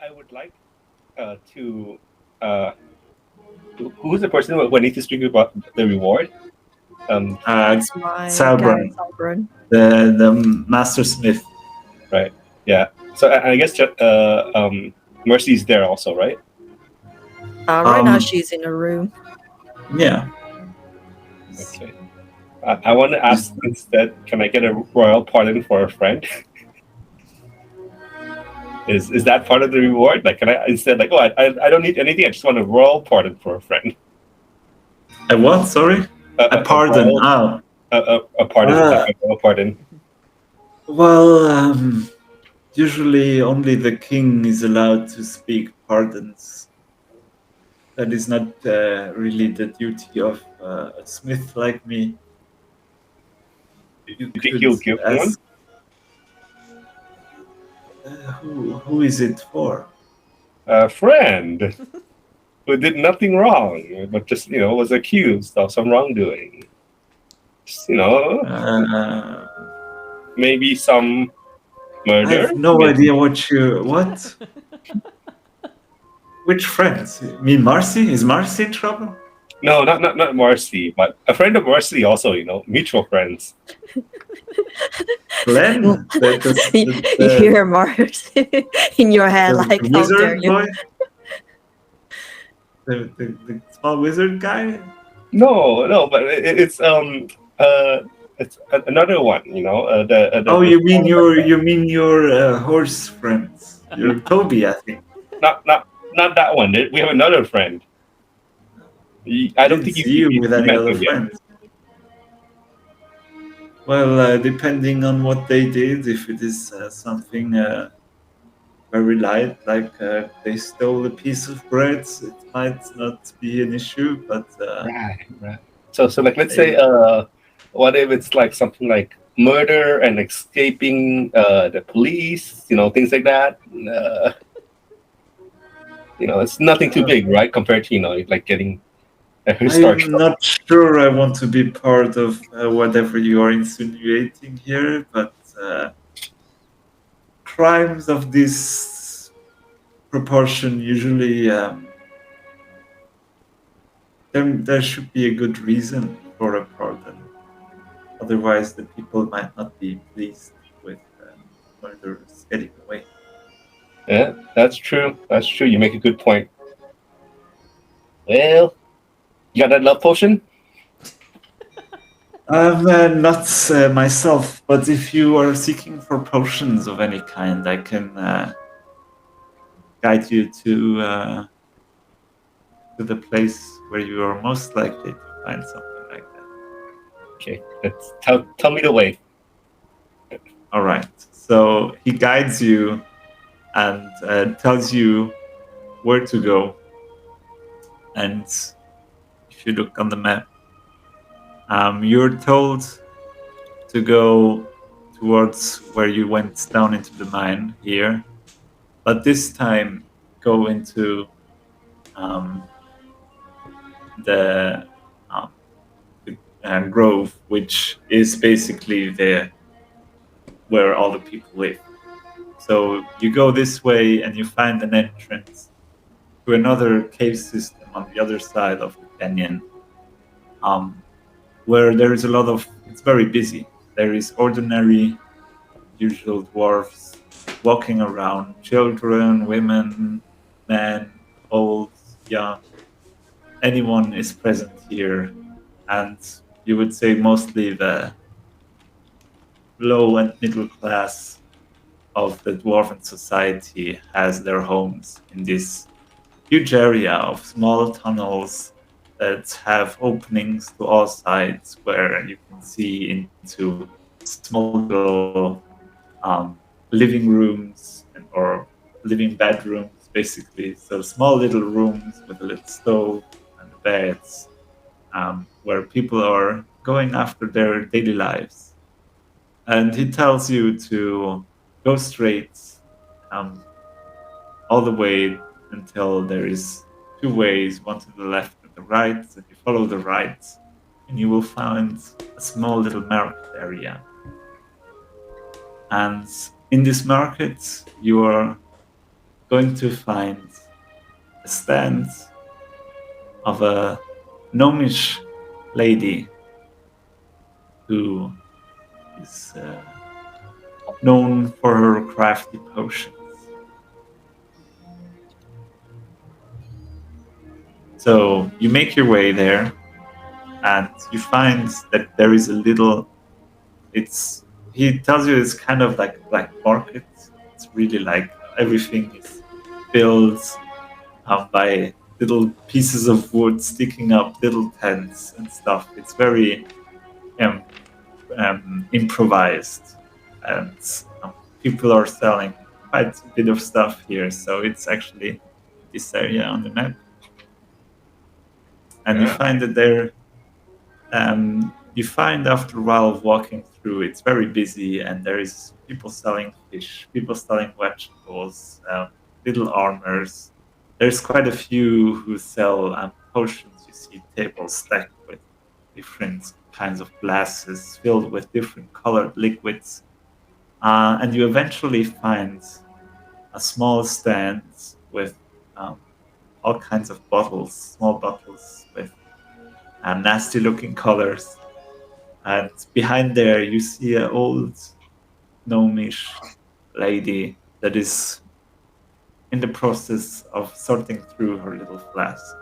I would like to. Who's the person who needs to speak about the reward? It's My guy, Salbrun, Salbrun. the master smith. Right. Yeah. So I guess Mercy's there also, right? Right now she's in a room. Yeah. Okay. I want to ask instead, can I get a royal pardon for a friend? Is that part of the reward? Like, can I instead like, I don't need anything. I just want a royal pardon for a friend. A what? Sorry. A pardon. A pardon. A royal pardon. Well, usually only the king is allowed to speak pardons. That is not really the duty of a smith like me. You think you'll give one? Who is it for? A friend who did nothing wrong, but just was accused of some wrongdoing. Just, maybe some murder. I have no idea what. Which friends? You mean Marzci? Is Marzci in trouble? No, not Marzci, but a friend of Marzci also, mutual friends. Glenn? You hear Marzci in your head, like, the how wizard dare you? boy? The small wizard guy? No, but it's another one, you mean your horse friends? Your Toby, I think. Not that one. We have another friend. I don't think see you with any other friends. Well, depending on what they did, if it is something very light, like they stole a piece of bread, it might not be an issue. But right. So like, let's say, what if it's like something like murder and escaping the police, things like that. It's nothing too big, right? Compared to like getting a historic. I'm not sure I want to be part of whatever you are insinuating here, but crimes of this proportion usually there should be a good reason for a pardon. Otherwise, the people might not be pleased with murderers getting away. Yeah, that's true. You make a good point. Well, you got that love potion? Not myself, but if you are seeking for potions of any kind, I can guide you to the place where you are most likely to find something like that. Okay, let's tell me the way. All right. So he guides you and tells you where to go. And if you look on the map, you're told to go towards where you went down into the mine here, but this time go into the grove, which is basically where all the people live. So you go this way and you find an entrance to another cave system on the other side of the canyon, where there is it's very busy. There is ordinary, usual dwarves walking around, children, women, men, old, young. Anyone is present here, and you would say mostly the low and middle class of the dwarven society has their homes in this huge area of small tunnels that have openings to all sides where you can see into small little living rooms or living bedrooms, basically. So small little rooms with a little stove and beds where people are going after their daily lives. And he tells you to go straight all the way until there is two ways, one to the left and the right. And you follow the right, and you will find a small little market area. And in this market, you are going to find a stand of a gnomish lady who is known for her crafty potions. So you make your way there, and you find that there is a little. He tells you it's kind of like a black market. It's really like everything is built by little pieces of wood sticking up, little tents and stuff. It's very improvised, and people are selling quite a bit of stuff here. So it's actually this area on the map, and you find that there. You find after a while of walking through, it's very busy, and there is people selling fish, people selling vegetables, little armors. There's quite a few who sell potions. You see tables stacked with different kinds of glasses filled with different colored liquids. And you eventually find a small stand with all kinds of bottles, small bottles with nasty looking colors. And behind there you see an old gnomish lady that is in the process of sorting through her little flasks.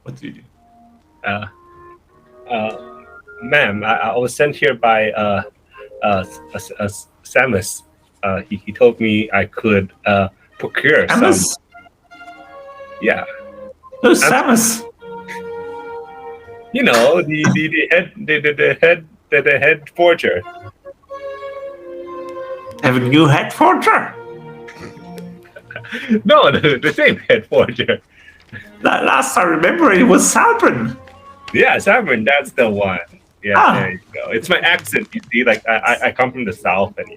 What do you do? Ma'am, I was sent here by Samus. He told me I could procure Samus? some. Yeah. Who's Samus? You know, the head forger. Have a new head forger? No, the same head forger. Last I remember, it was Salbrin. Yeah, Savrin, that's the one. Yeah, there you go. It's my accent, you see. Like I come from the south, and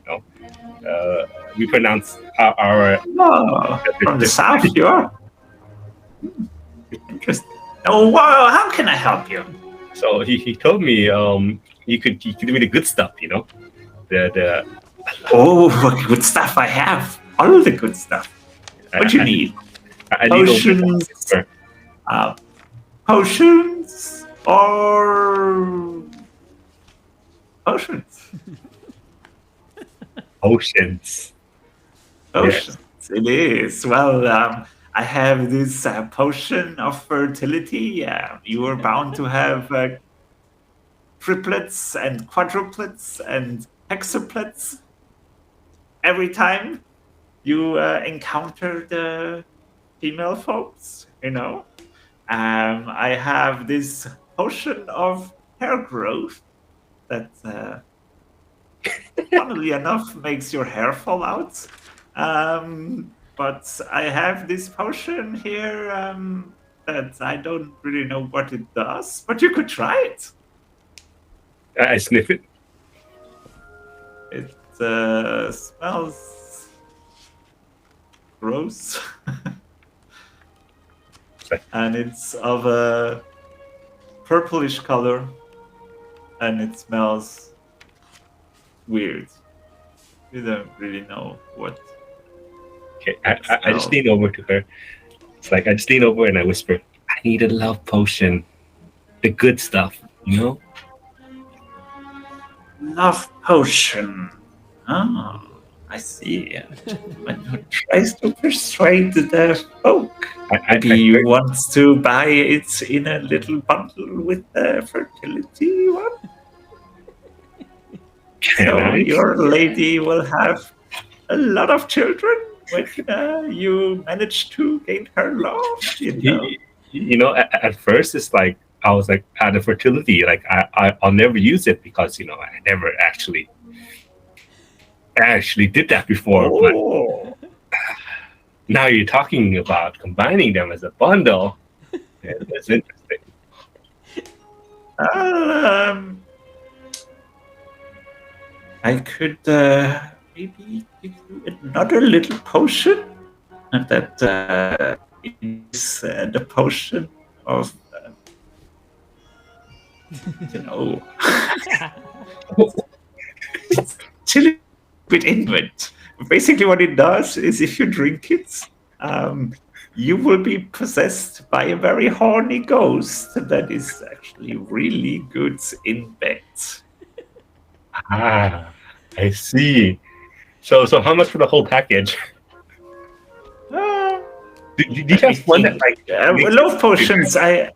we pronounce our. Oh, from the south, you are. Interesting. Oh, wow! How can I help you? So he told me you could give me the good stuff, the. Oh, what good stuff I have! All the good stuff. What you need? I Potions. Potions or potions. Oceans. Potions. Yes. It is. Well, I have this potion of fertility. You are bound to have triplets and quadruplets and hexaplets every time you encounter the female folks, I have this potion of hair growth that, funnily enough, makes your hair fall out. But I have this potion here that I don't really know what it does, but you could try it. I sniff it. It smells gross. And it's of a purplish color, and it smells weird. You don't really know what. Okay, I just lean over to her. It's like I just lean over and I whisper, "I need a love potion, the good stuff, Love potion. Oh, I see. When you tries to persuade the folk. Maybe you want to buy it in a little bundle with the fertility one. So your lady will have a lot of children when you manage to gain her love. At first it's like I was like at the fertility, like I'll never use it because I never actually did that before. Oh. But now you're talking about combining them as a bundle. Yeah, that's interesting. I could maybe give you another little potion, and that is the potion of chili bit inward. Basically, what it does is if you drink it, you will be possessed by a very horny ghost that is actually really good in bed. Ah, I see. So how much for the whole package? Uh, Do you Let me have one that think. like makes Love it potions, I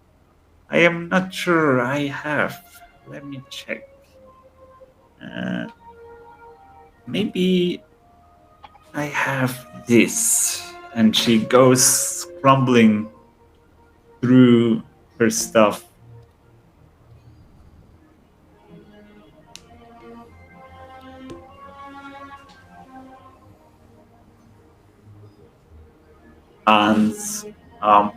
am not sure I have. Let me check. Maybe I have this. And she goes scrambling through her stuff. And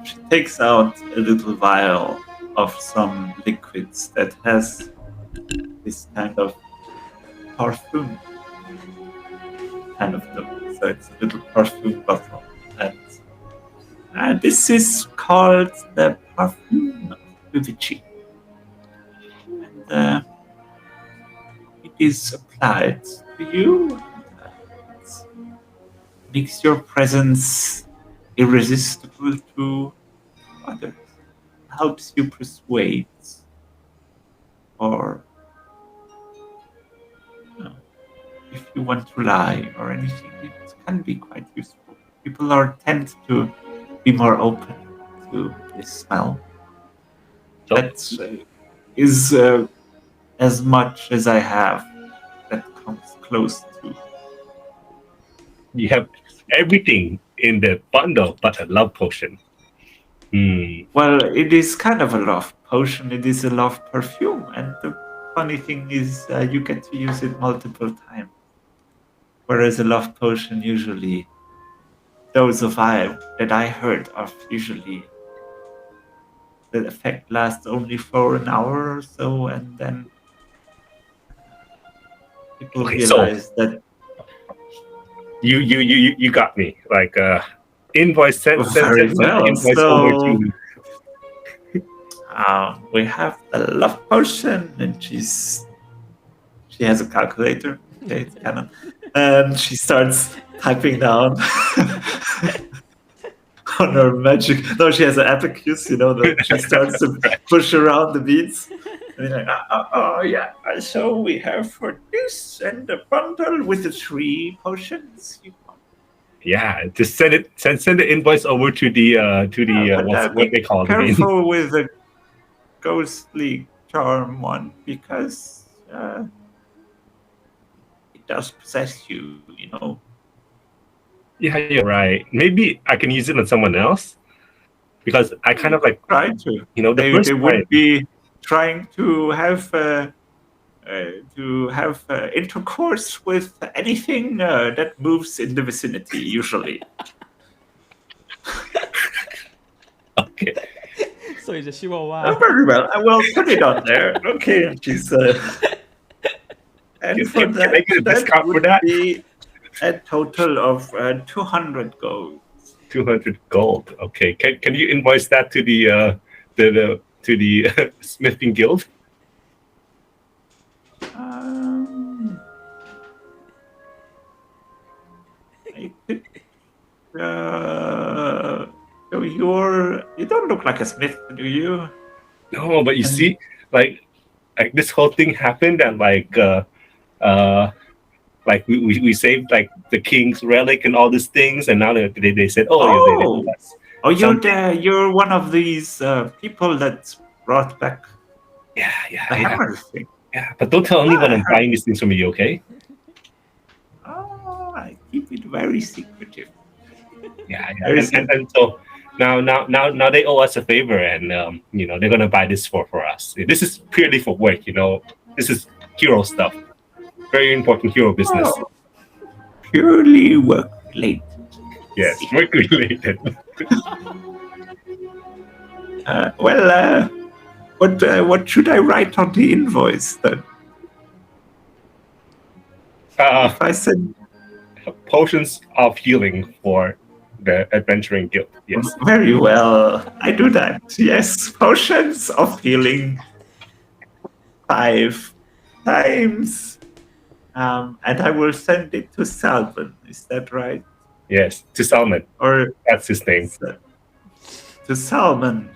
she takes out a little vial of some liquids that has this kind of perfume kind of look. So it's a little perfume bottle. And this is called the perfume of Vivici. And it is applied to you. It makes your presence irresistible to others. Helps you persuade or if you want to lie or anything, it can be quite useful. People tend to be more open to this smell. So, That is as much as I have that comes close to. you have everything in the bundle but a love potion. Well, it is kind of a love potion. It is a love perfume. And the funny thing is you get to use it multiple times. Whereas a love potion usually, those that I heard of usually, the effect lasts only for an hour or so, and then people realize that you got me. Like invoice send very well. invoice So over to we have the love potion, and she has a calculator. Okay, it's canon, and she starts typing down on her magic. No, she has an abacus. That she starts to push around the beads. And like, yeah. So we have for this and a bundle with the 3 potions. Yeah, just send the invoice over to the what they call it again. Careful with the ghostly charm one because it does possess you. Yeah, you're right. Maybe I can use it on someone else because I kind of like try to. They would be trying to have intercourse with anything that moves in the vicinity. Usually. Okay. 所以就希望ว่า very well. I will put it on there. Okay, she's. And for can I get a discount for that? Be a total of 200 gold. 200 gold. Okay. Can you invoice that to the smithing guild? I could. So you don't look like a smith, do you? No, but you see, like this whole thing happened, and like we saved like the king's relic and all these things, and now they said, you're one of these people that brought back the hammer thing. Yeah, but don't tell anyone I'm buying these things from you, okay? Oh, I keep it very secretive. Yeah. And so now they owe us a favor, and they're gonna buy this for us. This is purely for work, This is hero stuff. Very important hero business. Oh, purely work related. Yes, work related. What should I write on the invoice then? If I said potions of healing for the adventuring guild. Yes. Very well. I do that. Yes, potions of healing 5 times And I will send it to Salvin. Is that right? Yes, to Salmon. Or That's his name. to Salmon?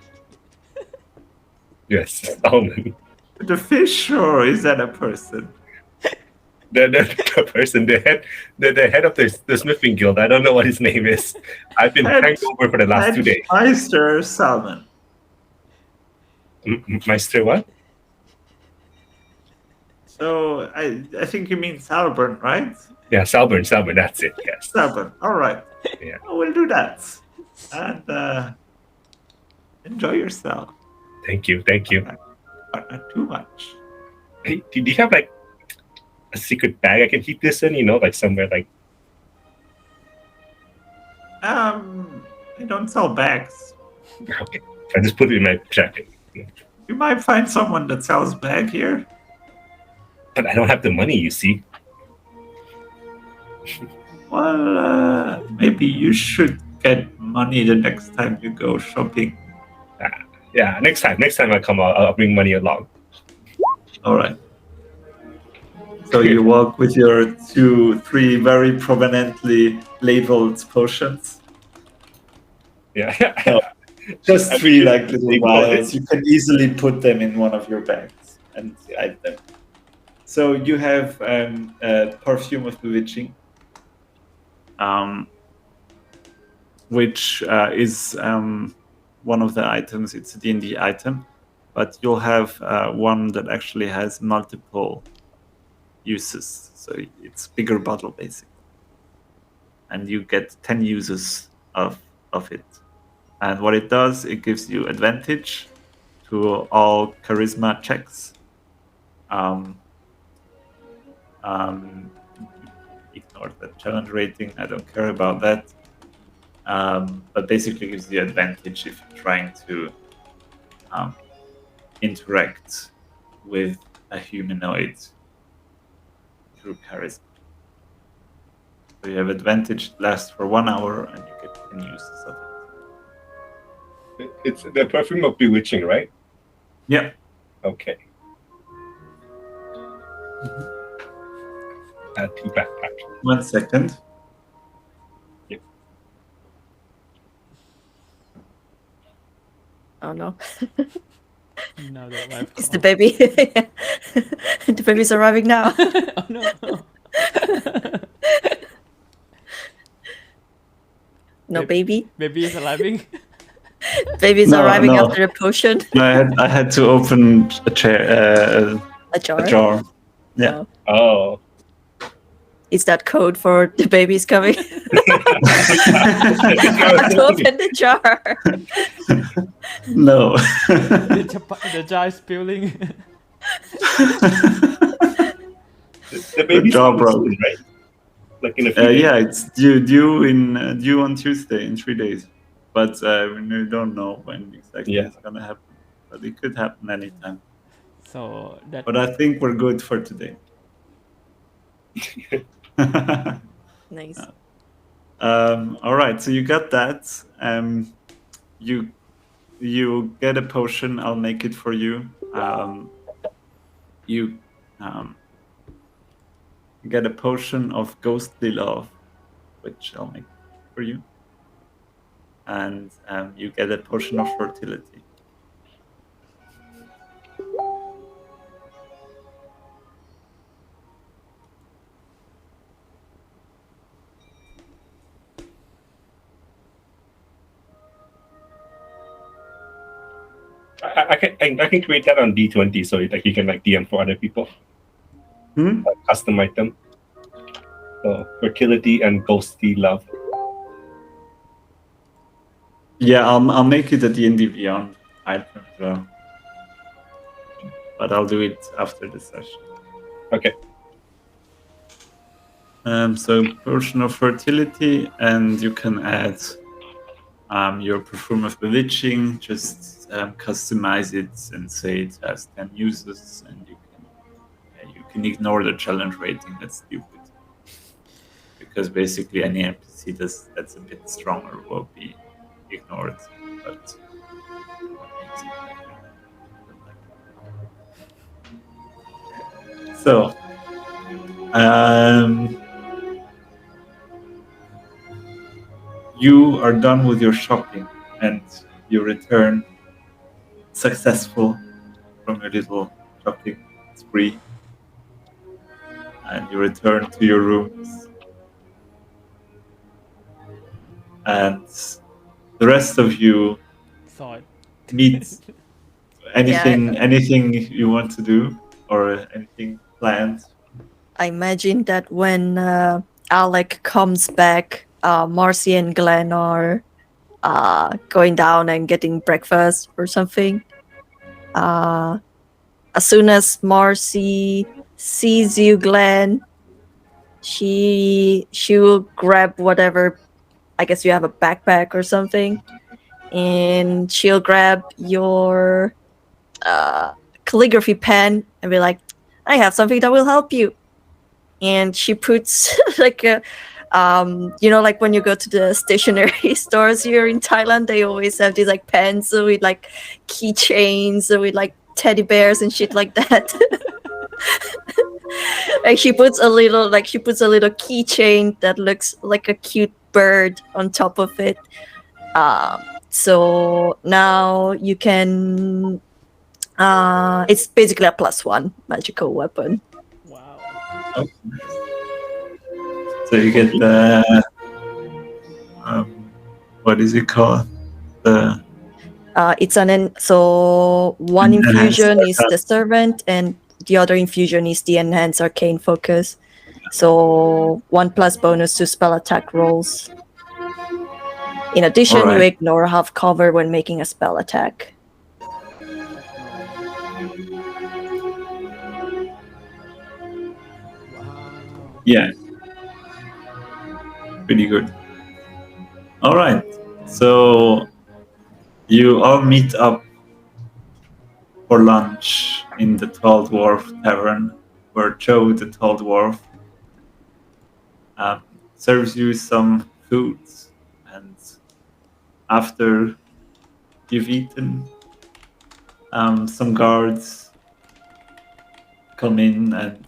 Yes, Salmon. The fish, or is that a person? The person, the head of the smithing guild. I don't know what his name is. I've been Head- hangover for the last 2 days. Meister Salmon. Meister what? So I think you mean Salburn, right? Yeah, Salburn. That's it. Yes. Salburn. All right. Yeah. I will do that. And enjoy yourself. Thank you. But not too much. Hey, do you have like a secret bag I can keep this in? Like somewhere like. I don't sell bags. Okay, I just put it in my jacket. You might find someone that sells bag here. But I don't have the money, you see. Well, maybe you should get money the next time you go shopping. Yeah, next time I come, I'll bring money along. All right. So you walk with your 3 very prominently labeled potions. Yeah. Just 3 like little Labeled. vials. You can easily put them in one of your bags and hide them. So you have perfume of bewitching, which is one of the items. It's a D&D item, but you'll have one that actually has multiple uses. So it's bigger bottle basically, and you get 10 uses of it. And what it does, it gives you advantage to all charisma checks. Ignore the challenge rating. I don't care about that. But basically gives you advantage if you're trying to interact with a humanoid through charisma. So you have advantage, lasts for 1 hour, and you get 10 uses of it. It's the perfume of bewitching, right? Yeah. Okay. Add 2 backpacks. 1 second. Oh no. Now the wife It's the baby. The baby's arriving now. Oh no. No baby. Baby is arriving. Baby's No, arriving no. after the potion. I had to open a chair, A jar. a jar. Yeah. Oh. Is that code for the baby's coming? I have to open the jar. No. The jar is spilling. The baby's jaw coming broke. soon, right? Like in a few days. Yeah, it's due on Tuesday in 3 days, but we don't know when exactly Yeah. it's gonna happen. But it could happen anytime. So that But I think we're good for today. Nice. All right, so you got that. You get a potion. I'll make it for you. You get a potion of ghostly love, which I'll make for you. And you get a potion of fertility. I can create that on D20, so like you can like DM for other people, like custom item. So fertility and ghostly love. Yeah, I'll make it a D&D Beyond item, so. But I'll do it after the session. Okay. So potion of fertility, and you can add your perfume of bewitching. Just customize it and say it has 10 uses, and you can ignore the challenge rating. That's stupid, because basically any NPC that's a bit stronger will be ignored. But so You are done with your shopping and you return successful from your little shopping spree. And you return to your rooms. And the rest of you Saw it. meet anything you want to do or anything planned. I imagine that when Alec comes back, Marzci and Glenn are going down and getting breakfast or something. As soon as Marzci sees you, Glenn, she will grab whatever. I guess you have a backpack or something, and she'll grab your calligraphy pen and be like, "I have something that will help you." And she puts like a like when you go to the stationery stores here in Thailand, they always have these like pens with like keychains with like teddy bears and shit like that. Like she puts a little keychain that looks like a cute bird on top of it. So now you can it's basically a +1 magical weapon. Wow. So you get the what is it called? The It's so one Enhanced infusion is the Arcane. servant and the other infusion is the enhanced arcane focus. So 1+ bonus to spell attack rolls. In addition, you Alright. ignore half cover when making a spell attack. Wow. Yeah. Pretty good. All right. So you all meet up for lunch in the Tall Dwarf Tavern, where Joe, the Tall Dwarf, serves you some foods. And after you've eaten, some guards come in and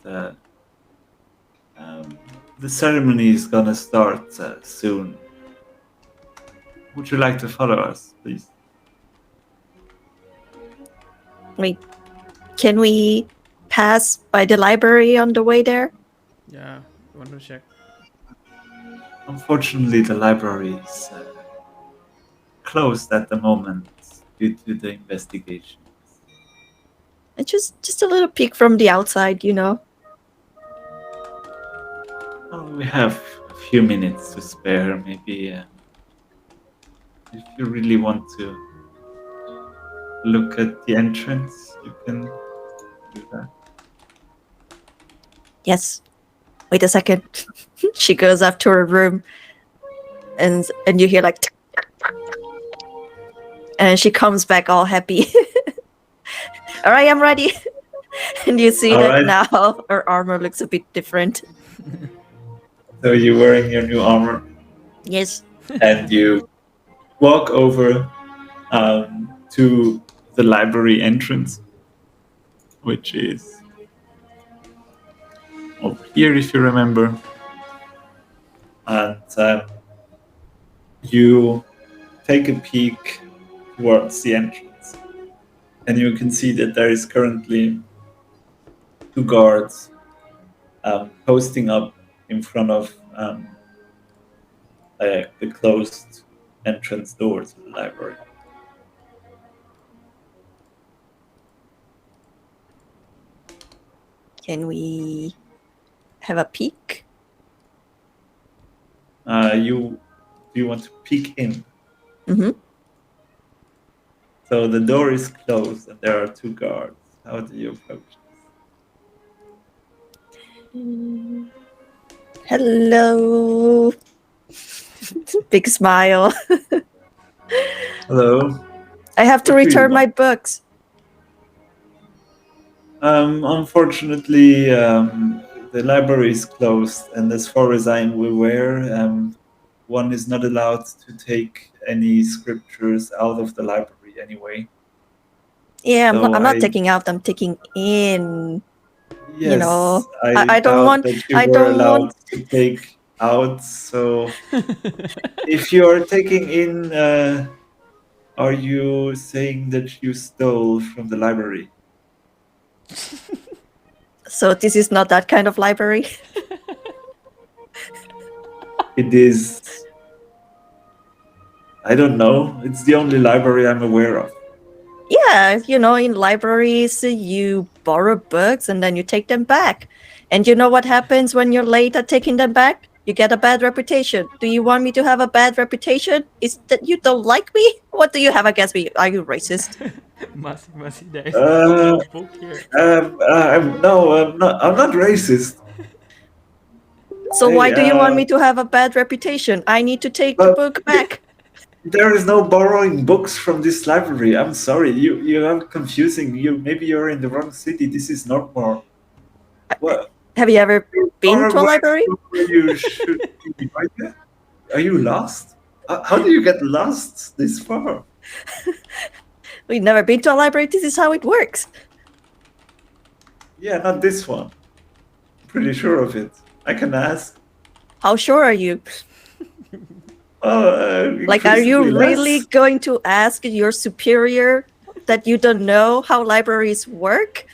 the ceremony is gonna start soon. Would you like to follow us, please? Wait, can we pass by the library on the way there? Yeah, I want to check. Unfortunately, the library is closed at the moment due to the investigation. And just a little peek from the outside, you know. Well, we have a few minutes to spare. Maybe if you really want to look at the entrance, you can do that. Yes. Wait a second. She goes up to her room and you hear like and she comes back all happy. All right, I'm ready. And you see All that right. now her armor looks a bit different. So you're wearing your new armor, Yes. and you walk over to the library entrance, which is over here, if you remember. And you take a peek towards the entrance, and you can see that there is currently 2 guards posting up in front of the closed entrance door to the library. Can we have a peek? Do you want to peek in? Mm-hmm. So the door is closed and there are 2 guards. How do you approach this? Hello. Big smile. Hello. I have to What do you return my want? books. Unfortunately, the library is closed, and as far as I'm aware, one is not allowed to take any scriptures out of the library anyway. Yeah, I'm So not taking out, I'm taking in. Yes, know, I I don't doubt want. that you I were don't allowed want. to take out. So, if you're taking in, are you saying that you stole from the library? So this is not that kind of library. It is. I don't know. It's the only library I'm aware of. Yeah, in libraries, you borrow books and then you take them back. And you know what happens when you're late at taking them back? You get a bad reputation. Do you want me to have a bad reputation? Is that you don't like me? What do you have against me? Are you racist? Marzci, there is Uh, a book here. no, I'm not racist. So why Hey, do you want me to have a bad reputation? I need to take the but book back. there is no borrowing books from this library. I'm sorry, you are confusing. Maybe you're in the wrong city. This is not more. What? Have you ever been Far to a away library? from where you should be, right there? Are you lost? How do you get lost this far? We've never been to a library. This is how it works. Yeah, not this one. Pretty sure of it. I can ask. How sure are you? Like, are you Increasingly really less. going to ask your superior that you don't know how libraries work?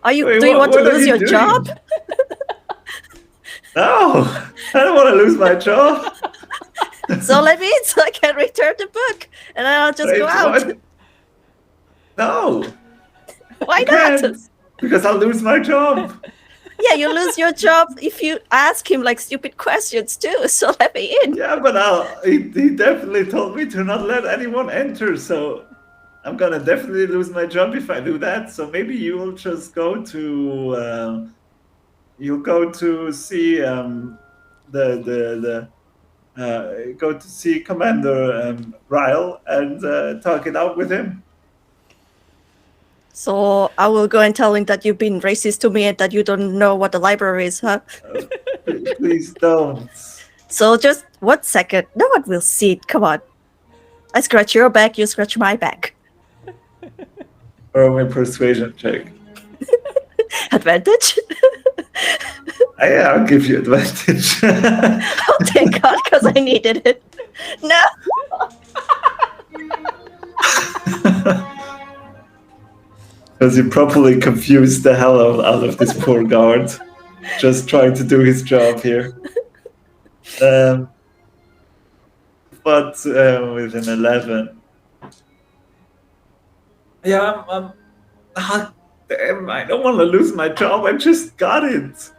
Wait, Do you want to what are lose you your doing? job? No, I don't want to lose my job. So let me in so I can return the book and then I'll just go Wait, out. what? No, Why I not? can't because I'll lose my job. Yeah, you lose your job if you ask him like stupid questions too. So let me in. Yeah, but he definitely told me to not let anyone enter, so I'm gonna definitely lose my job if I do that. So maybe you'll just go to you'll go to see the go to see Commander Ryle and talk it out with him. So I will go and tell him that you've been racist to me and that you don't know what the library is, huh? Please don't. So just 1 second. No one will see it. Come on. I scratch your back, you scratch my back. Or my persuasion check. Advantage? I'll give you advantage. Oh, thank God, because I needed it. No. Because you probably confused the hell out of this poor guard, just trying to do his job here. But with an 11, yeah, damn, I don't want to lose my job. I just got it,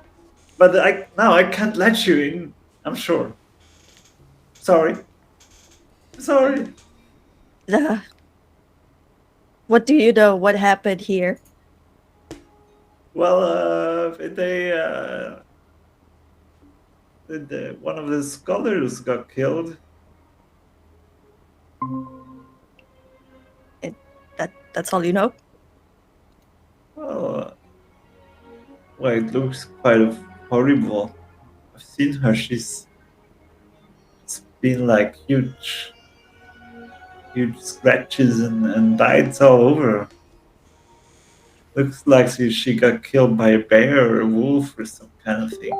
but I can't let you in. I'm sure. Sorry. What do you know? What happened here? Well, one of the scholars got killed. That's all you know? Well, it looks quite horrible. I've seen her. It's been like huge scratches and bites all over. Looks like she got killed by a bear or a wolf or some kind of thing.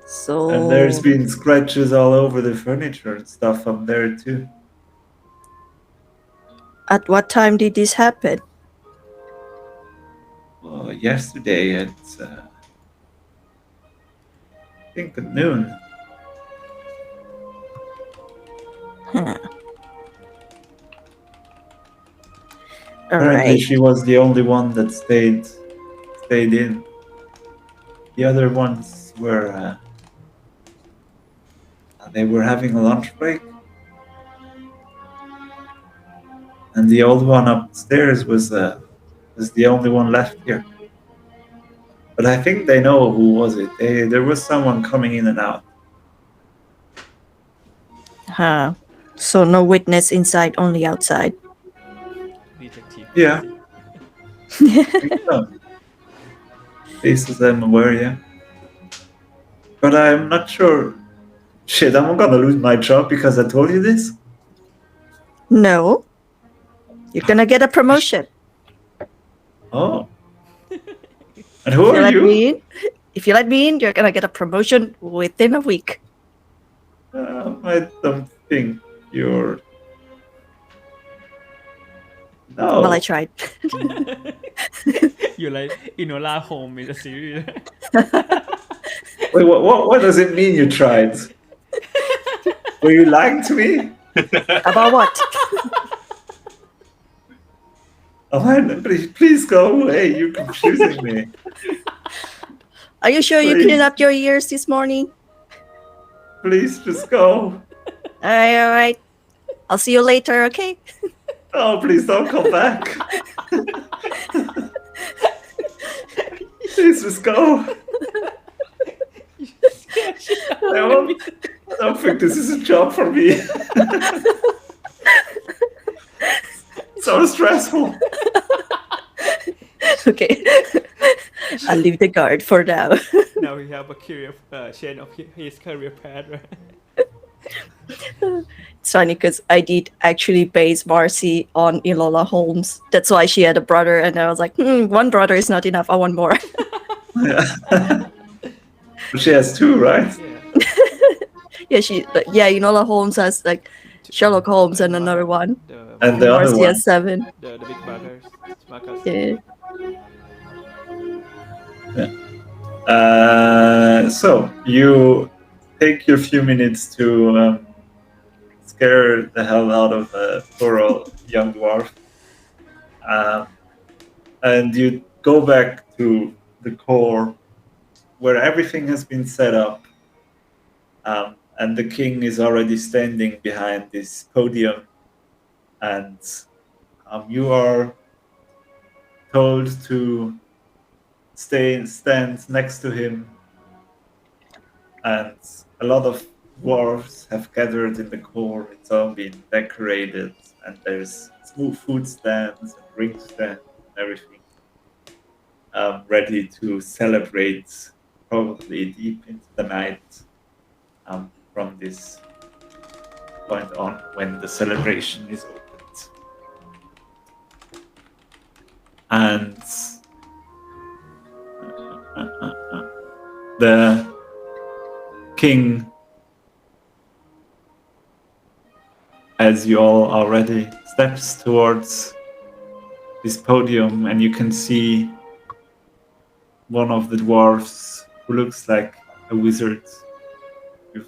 So And there's been scratches all over the furniture and stuff up there too. at what time did this happen? Well, yesterday at I think at noon. Apparently, Alright. she was the only one that stayed in. The other ones were they were having a lunch break, and the old one upstairs was the only one left here. But I think they know who was it. There was someone coming in and out. Huh. So no witness inside, only outside. Detective. Yeah. So, least as I'm aware, yeah. But I'm not sure. Shit, I'm gonna lose my job because I told you this? No. You're gonna get a promotion. Oh. And who If you are let you? me in, if you let me in, you're gonna get a promotion within a week. I don't think you're. No. Well, I tried. You're like Enola Holmes in the series. Wait, what does it mean you tried? Were you lying to me? About what? Oh man, please go away. You're confusing me. Are you sure you Please. cleaned up your ears this morning? Please just go. All right. I'll see you later, okay? Oh, please don't come back. Please just go. I don't think this is a job for me. So stressful. Okay. I'll leave the guard for now. Now we have a career change of his career path. Right? It's funny because I did actually base Marzci on Enola Holmes. That's why she had a brother, and I was like, one brother is not enough. I want more. Yeah. She has two, right? Yeah. Yeah, Enola Holmes has like Sherlock Holmes and another one. And the other Marzci one. has 7. The big brothers. Marcus. Yeah. So you take your few minutes to scare the hell out of a poor old young dwarf, and you go back to the core where everything has been set up, and the king is already standing behind this podium, and you are told to stand next to him, and a lot of dwarves have gathered in the core. It's all been decorated, and there's smooth food stands and drink stands and everything, ready to celebrate probably deep into the night, from this point on when the celebration is opened. And the king, as you all are ready, steps towards this podium, and you can see one of the dwarves who looks like a wizard, with,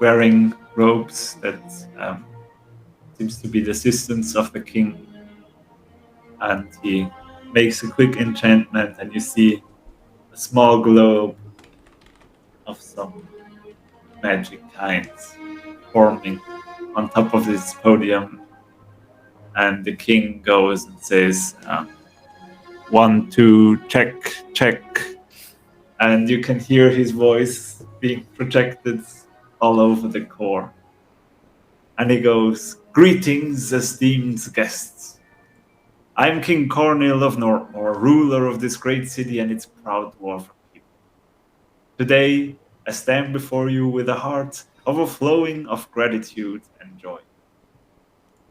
wearing robes that seems to be the assistants of the king, and he makes a quick enchantment, and you see a small globe of some magic kinds forming on top of this podium, and the king goes and says, 1, 2, check, and you can hear his voice being projected all over the core, and he goes, "Greetings, esteemed guests. I am King Cornel of Northmore, ruler of this great city and its proud dwarf people. Today, I stand before you with a heart overflowing of gratitude and joy.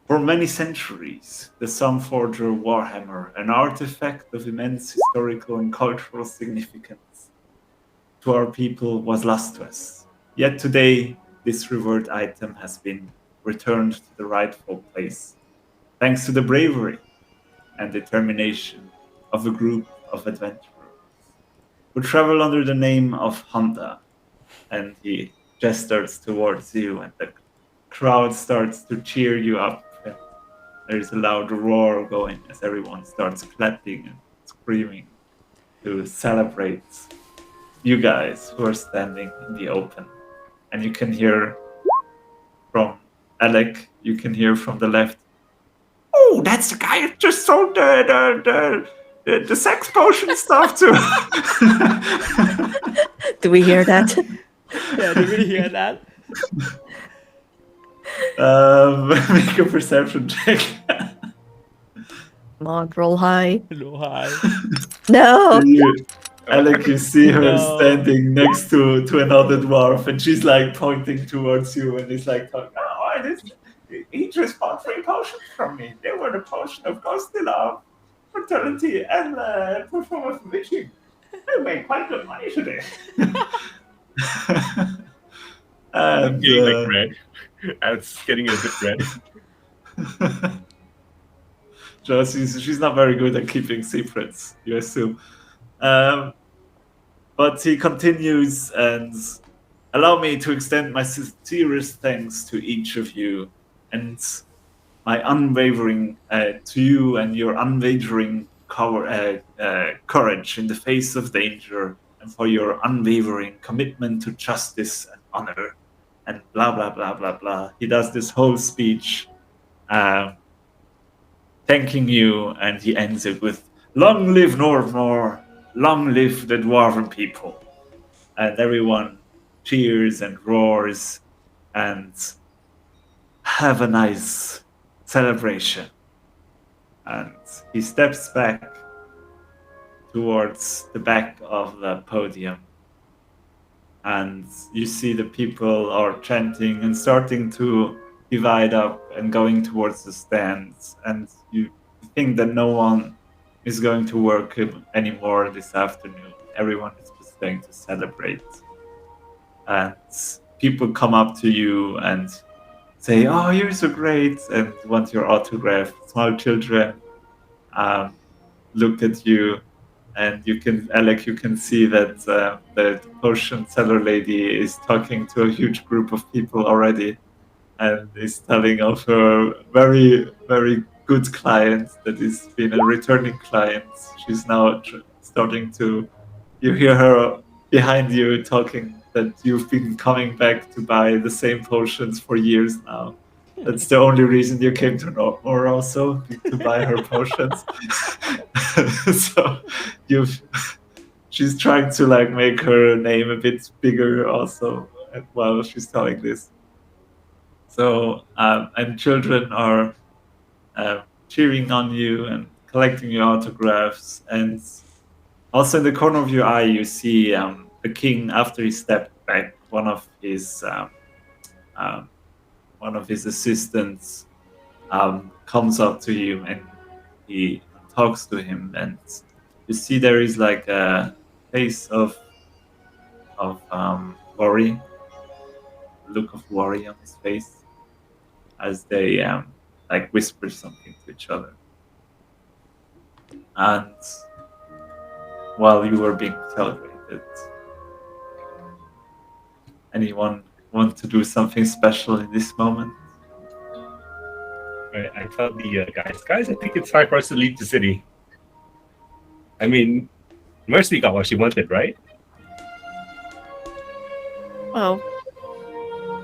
For many centuries, the Sunforger Warhammer, an artifact of immense historical and cultural significance to our people, was lost to us. Yet today, this revered item has been returned to the rightful place, thanks to the bravery and determination of a group of adventurers who travel under the name of HoNDa." And he gestures towards you, and the crowd starts to cheer you up. And there's a loud roar going as everyone starts clapping and screaming to celebrate you guys who are standing in the open. And you can hear from Alec, you can hear from the left, "Oh, that's the guy who just sold the sex potion stuff to." Do we hear that? Yeah, did we hear that? Make a perception check. Come on, roll high. Low high. No. Alec, you see her No. standing next to another dwarf, and she's like pointing towards you, and he's like, "Oh, he just bought 3 potions from me. They were the potion of ghostly love, fertility, and performance witching. They made quite good money today. And Getting like red. It's getting a bit red. she's not very good at keeping secrets, you assume. But he continues, and allow me to extend my sincerest thanks to each of you, and my unwavering to you and your unwavering courage in the face of danger, and for your unwavering commitment to justice and honor, and blah blah blah blah blah. He does this whole speech, thanking you, and he ends it with "Long live Nordmore, long live the dwarven people," and everyone cheers and roars, and have a nice celebration. And he steps back towards the back of the podium, and you see the people are chanting and starting to divide up and going towards the stands, and you think that no one is going to work anymore this afternoon. Everyone is just going to celebrate, and people come up to you and say, "Oh, you're so great," and want your autograph. Small children look at you, and you can, Alec, you can see that the potion seller lady is talking to a huge group of people already, and is telling of her very, very good client that has been a returning client. She's now starting to, you hear her behind you talking that you've been coming back to buy the same potions for years now. That's the only reason you came to Northmore also, to buy her potions. So she's trying to like make her name a bit bigger also while she's telling this. So and children are cheering on you and collecting your autographs, and also in the corner of your eye you see the king. After he stepped back, one of his assistants comes up to you, and he talks to him, and you see there is like a face of worry, look of worry on his face, as they like whisper something to each other. And while you were being celebrated, anyone want to do something special in this moment? I tell the guys, I think it's time for us to leave the city. I mean, Marzci got what she wanted, right? Well,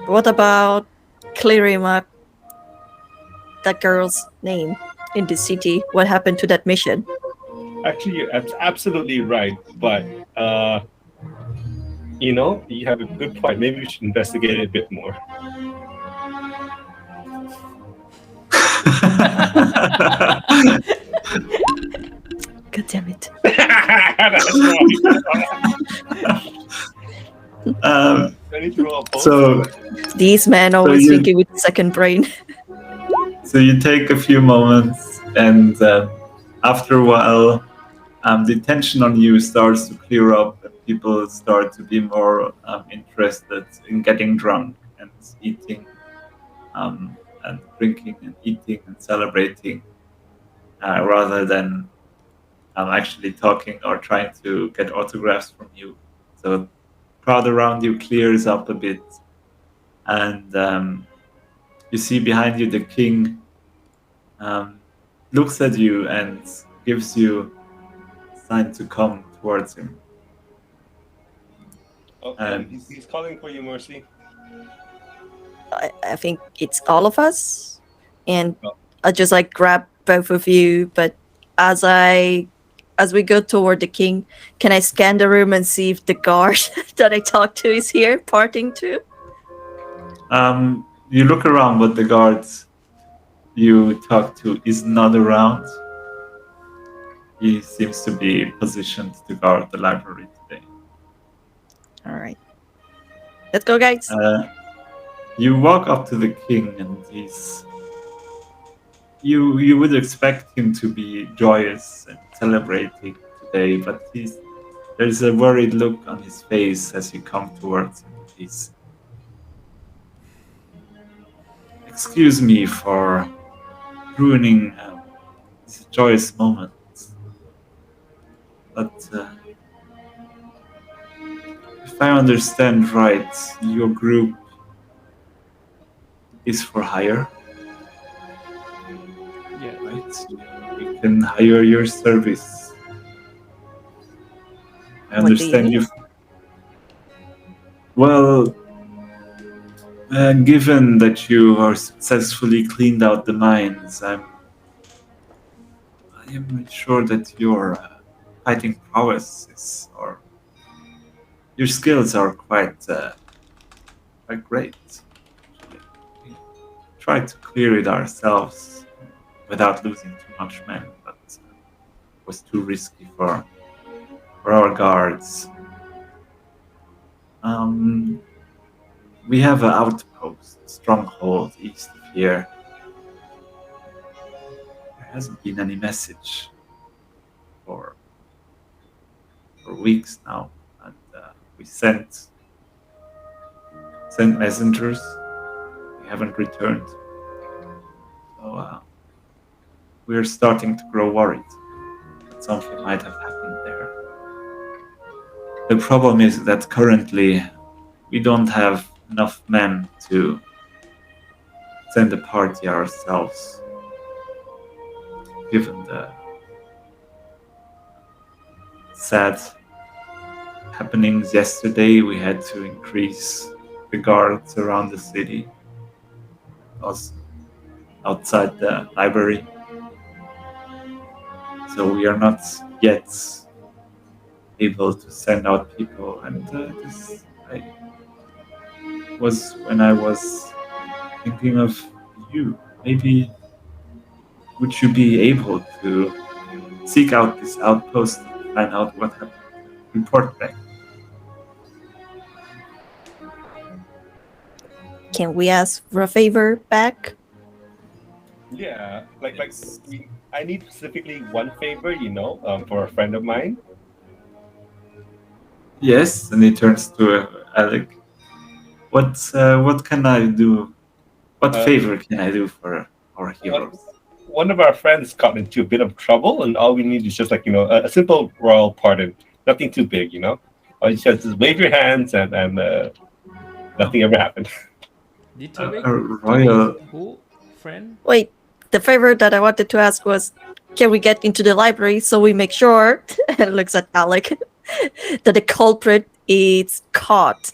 what about clearing up that girl's name in the city? What happened to that mission? Actually, you're absolutely right, but you have a good point. Maybe we should investigate it a bit more. God damn it. That's wrong. I need to roll a poll. So These men always thinking with the second brain. So you take a few moments, and after a while, the tension on you starts to clear up, and people start to be more interested in getting drunk and eating, and drinking and eating and celebrating, rather than actually talking or trying to get autographs from you. So the crowd around you clears up a bit, and you see behind you the king looks at you and gives you a sign to come towards him. Okay, he's calling for you, Marzci. I think it's all of us, and I just like grab both of you. But as we go toward the king, can I scan the room and see if the guard that I talked to is here, parting too? You look around, but the guards you talk to is not around. He seems to be positioned to guard the library today. All right, let's go, guys. You walk up to the king, and he's you would expect him to be joyous and celebrating today, but there's a worried look on his face as you come towards him. He's excuse me for ruining this joyous moment, but if I understand right, your group is for hire, Yeah. right? We can hire your service. I What do you understand mean? you. Well, given that you are successfully cleaned out the mines, I am not sure that your fighting prowess is, or your skills are quite great. We tried to clear it ourselves without losing too much men, but it was too risky for our guards. We have an outpost, stronghold east of here. There hasn't been any message for weeks now, and we sent messengers. They haven't returned, so we're starting to grow worried that something might have happened there. The problem is that currently we don't have enough men to send a party ourselves, given the sad happenings yesterday. We had to increase the guards around the city, also outside the library. So we are not yet able to send out people, and this was when I was thinking of you. Maybe would you be able to seek out this outpost and find out what happened? Report back. Can we ask for a favor back? Yeah, I need specifically one favor, for a friend of mine. Yes, and he turns to Alec. What can I do? What favor can I do for our heroes? One of our friends got into a bit of trouble, and all we need is just a simple royal pardon. Nothing too big, All you just wave your hands, and nothing ever happened. Did royal. who? Friend? Wait, the favor that I wanted to ask was, can we get into the library so we make sure, and looks at Alec, that the culprit is caught?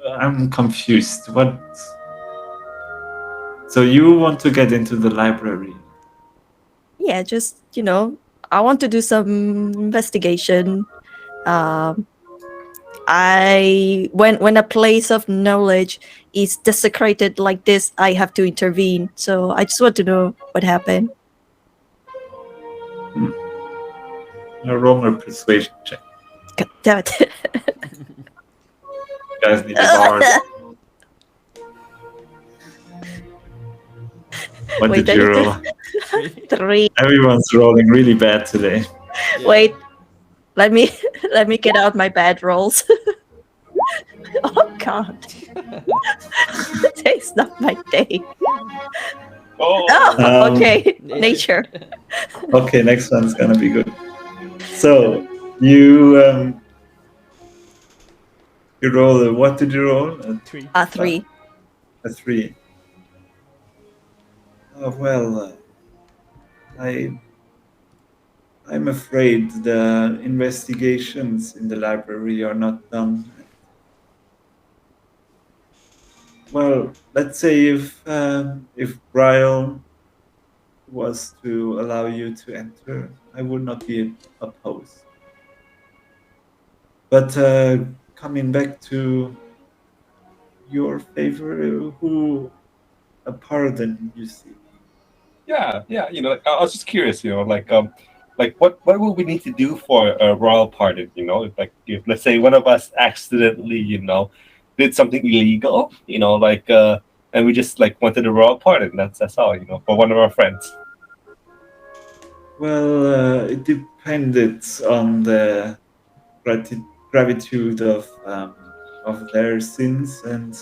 I'm confused. What? So you want to get into the library? Yeah, just, I want to do some investigation. When a place of knowledge is desecrated like this, I have to intervene. So I just want to know what happened. Roll a persuasion check. God damn it. You guys need a bard. What Wait, did you roll? 3. Everyone's rolling really bad today. Yeah. Wait, let me get out my bad rolls. Oh God, today's not my day. Oh, okay, nature. Okay, next one's gonna be good. So you roll a, what did you roll? 3. 3. A 3. Well, I'm afraid the investigations in the library are not done. Well, let's say if Brian was to allow you to enter, I would not be opposed. But coming back to your favor, who a pardon you see? Yeah. I was just curious, what would we need to do for a royal pardon? If let's say one of us accidentally, did something illegal, and we just like wanted to roll apart, and that's all, for one of our friends. Well, it depended on the gratitude of their sins and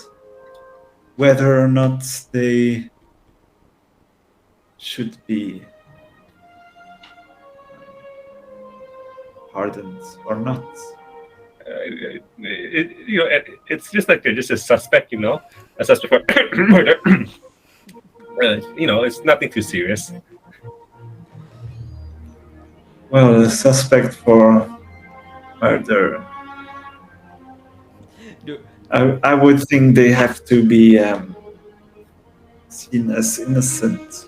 whether or not they should be pardoned or not. It's just like they're just a suspect, a suspect for murder. It's nothing too serious. Well, a suspect for murder. I would think they have to be seen as innocent,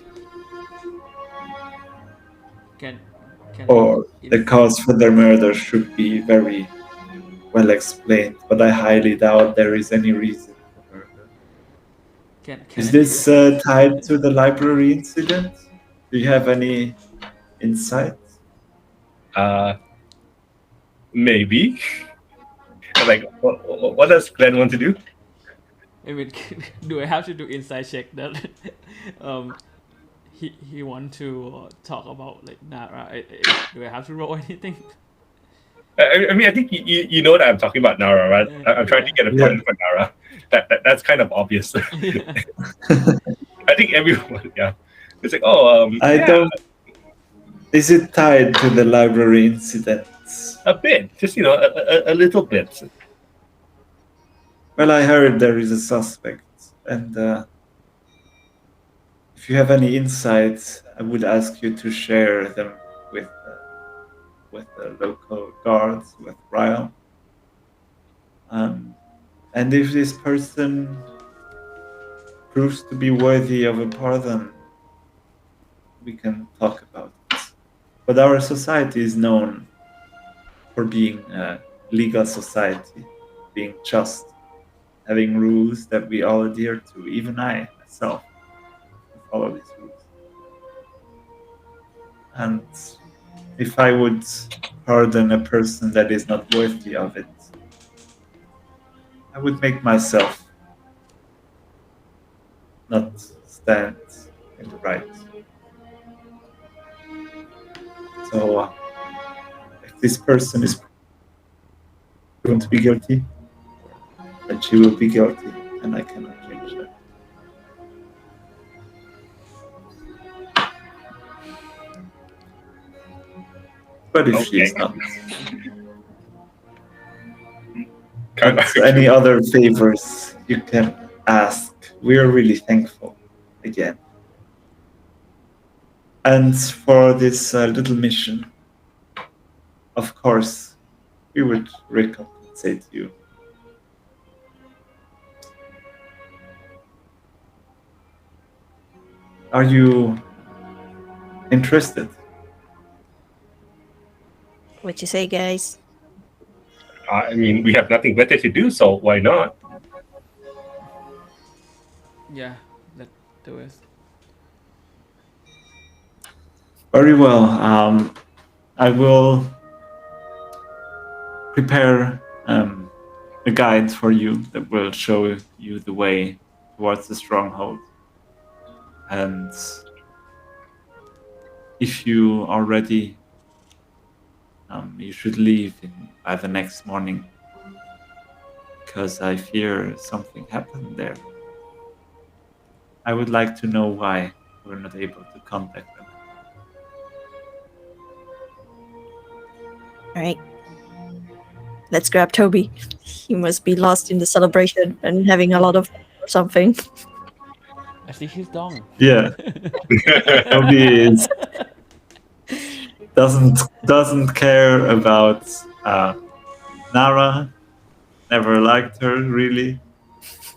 Can or the cause for their murder should be very well explained. But I highly doubt there is any reason for murder. Is this tied to the library incident? Do you have any insight? Maybe. Like, what does Glenn want to do? I mean, do I have to do inside check that he want to talk about like Nara? Do I have to roll anything? I mean, I think you know that I'm talking about Nara, right? I'm trying to get a point for Nara. That's kind of obvious. I think everyone, it's like, I don't. Is it tied to the library incident? A bit, just a little bit. Well, I heard there is a suspect, and if you have any insights, I would ask you to share them with the local guards, with Ryle. And if this person proves to be worthy of a pardon, we can talk about it. But our society is known for being a legal society, being just, having rules that we all adhere to. Even I, myself, follow these rules. And if I would pardon a person that is not worthy of it, I would make myself not stand in the right. So, if this person is proven to be guilty, then she will be guilty, and I cannot change that. But if she is not, any other favors you can ask, we are really thankful again. And for this little mission, of course, we would recompensate you. Are you interested? What you say, guys? I mean, we have nothing better to do, so why not? Yeah, that do it. Very well. I will prepare a guide for you that will show you the way towards the stronghold. And if you are ready, you should leave by the next morning, because I fear something happened there. I would like to know why we're not able to contact them. All right. Let's grab Toby. He must be lost in the celebration and having a lot of fun or something. I think he's done. Yeah. Toby doesn't care about Nara. Never liked her really,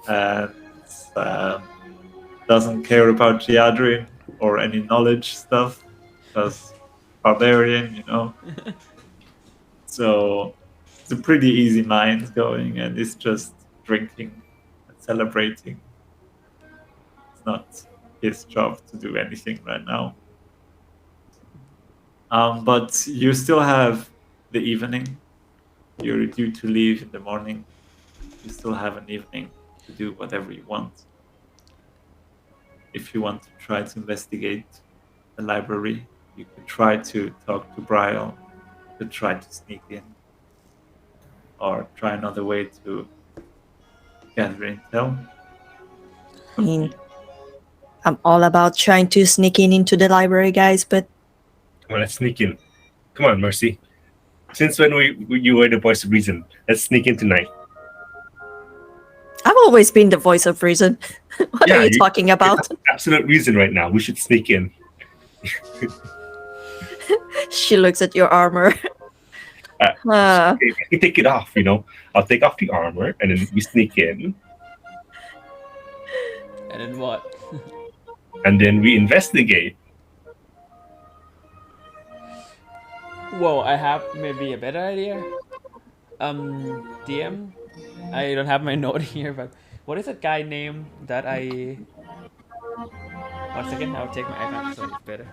and doesn't care about Giadrin or any knowledge stuff, because barbarian, So it's a pretty easy mind going, and it's just drinking and celebrating. It's not his job to do anything right now. But you still have the evening. You're due to leave in the morning. You still have an evening to do whatever you want. if you want to try to investigate the library, you could try to talk to Brian, to try to sneak in, or try another way to gather intel. I mean, I'm all about trying to sneak in into the library, guys, but Come on, let's sneak in. Come on, Marzci. Since when you were the voice of reason, let's sneak in tonight. I've always been the voice of reason. What Yeah, are you you- talking about? Absolute reason right now. We should sneak in. She looks at your armor. Okay, I can take it off, I'll take off the armor and then we sneak in And then what? and then we investigate. Well, I have maybe a better idea. DM, I don't have my note here, but what is that guy name that I? 1 second, I'll take my iPad so it's better.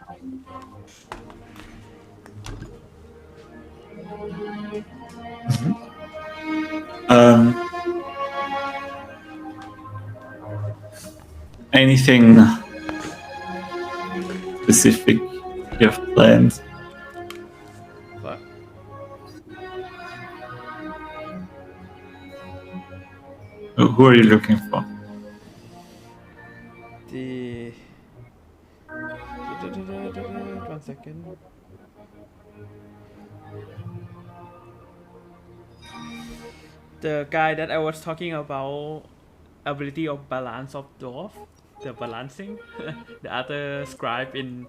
Anything specific you have planned? But Who are you looking for? the 1 second. The guy that I was talking about, ability of balance of dwarf, the balancing, the other scribe in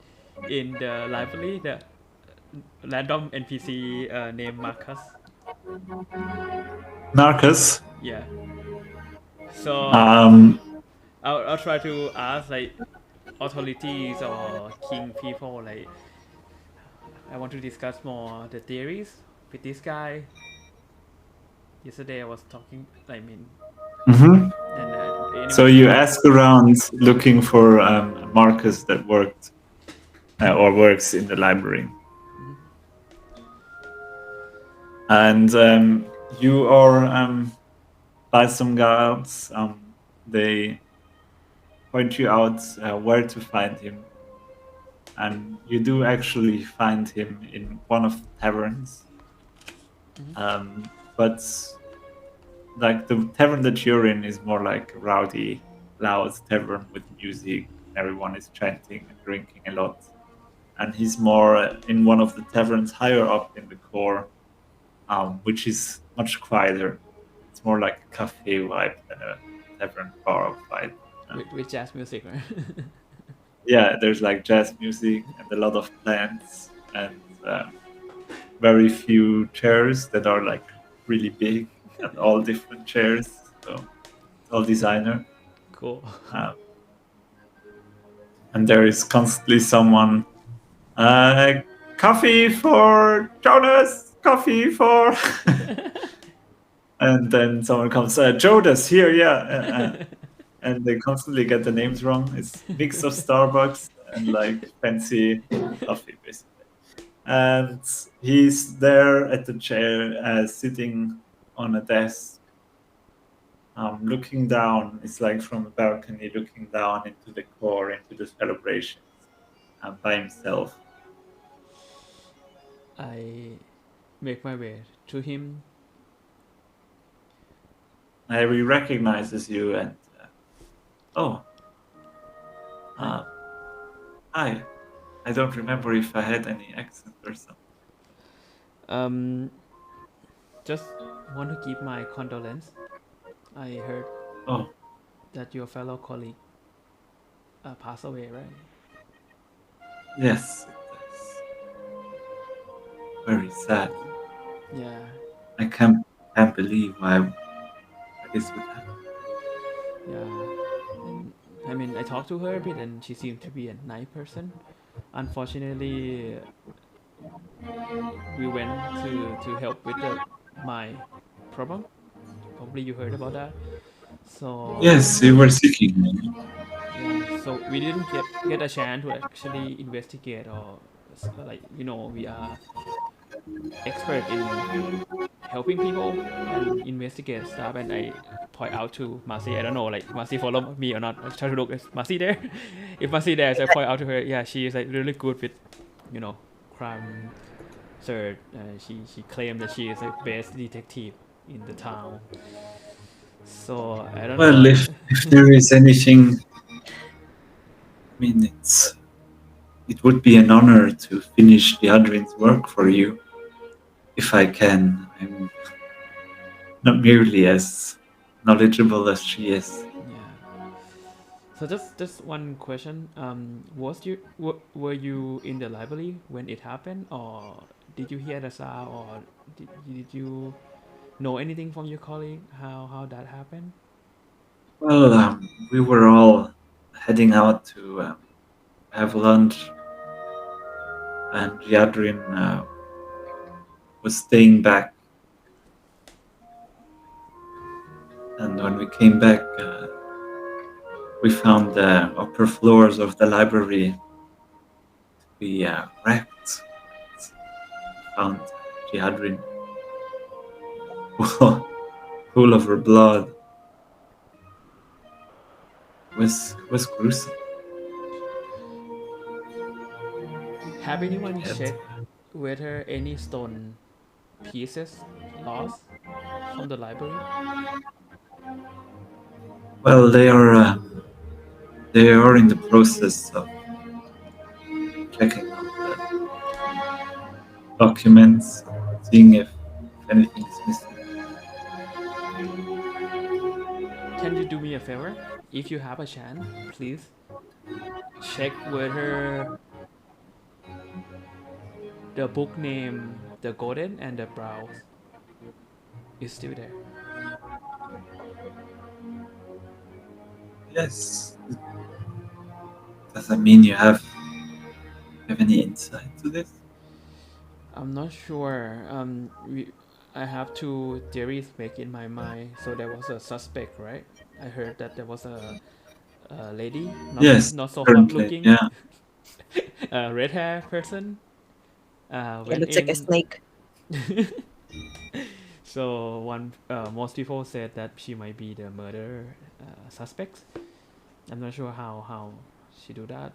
the library, the random NPC named Marcus. Marcus? Yeah. So I'll try to ask like authorities or king people like I want to discuss more the theories with this guy. Yesterday I was talking. Mhm. And anyway, So you ask around looking for Marcus that worked or works in the library. And you are by some guards. They point you out where to find him. And you do actually find him in one of the taverns. But like the tavern that you're in is more like a rowdy, loud tavern with music. Everyone is chanting and drinking a lot. And he's more in one of the taverns higher up in the core, which is much quieter. It's more like a cafe vibe than a tavern bar vibe. with jazz music, right? Yeah, there's like jazz music and a lot of plants and very few chairs that are like really big and all different chairs. So it's all designer. Cool. And there is constantly someone, coffee for Jonas, coffee for... And then someone comes, Jonas here, yeah. And they constantly get the names wrong. It's a mix of Starbucks and like fancy coffee, basically. And he's there at the chair, sitting on a desk, looking down. It's like from a balcony, looking down into the core, into the celebrations, by himself. I make my way to him. He recognizes you and hi. I don't remember if I had any accent or something. Just want to give my condolence. I heard that your fellow colleague passed away, right? Yes, it is. Very sad. Yeah. I can't believe why this would happen. Yeah. I mean, I talked to her a bit and she seemed to be a nice person. Unfortunately, we went to help with my problem. Probably you heard about that. So yes, they were seeking me. Yeah, so we didn't get a chance to actually investigate or we are expert in helping people and investigate stuff, and I point out to Marzci. I don't know, like Marzci follow me or not. I try to look, is Marzci there? If Marzci there, so I point out to her. Yeah, she is like really good with, crime search. She claimed that she is the best detective in the town. So I don't Well, know. if there is anything, I mean, it would be an honor to finish the Adrin's work for you, if I can. I'm not nearly as knowledgeable as she is. Yeah. So just one question. Were you in the library when it happened, or did you hear the sound, or did you know anything from your colleague how that happened? Well, we were all heading out to have lunch, and Yadrin was staying back. And when we came back, we found the upper floors of the library to be wrecked. We found Yadrin full of her blood. It was gruesome. Have anyone Yet. checked whether any stone pieces lost from the library? Well, they are in the process of checking out the documents, seeing if anything is missing. Can you do me a favor? If you have a chance, please check whether the book name The Golden and the Browse is still there. Yes. Does that mean you have any insight to this? I'm not sure. I have two theories make in my mind. So there was a suspect, right? I heard that there was a lady, Yes, not so hot currently, looking, yeah. red hair person. It Went looks like a in. snake. So most people said that she might be the murder suspect. I'm not sure how she did that.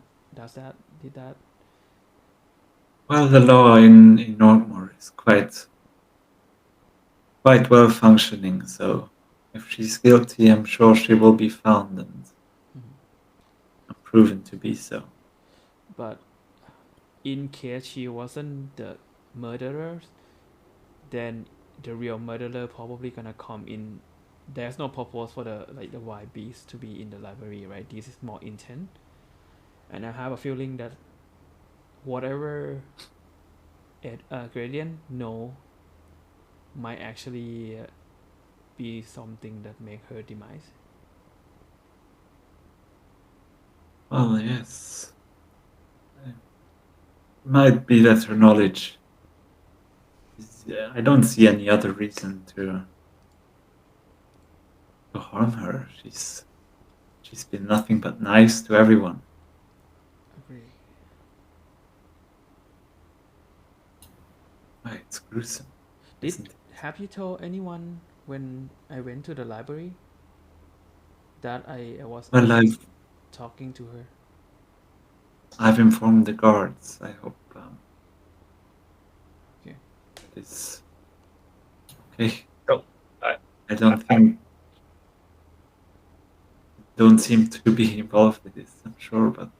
Well, the law in Northmore is quite well functioning, so if she's guilty, I'm sure she will be found and proven to be so. But in case she wasn't the murderer, then the real murderer probably gonna come in. There's no purpose for the wild beast to be in the library, right? This is more intent, and I have a feeling that whatever Gradient know might actually be something that make her demise. Well, yes. It might be that her knowledge I don't see any other reason to harm her. She's been nothing but nice to everyone. Agree. It's gruesome. Have you told anyone when I went to the library that I was talking to her? I've informed the guards. I hope okay. It's okay. So, I don't seem to be involved with this, I'm sure, but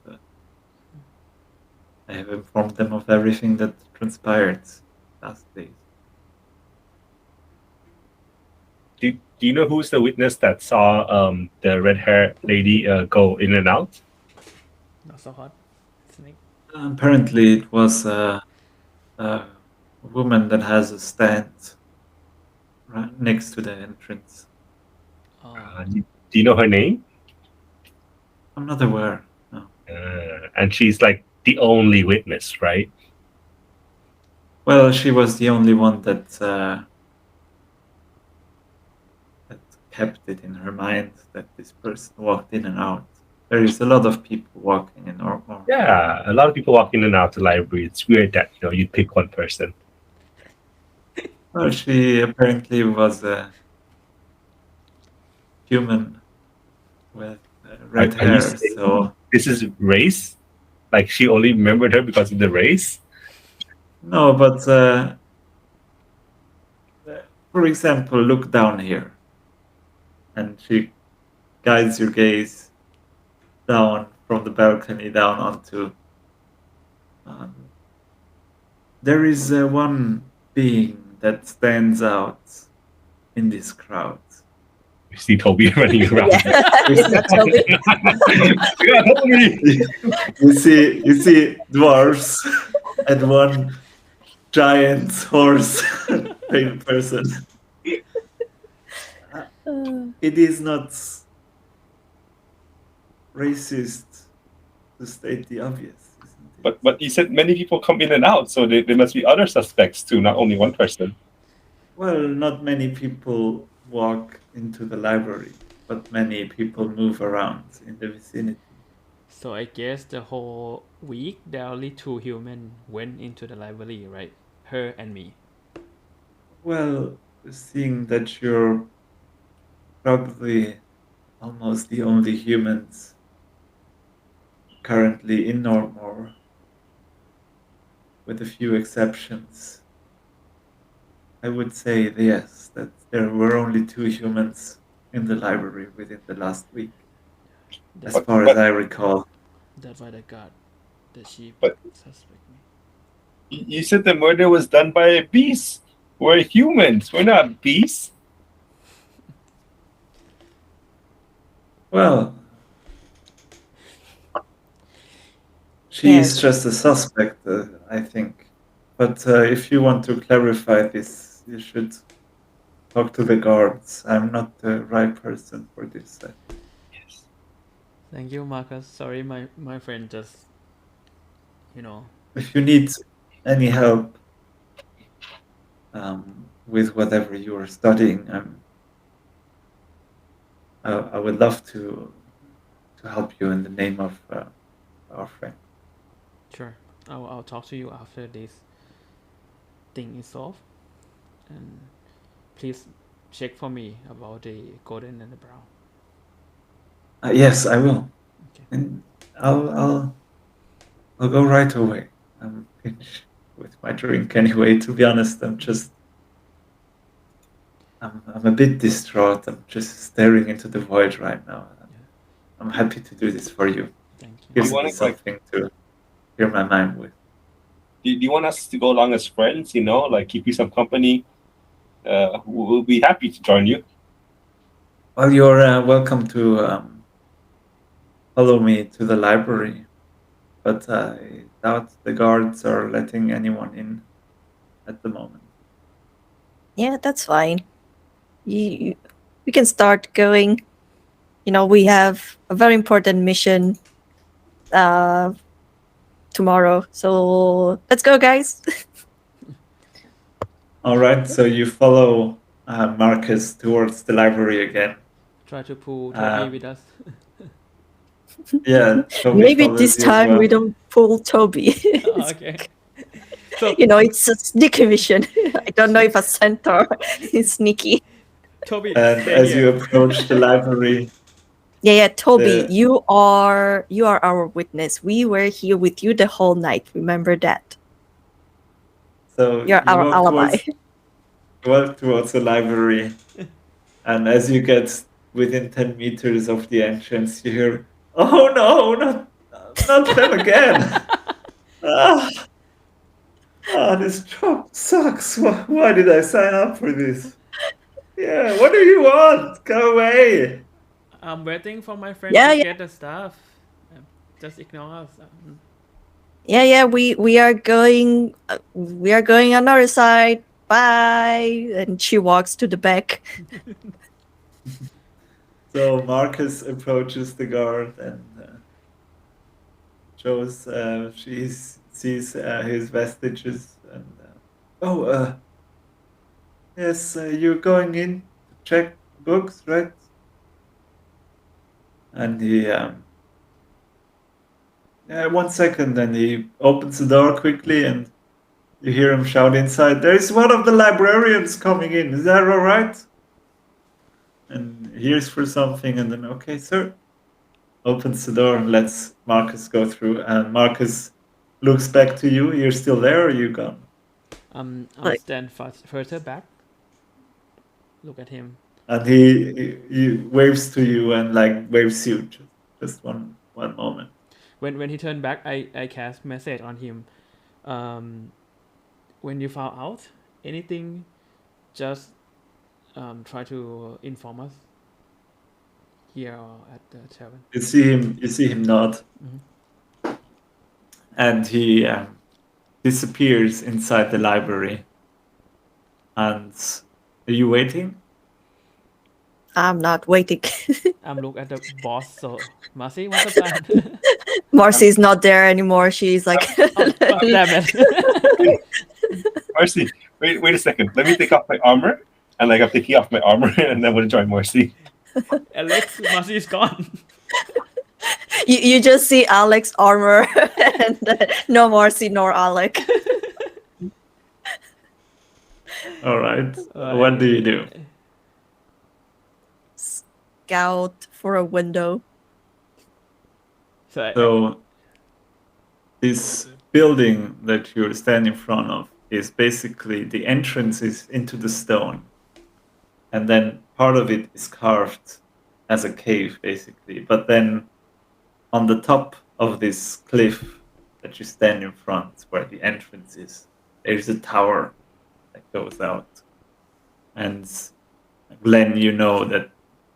I have informed them of everything that transpired last days. Do you know who's the witness that saw the red hair lady go in and out? Not so hot. Snake. Apparently, it was a woman that has a stand right next to the entrance. Do you know her name? I'm not aware. No. And she's like the only witness, right? Well, she was the only one that kept it in her mind that this person walked in and out. There is a lot of people walking in Northmore. Yeah, a lot of people walk in and out the library. It's weird that you pick one person. Well, she apparently was. human with Are red you hair. saying So this is race? Like she only remembered her because of the race? no, but for example, look down here, and she guides your gaze down from the balcony down onto. There is one being that stands out in this crowd. You see Toby running around. Yeah, it's not Toby. Yeah, Toby! You see dwarves and one giant horse person. It is not racist to state the obvious, isn't it? But you said many people come in and out, so there must be other suspects too, not only one person. Well, not many people walk into the library, but many people move around in the vicinity. So I guess the whole week there are only 2 humans went into the library, right? Her and me. Well, seeing that you're probably almost the only humans currently in Northmore, with a few exceptions, I would say yes, that there were only 2 humans in the library within the last week, as That, far as I recall. that's why the guard, the chief But- suspect me. You said the murder was done by a beast. We're humans. We're not beasts. Well, she Yes. is just a suspect, I think. But if you want to clarify this, you should talk to the guards. I'm not the right person for this. Yes. Thank you, Marcus. Sorry, my friend just, If you need any help with whatever you are studying, I would love to help you in the name of our friend. Sure. I'll talk to you after this thing is solved. And please check for me about the golden and the brown. Yes, I will. Okay. And I'll go right away. I'm finished with my drink anyway. To be honest, I'm a bit distraught. I'm just staring into the void right now. I'm happy to do this for you. Thank you. Gives wanna, me something to clear my mind with. Do you want us to go along as friends? Like keep you some company. We'll be happy to join you. Well, you're welcome to follow me to the library, but I doubt the guards are letting anyone in at the moment. Yeah, that's fine. We can start going. We have a very important mission tomorrow. So let's go, guys. All right, so you follow Marcus towards the library again. Try to pull Toby with us. Yeah, Toby Maybe follows this you as time well. we don't pull Toby. Okay. So It's a sneaky mission. I don't know if a centaur is sneaky. Toby, And stay as here. you approach the library, Yeah, Toby, The- you are our witness. We were here with you the whole night. Remember that. so You're our alibi. walk towards the library, and as you get within 10 meters of the entrance, you hear, "Oh no, not them again! This job sucks. Why did I sign up for this? Yeah, what do you want? Go away!" I'm waiting for my friend Yeah, to yeah. get the stuff. Just ignore us. Yeah, we are going on our side. Bye. And she walks to the back. So Marcus approaches the guard and shows sees his vestiges and yes, you're going in to check books, right? And he 1 second, and he opens the door quickly, and you hear him shout inside, "There is one of the librarians coming in. Is that all right?" and hears for something, and then, okay, sir, opens the door and lets Marcus go through. And Marcus looks back to you. You're still there, or are you gone? I'm Like- stand further back. Look at him. And he waves to you and like waves you just one moment. When he turned back, I cast message on him. When you found out anything, just try to inform us here or at the tavern. You see him nod, and he disappears inside the library. And are you waiting? I'm not waiting. I'm look at the boss. So Marzci, what's the plan? Marcy's not there anymore. She's like, Oh, damn it! Marzci, wait a second. Let me take off my armor, and like I'm taking off my armor, and then we'll join Marzci. Alex, Marzci is gone. you just see Alec's armor and no Marcy nor Alec. All right. What do you do? Scout for a window. So This building that you're standing in front of is basically the entrance is into the stone, and then part of it is carved as a cave, basically. But then on the top of this cliff that you stand in front, where the entrance is, there's a tower that goes out. And Glenn, you know that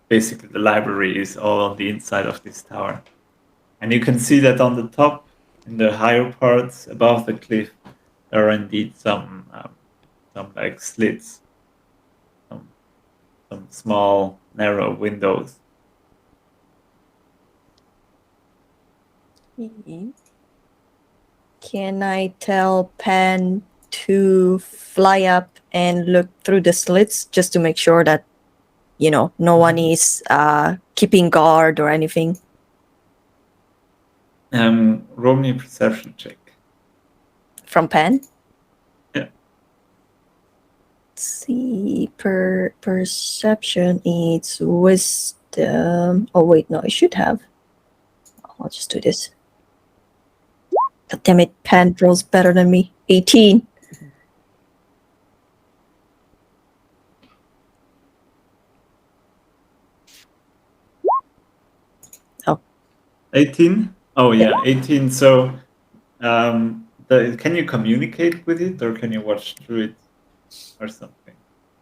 basically the library is all on the inside of this tower. And you can see that on the top, in the higher parts above the cliff, there are indeed some like slits, some small narrow windows. Can I tell Pan to fly up and look through the slits just to make sure that, no one is keeping guard or anything? Roll me a perception check. From Pan? Yeah. Let's see, perception, it's wisdom. Oh wait, no, I should have. I'll just do this. God damn it, Pan rolls better than me. 18. Oh. 18? Oh yeah, 18. So can you communicate with it, or can you watch through it or something?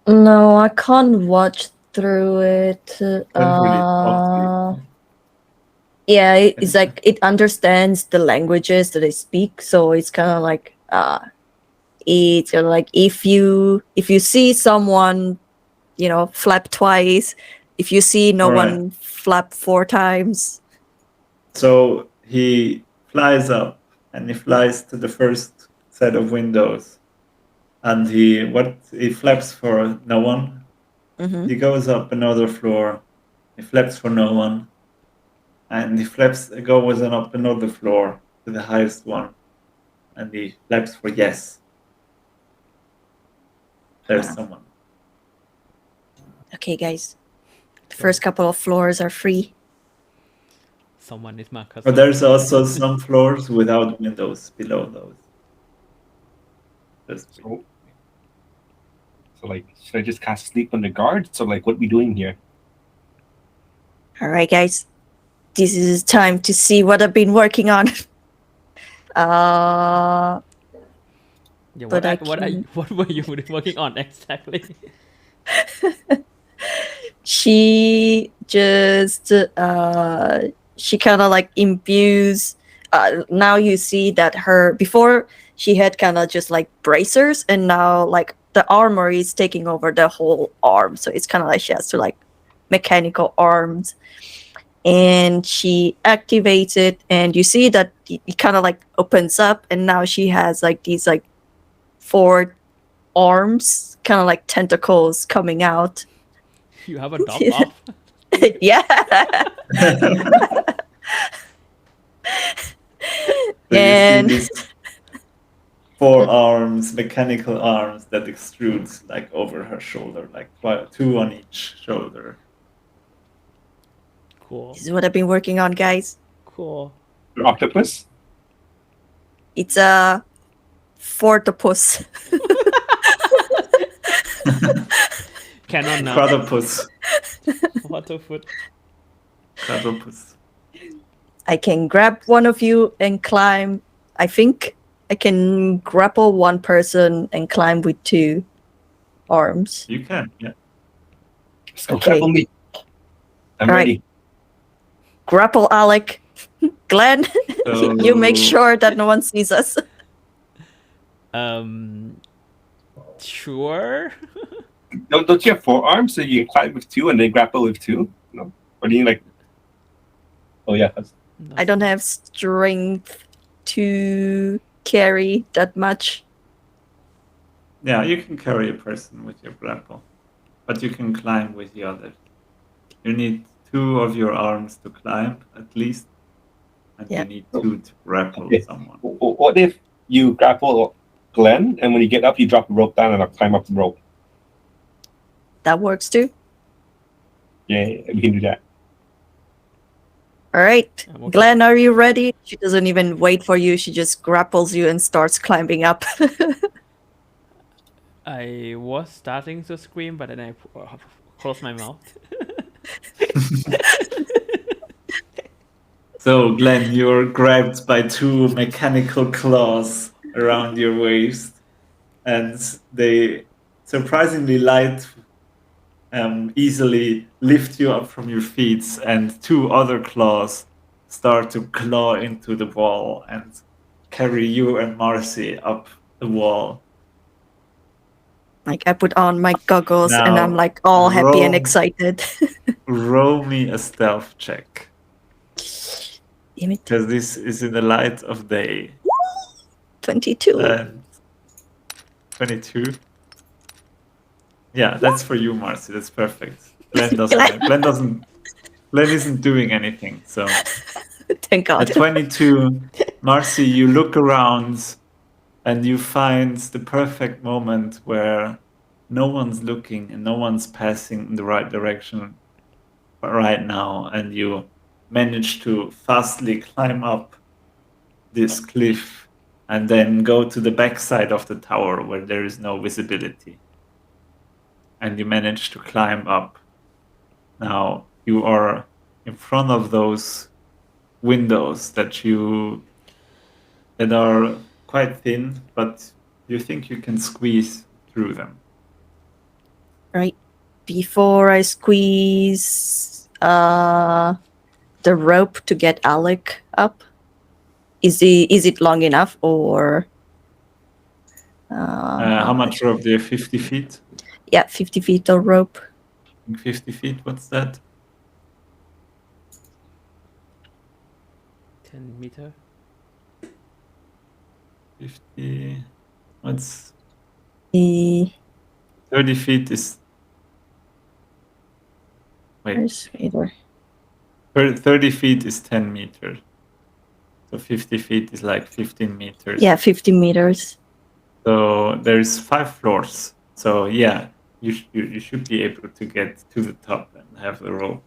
No, I can't watch through it. Can't really talk to it. Yeah, it's like it understands the languages that they speak, so it's kind of like it's kind of like if you see someone, flap twice, if you see no All right. one flap 4 times. So he flies up and he flies to the first set of windows, and he flaps for no one. Mm-hmm. He goes up another floor, he flaps for no one, and he goes up another floor to the highest one, and he flaps for yes. There's someone. Okay, guys. The first couple of floors are free. someone is Marcus. But there's also some floors without windows below those. So like, should I just cast sleep on the guard? So like, what are we doing here? All right, guys. This is time to see what I've been working on. Yeah, But what were you working on exactly? She just she kind of like imbues. Now you see that before she had kind of just like bracers, and now like the armor is taking over the whole arm, so it's kind of like she has to like mechanical arms, and she activates it, and you see that it kind of like opens up, and now she has like these like 4 arms, kind of like tentacles coming out. You have a drop off. Yeah. So And- you see these 4 arms, mechanical arms that extrudes like over her shoulder, like 2 on each shoulder. Cool. This is what I've been working on, guys. Cool. Octopus. It's a fortopus. Canon now. Quadrupus. What the foot? Quadrupus. I can grab one of you and climb. I think I can grapple one person and climb with 2 arms. You can, yeah. So Okay. grapple me. I'm All right. ready. Grapple Alec. Glenn, So, you make sure that no one sees us. Sure. Don't you have 4 arms so you can climb with 2 and then grapple with 2? No. Or do you like? Oh yeah. I don't have strength to carry that much. Yeah, you can carry a person with your grapple, but you can climb with the other. You need 2 of your arms to climb at least, and Yeah. you need 2 to grapple Okay. someone. What if you grapple Glenn and when you get up you drop the rope down and I'll climb up the rope? That works too. Yeah, we can do that. All right. I'm okay. Glenn, are you ready? She doesn't even wait for you. She just grapples you and starts climbing up. I was starting to scream, but then I closed my mouth. So, Glenn, you're grabbed by 2 mechanical claws around your waist, and they surprisingly light, easily lift you up from your feet, and 2 other claws start to claw into the wall and carry you and Marzci up the wall. Like I put on my goggles and Now, I'm like all happy and roll- excited. Roll me a stealth check, Damn it. because this is in the light of day. 22. And 22. Yeah, that's for you, Marzci. That's perfect. Glenn isn't doing anything. So Thank God. at 22, Marzci, you look around and you find the perfect moment where no one's looking and no one's passing in the right direction right now, and you manage to fastly climb up this cliff and then go to the backside of the tower where there is no visibility. And you manage to climb up. Now you are in front of those windows that are quite thin, but you think you can squeeze through them. Right. Before I squeeze the rope to get Alec up, is it long enough or How much rope do you have? 50 feet? Yeah, 50 feet of rope. 50 feet, what's that? 10 meter. 50. What's The 30 feet is. Wait, where's Vader? 30 feet is 10 meters. So 50 feet is like 15 meters. Yeah, 50 meters. So there's 5 floors. So yeah, you should be able to get to the top and have the rope.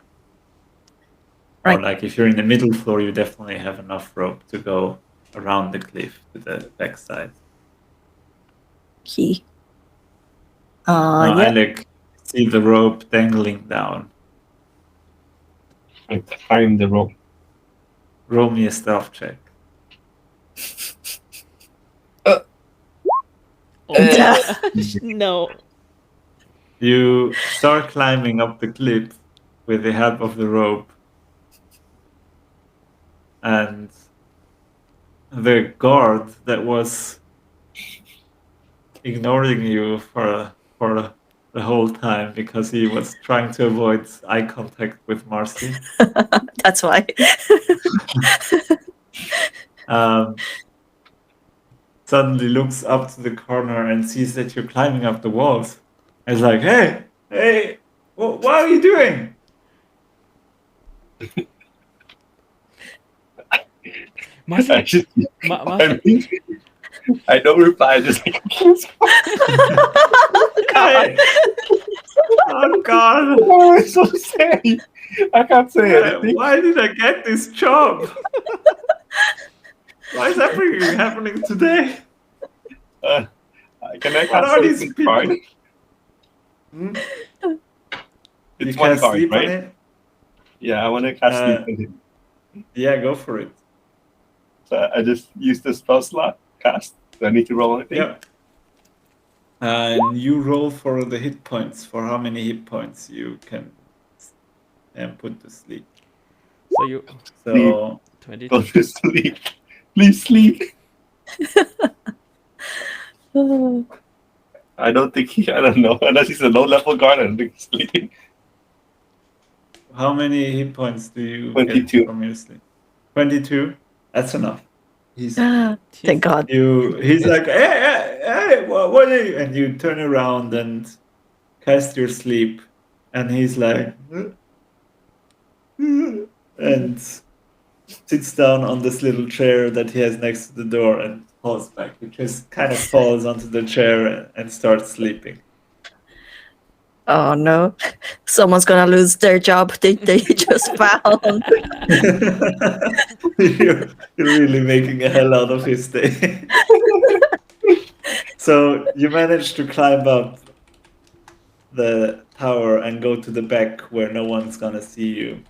Right. Or like if you're in the middle floor, you definitely have enough rope to go around the cliff to the backside. Key. Now, Yeah. Alec, see the rope dangling down. I climb the rope. Roll me a stealth check. Oh, no. You start climbing up the cliff with the help of the rope. And the guard that was ignoring you for the whole time because he was trying to avoid eye contact with Marzci. That's why. Suddenly looks up to the corner and sees that you're climbing up the walls. And is like, hey, what are you doing? Marzci, I just, Marzci, I don't reply. I just like, Hey. Oh God! oh, it's so sad. I can't say anything. Why did I get this job? Why is everything happening today? Can I What cast are sleep these on the people? card? Hmm? It's You one can card, sleep right? on it? Yeah, I want to cast sleep on it. Yeah, go for it. So I just use the spell slot cast. Do I need to roll anything? Yeah. And you roll for the hit points, for how many hit points you can put to sleep. So you So 20. Go to sleep. Please sleep. I don't know. Unless he's a low level guard, I don't think he's sleeping. how many hit points do you 22. get from your sleep? 22? That's enough. Thank God. He's like, hey, what are you? And you turn around and cast your sleep, and he's like, and sits down on this little chair that he has next to the door and falls back. He just kind of falls onto the chair and starts sleeping. Oh no, someone's gonna lose their job. They just found. You're really making a hell out of his day. So you manage to climb up the tower and go to the back where no one's gonna see you.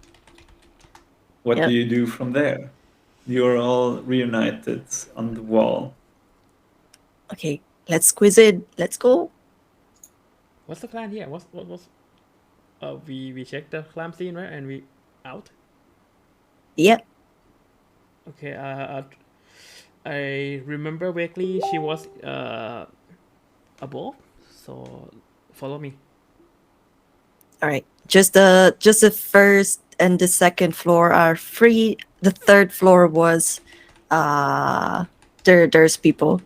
What Yep. do you do from there? You're all reunited on the wall. Okay, let's squeeze it. Let's go. What's the plan here? What was? We checked the clam scene, right? And we out. Yep. Okay. I remember vaguely she was above. So follow me. All right. Just the first and the second floor are free. The third floor was there's people.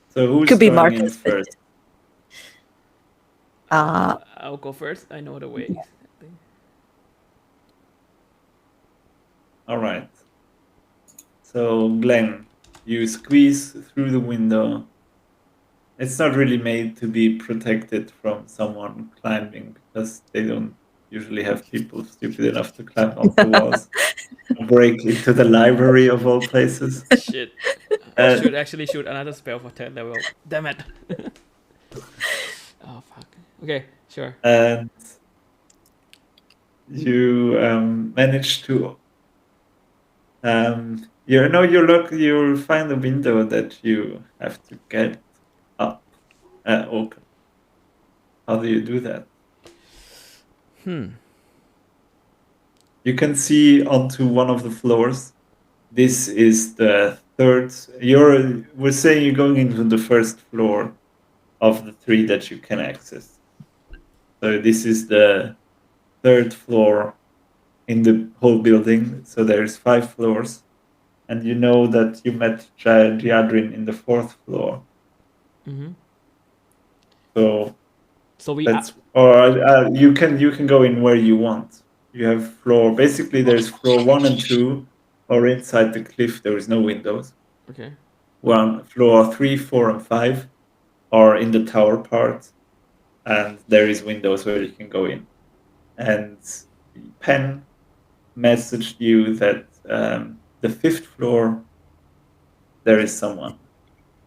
So who's Could be going in Marcus. first? I'll go first. I know the way. All right. So Glenn, you squeeze through the window. It's not really made to be protected from someone climbing because they don't usually have people stupid enough to climb up the walls. Break into the library of all places. Shit. I should actually shoot another spell for 10 level. Damn it. Oh fuck. Okay, sure. And you manage to you'll find a window that you have to get up open. How do you do that? You can see onto one of the floors. This is the third. We're saying you're going into the first floor of the three that you can access. So this is the third floor in the whole building. So there's 5 floors, and you know that you met Giadrin in the 4th floor. Mm-hmm. So we that's you can go in where you want. You have floor. Basically, there's floor 1 and 2, or inside the cliff. There is no windows. okay. Floor 3, 4, and 5 are in the tower part, and there is windows where you can go in. And Pen messaged you that the 5th floor there is someone.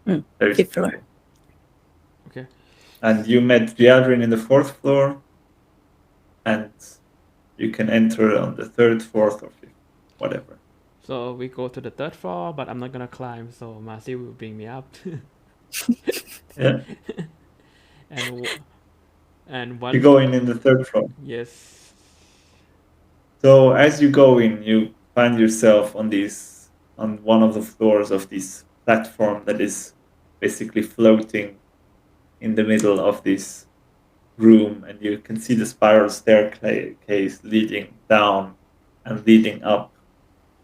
There is 5th floor. Okay. And you met Giadrin in the 4th floor, and you can enter on the 3rd, 4th, or 5th, whatever. So we go to the 3rd floor, but I'm not gonna climb, so Marzci will bring me up. Yeah. And one. You go in the 3rd floor. Yes. So as you go in, you find yourself on one of the floors of this platform that is basically floating in the middle of this room, and you can see the spiral staircase leading down and leading up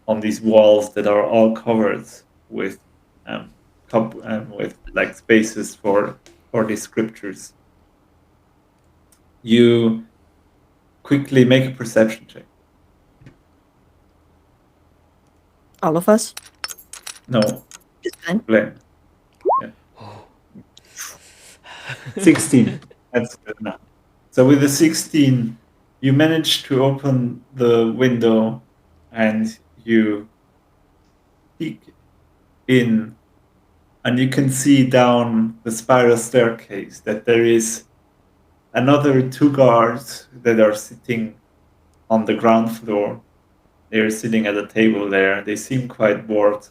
on these walls that are all covered with with like spaces for the scriptures. You quickly make a perception check. All of us. No, It's fine. Glenn. Yeah. 16. That's good enough. So with the 16, You manage to open the window and you peek in, and you can see down the spiral staircase that there is another 2 guards that are sitting on the ground floor. They're sitting at a table there. They seem quite bored.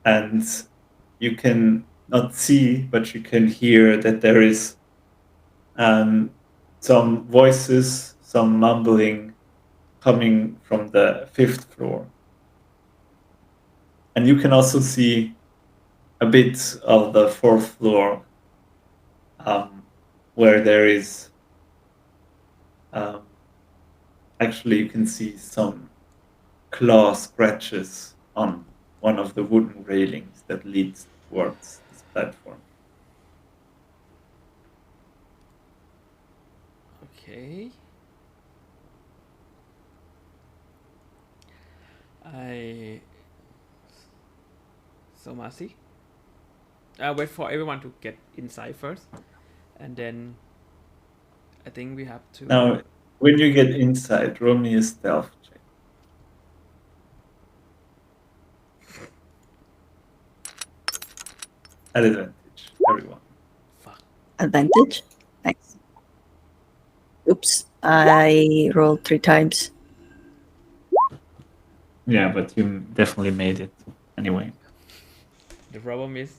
And you can not see, but you can hear that there is some voices, some mumbling coming from the 5th floor. And you can also see a bit of the 4th floor, where there is actually you can see some claw scratches on one of the wooden railings that leads towards this platform. Okay. So Marzci, I'll wait for everyone to get inside first, and then I think we have to. Now, when you get inside, roll me a stealth check. At advantage, everyone. Fuck. Advantage. Thanks. Oops, I rolled 3 times. Yeah, but you definitely made it anyway. The problem is.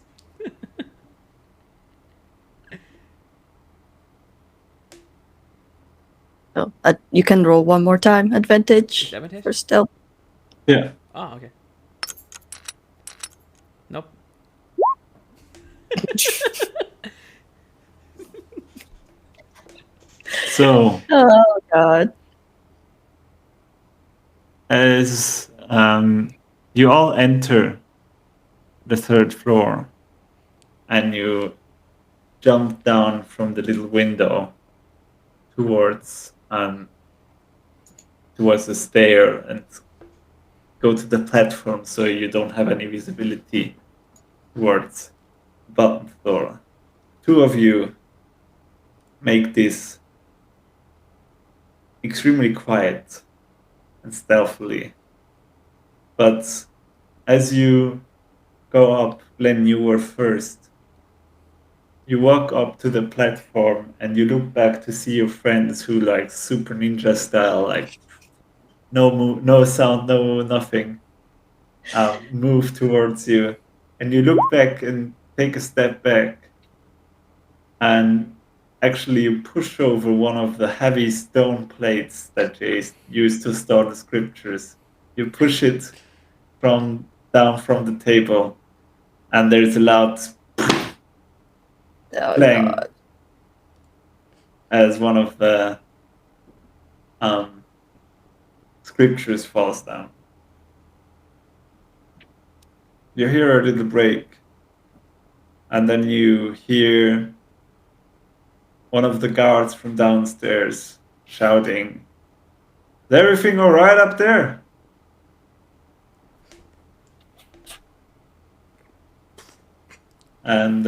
Oh, you can roll one more time. Advantage Is advantage? for stealth. Yeah. Oh, okay. Nope. So, Oh god. as you all enter the 3rd floor and you jump down from the little window towards the stair and go to the platform so you don't have any visibility towards the bottom floor. 2 of you make this extremely quiet and stealthily. But as you go up, Glenn, you were first. You walk up to the platform and you look back to see your friends who, like, super ninja style, like no sound, no nothing, move towards you. And you look back and take a step back, and actually you push over one of the heavy stone plates that they used to store the scriptures. You push it down from the table, and there's a loud Oh clang god. as one of the scriptures falls down. You hear a little break, and then you hear one of the guards from downstairs shouting, "Is everything all right up there?" And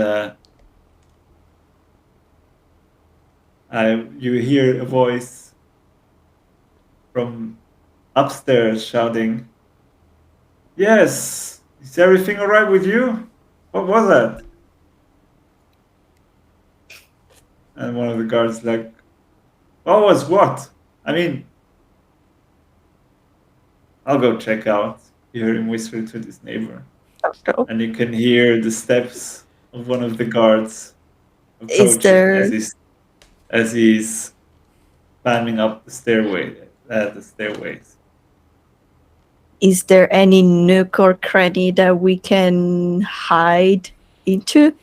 you hear a voice from upstairs shouting, "Yes, is everything all right with you? What was that?" And one of the guards like, "What was what? I mean, I'll go check out." You hear him whisper to this neighbor. Oh. And you can hear the steps of one of the guards Is approaching there as he's climbing up the stairways. is there any nook or cranny that we can hide into?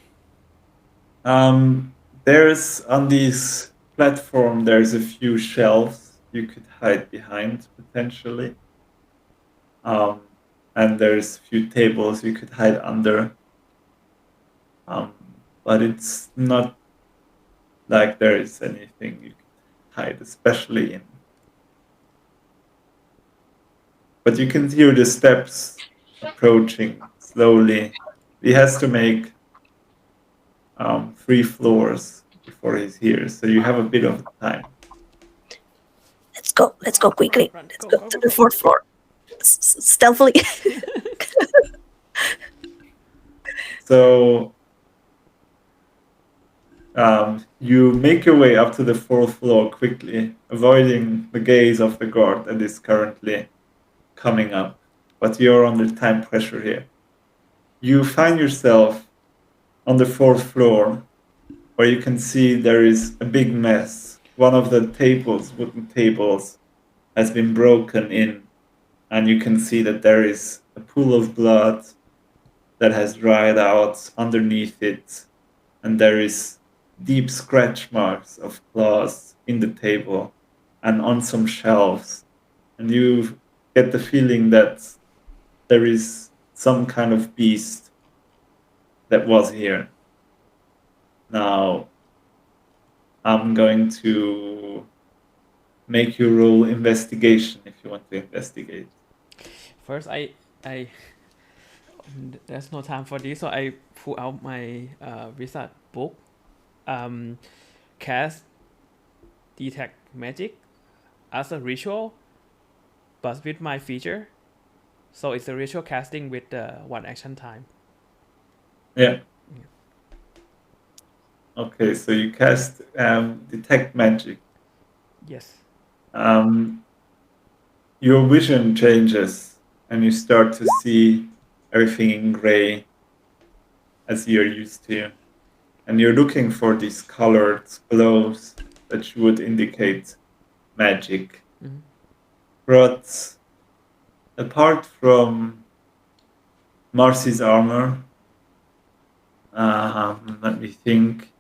There's on this platform there's a few shelves you could hide behind potentially. And there's a few tables you could hide under. But it's not like there is anything you could hide, especially in. But you can hear the steps approaching slowly. He has to make 3 floors before he's here, so you have a bit of time. go quickly. Run, Let's go, go go, to go, the go. 4th floor. Stealthily. So you make your way up to the 4th floor quickly, avoiding the gaze of the guard that is currently coming up. But you're under time pressure here. You find yourself on the 4th floor, where you can see there is a big mess. One of the wooden tables, has been broken in, and you can see that there is a pool of blood that has dried out underneath it, and there is deep scratch marks of claws in the table and on some shelves. And you get the feeling that there is some kind of beast that was here. Now, I'm going to make you roll investigation if you want to investigate. First, I there's no time for this, so I pull out my wizard book, cast detect magic as a ritual, but with my feature. So it's a ritual casting with 1 action time. Yeah. Okay, so you cast detect magic. Yes. Your vision changes, and you start to see everything in gray, as you're used to. And you're looking for these colored glows that would indicate magic. Mhm. But apart from Marzci's armor, let me think.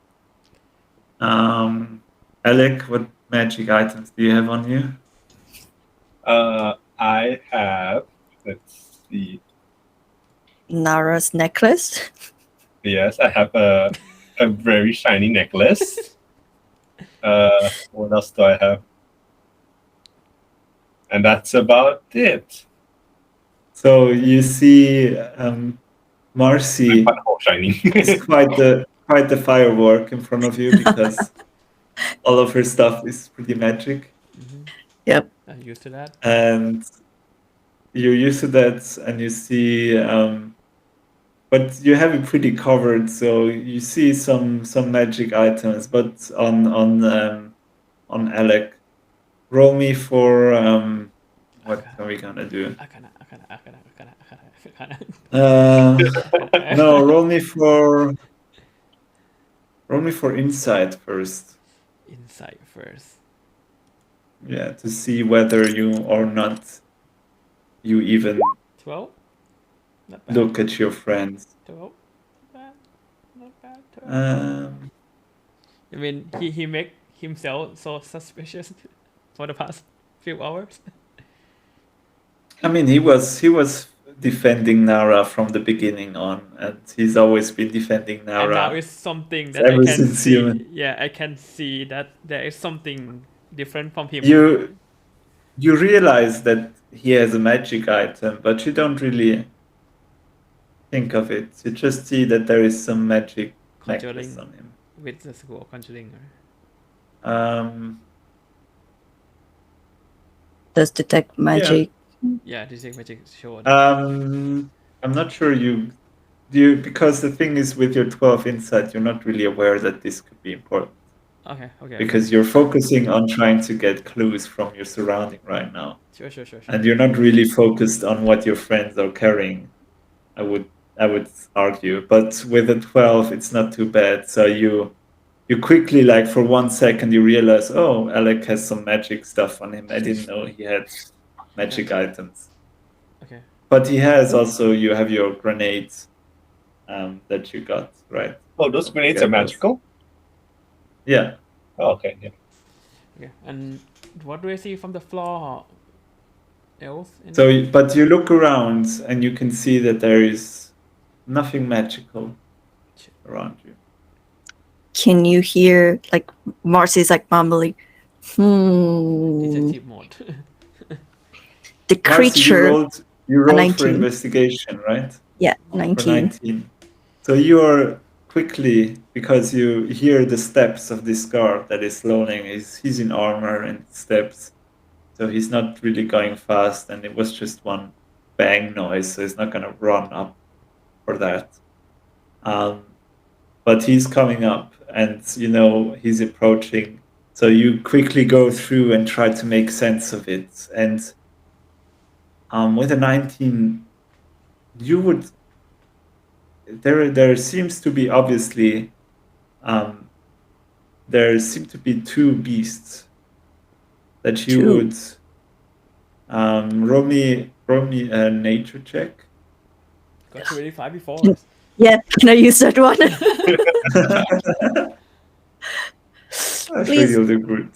Alec, what magic items do you have on you? I have. Let's see. Nara's necklace. Yes, I have a very shiny necklace. What else do I have? And that's about it. So you see, Marzci Oh, shiny. is quite the firework in front of you because all of her stuff is pretty magic, Yep. I'm used to that. and you're used to that, and you see, but you have it pretty covered. So you see some magic items, but on Alec, roll me for what are we gonna do? Arcana. No, roll me for insight first. Insight first. Yeah, to see whether you or not you even 12. Not bad. look at your friends. 12. Not bad. 12. I mean, he make himself so suspicious for the past few hours. I mean, he was defending Nara from the beginning on, and he's always been defending Nara. And now it's something that ever I can since see. you- Yeah, I can see that there is something different from him. You realize that he has a magic item, but you don't really think of it. You just see that there is some magic necklace Conjuring on him. with the school of conjuring. Does detect magic. Yeah, this is magic show. I'm not sure you because the thing is with your 12 insight, you're not really aware that this could be important. Okay. Because you're focusing on trying to get clues from your surrounding right now. Sure. And you're not really focused on what your friends are carrying, I would argue. But with a 12, it's not too bad. So you quickly, like for 1 second, you realize, oh, Alec has some magic stuff on him. I didn't know he had magic items. Okay. But he has also, you have your grenades that you got, right? Oh, those grenades are magical? Yeah. Oh, okay. Yeah. Okay. And what do I see from the floor else? But you look around and you can see that there is nothing magical around you. Can you hear like Marzci's like mumbling? Detective mode. The Marzci, creature. you rolled 19. for investigation, right? Yeah, For 19. 19. So you are quickly, because you hear the steps of this guard that is loading. He's in armor and steps. So he's not really going fast, and it was just one bang noise, so he's not going to run up for that. But he's coming up, and he's approaching. So you quickly go through and try to make sense of it. And with a 19, you would. There seems to be obviously. There seem to be two beasts that you Two. would. Roll me a nature check. Got 25 before. Yeah, can I use that one? I Please. think you'll do good.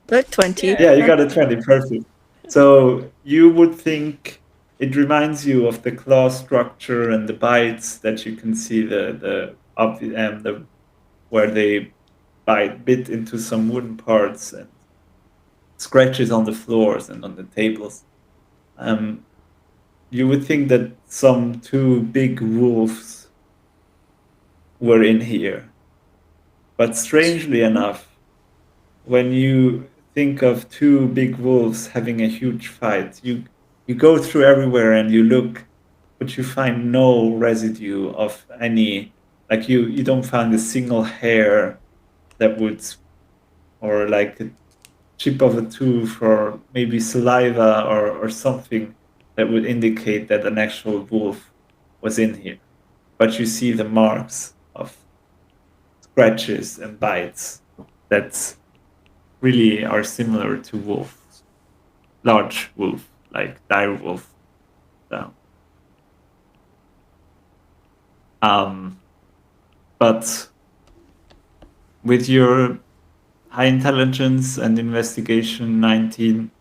Like 20. Yeah, you got a 20, perfect. So you would think it reminds you of the claw structure and the bites that you can see the where they bit into some wooden parts and scratches on the floors and on the tables. You would think that some two big wolves were in here. But strangely enough, when you think of two big wolves having a huge fight, you go through everywhere and you look, but you find no residue of any, like you don't find a single hair that would, or like a chip of a tooth or maybe saliva or something that would indicate that an actual wolf was in here. But you see the marks of scratches and bites that really are similar to wolves, large wolf, like dire wolf. So, but with your high intelligence and investigation 19,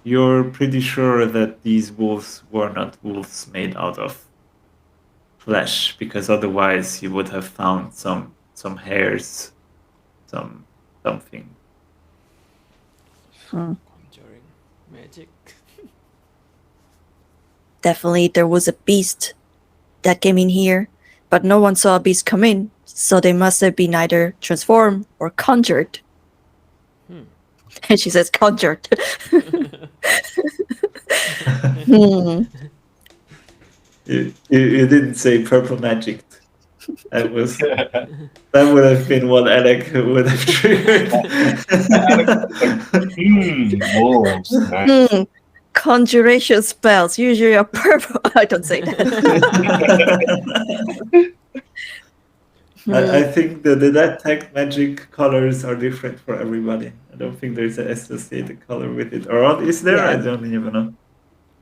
you're pretty sure that these wolves were not wolves made out of flesh, because otherwise you would have found some hairs, something. Conjuring magic. Definitely there was a beast that came in here, but no one saw a beast come in, so they must have been either transformed or conjured. And she says conjured. You didn't say purple magic. That would have been what Alec would have triggered. Wolves. Nice. Conjuration spells usually are purple. I don't say that. I think the detect magic colors are different for everybody. I don't think there's an associated color with it. Or is there? Yeah. I don't even know.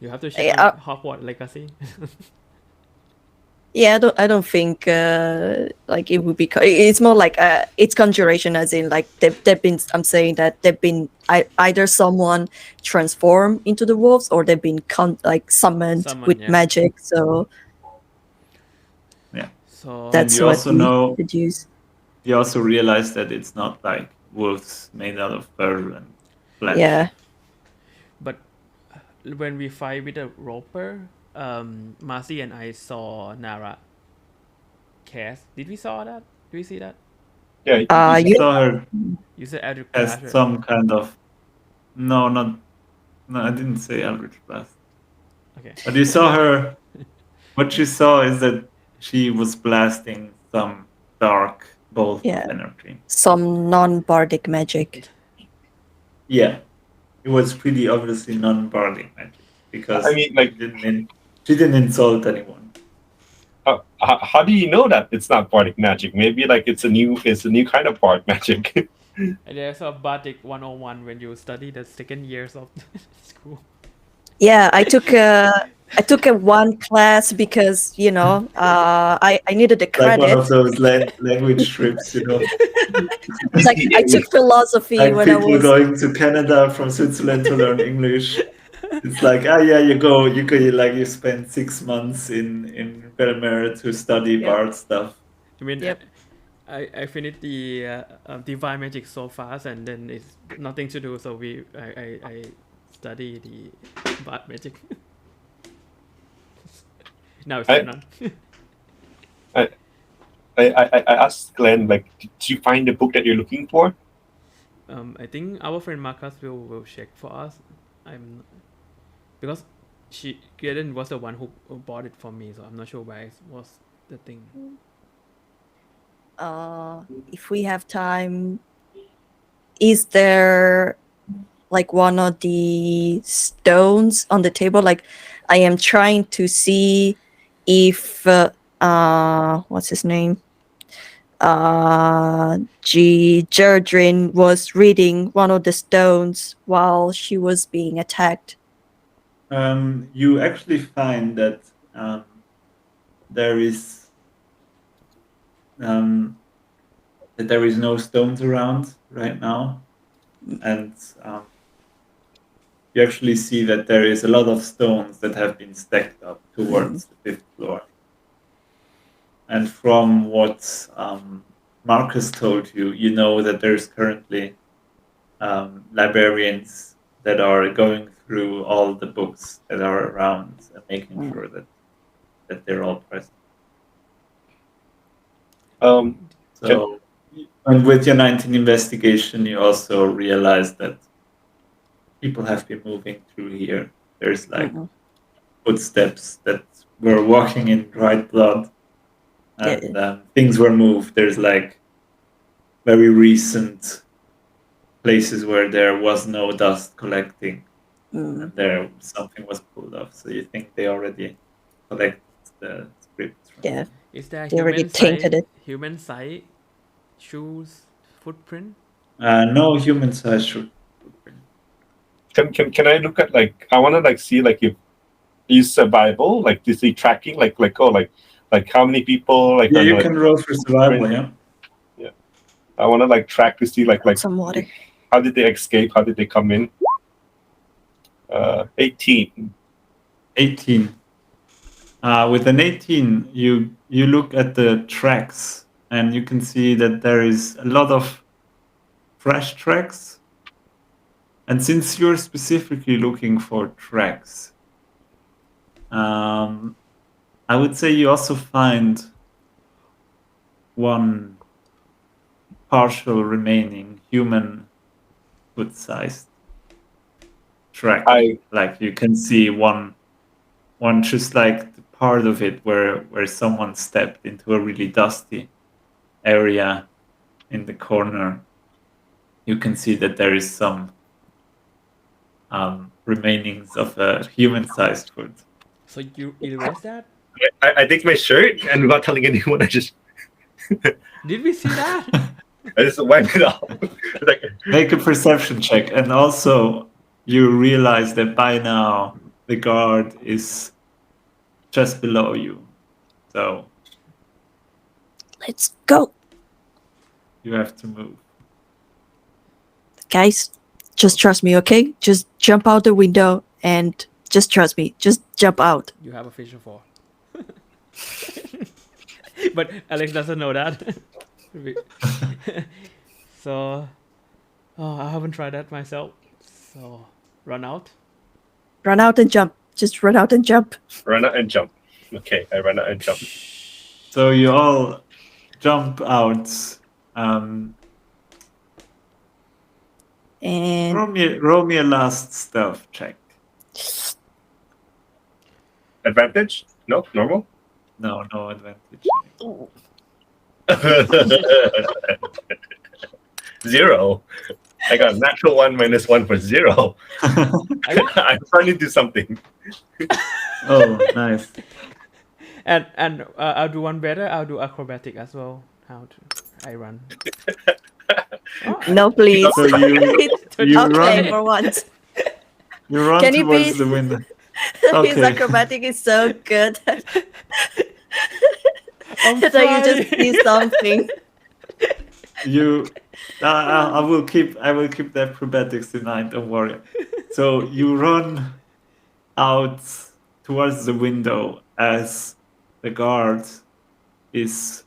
You have to check on Hogwarts Legacy. Yeah, I don't think like it would be. It's more like it's conjuration, as in like they've been. I'm saying that they've been either someone transformed into the wolves or they've been summoned with magic. So yeah, so that's you what also we know. deduce. You also realize that it's not like wolves made out of fur and flesh. Yeah. But when we fight with the roper, Marzci and I saw Nara cast. Did we saw that? Did we see that? Yeah. You saw her You said Eldritch as Blast. some kind of. No, I didn't say Eldritch Blast. Okay. But you saw her. What you saw is that she was blasting some dark bolt of energy. Some non-bardic magic. Yeah, it was pretty obviously non-bardic magic because I mean, like, she didn't insult anyone. How do you know that it's not bardic magic? Maybe like it's a new kind of bard magic. There's a Bardic 101 when you study the second years of school. Yeah, I took a one class because I needed the credit. Like one of those language trips, Like I took philosophy like when I people was going to Canada from Switzerland to learn English. It's like you spend 6 months in Belmer to study bard stuff. I mean, I finished the divine magic so fast, and then it's nothing to do. So I study the bard magic. Now it's none. I asked Glenn, like, did you find the book that you're looking for? I think our friend Marcus will check for us. Because Kaden was the one who bought it for me, so I'm not sure where it was the thing. If we have time, is there like one of the stones on the table? Like, I am trying to see if what's his name? Gerdrin was reading one of the stones while she was being attacked. You actually find that there is no stones around right now, and you actually see that there is a lot of stones that have been stacked up towards the 5th floor. And from what Marcus told you, you know that there's currently librarians that are going through all the books that are around and making sure that they're all present. So, and with your 19 investigation, you also realize that people have been moving through here. There's like footsteps that were walking in dried blood, and things were moved. There's like very recent places where there was no dust collecting, and there something was pulled off. So you think they already collected the scripts. Yeah. Is there They already tainted it. human size shoes footprint? No human size footprint. Can I look at like I want to like see like if is survival like to see tracking like how many people like yeah you can roll for survival. Yeah. I want to like track to see like some water. How did they escape? How did they come in? 18. 18. With an 18, you look at the tracks and you can see that there is a lot of fresh tracks. And since you're specifically looking for tracks, I would say you also find one partial remaining human foot-sized track. Like you can see one just like the part of it where someone stepped into a really dusty area in the corner. You can see that there is some remainings of a human-sized foot. So you erase that? I take my shirt and without telling anyone, I just Did we see that? I just wipe it off. Make a perception check, and also you realize that by now the guard is just below you. So let's go. You have to move. Guys, just trust me, okay? Just jump out the window and just trust me. Just jump out. You have a vision for. But Alex doesn't know that. So, I haven't tried that myself. So, run out. Run out and jump. Just run out and jump. Run out and jump. Okay, I run out and jump. So you all jump out. And roll me a last stealth check. Advantage? No, normal. No advantage. 0. I got natural 1 minus 1 for 0. I'm trying to do something. Oh, nice. And I'll do one better. I'll do acrobatic as well. I run. No, please. So you okay, run for once. You run Can you towards please? the window. His Okay. acrobatic is so good. I'm that you just see something. I will keep the acrobatics in mind. Don't worry. So you run out towards the window as the guard is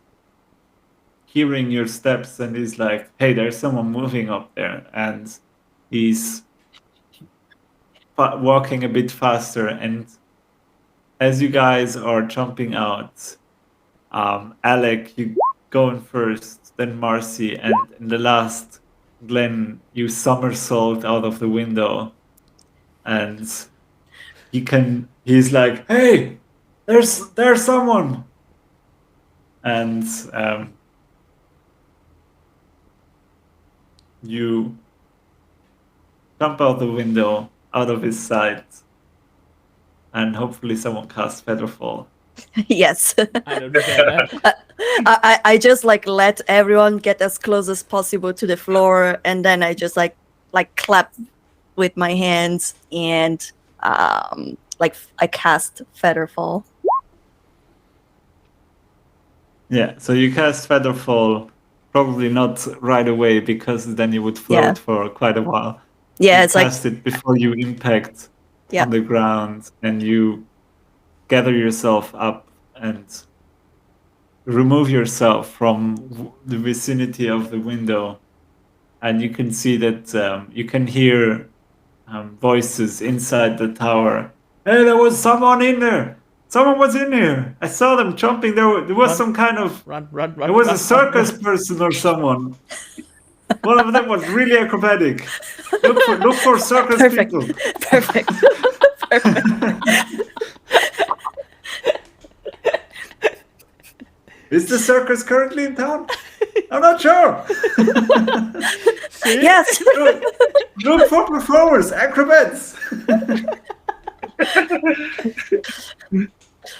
hearing your steps and is like, "Hey, there's someone moving up there," and he's walking a bit faster. And as you guys are jumping out, Alec, you going first, then Marzci, and in the last Glenn, you somersault out of the window, and he's like, "Hey, there's someone," and you jump out the window, out of his sight, and hopefully someone casts Featherfall. Yes. I don't get that. I just like let everyone get as close as possible to the floor, and then I just like clap with my hands and like I cast Featherfall. Yeah, so you cast Featherfall, probably not right away because then you would float Yeah. for quite a while. Yeah, You it's like cast it before you impact Yeah. on the ground, and you gather yourself up and remove yourself from the vicinity of the window, and you can see that you can hear voices inside the tower. Hey, there was someone in there! Someone was in here! I saw them jumping. There was Run. some kind of... Run. It was a circus person or someone. One of them was really acrobatic. Look for circus Perfect. people. Perfect. Perfect. Is the circus currently in town? I'm not sure. Yes. Look for performers, acrobats.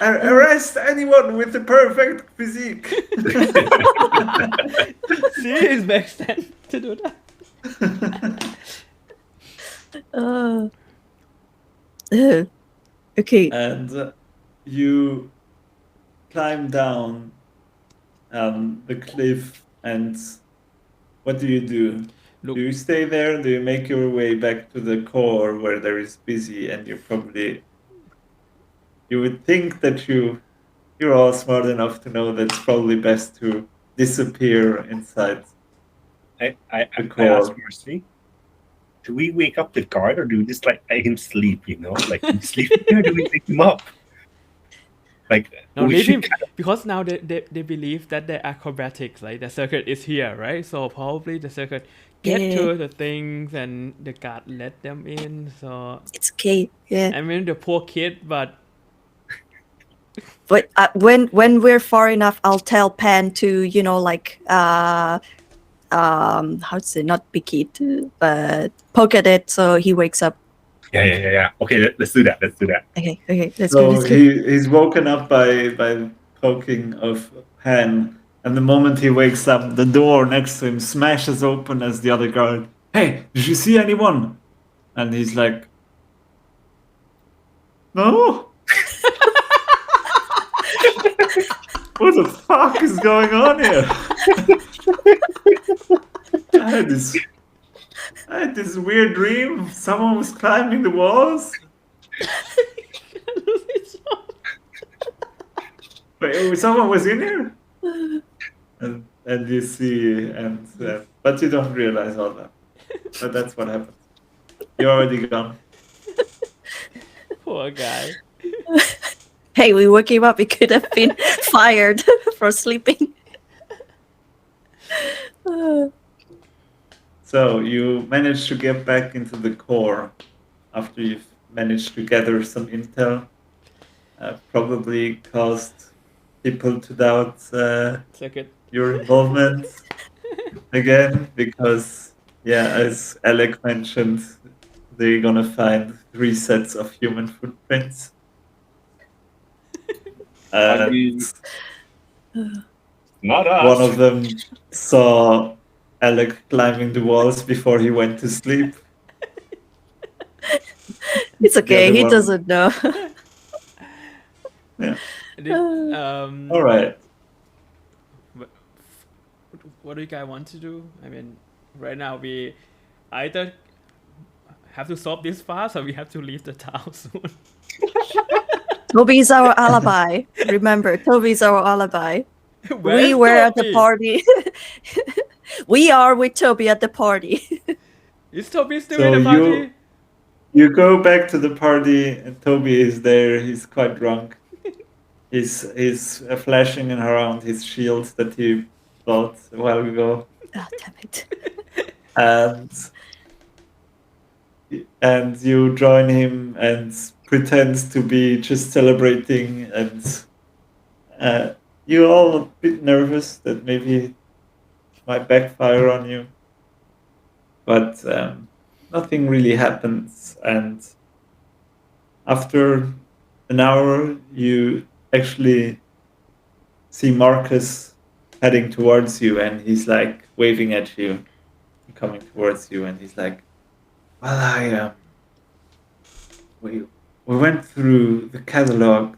Arrest anyone with the perfect physique. See, it's back stand to do that. Okay. And you climb down the cliff, and what do you do? Look. Do you stay there? Do you make your way back to the core where there is busy, and you would think that you're all smart enough to know that it's probably best to disappear inside I the asked core. Marzci, do we wake up the guard or do we just like let him sleep, Like he sleep here, do we wake him up? Like No, we maybe should because now they believe that the acrobatics, like the circuit is here, right? So probably the circuit get Yeah. to the things and the guard let them in. So It's okay. Yeah. I mean the poor kid, but But when we're far enough, I'll tell Pan to how to say, not pick it, but poke at it so he wakes up. Yeah. Okay, let's do that. Okay, let's So go. Let's go. he's woken up by poking of Pan, and the moment he wakes up, the door next to him smashes open as the other guard. Hey, did you see anyone? And he's like, no. What the fuck is going on here? I had this weird dream. Someone was climbing the walls. Wait, someone was in here? And you see, but you don't realize all that. But that's what happened. You're already gone. poor guy. Hey, we woke him up. He could have been fired for sleeping. So you managed to get back into the core after you've managed to gather some intel. Probably caused people to doubt Circuit. your involvement again, because as Alec mentioned, they're gonna find 3 sets of human footprints. I mean, not us. One of them saw Alec climbing the walls before he went to sleep. It's okay. other He one- doesn't know. All right. What do you guys want to do? I mean, right now we either have to solve this fast or we have to leave the town soon. Toby's our alibi. Remember, Toby's our alibi. We were at the party. We are with Toby at the party. Is Toby still So in the party? You go back to the party, and Toby is there. He's quite drunk. He's flashing around his shield that he bought a while ago. Oh, damn it. and you join him and pretend to be just celebrating, and you're all a bit nervous that maybe it might backfire on you, but nothing really happens. And after an hour, you actually see Marcus heading towards you, and he's like waving at you, coming towards you, and he's like, "Well, we went through the catalog,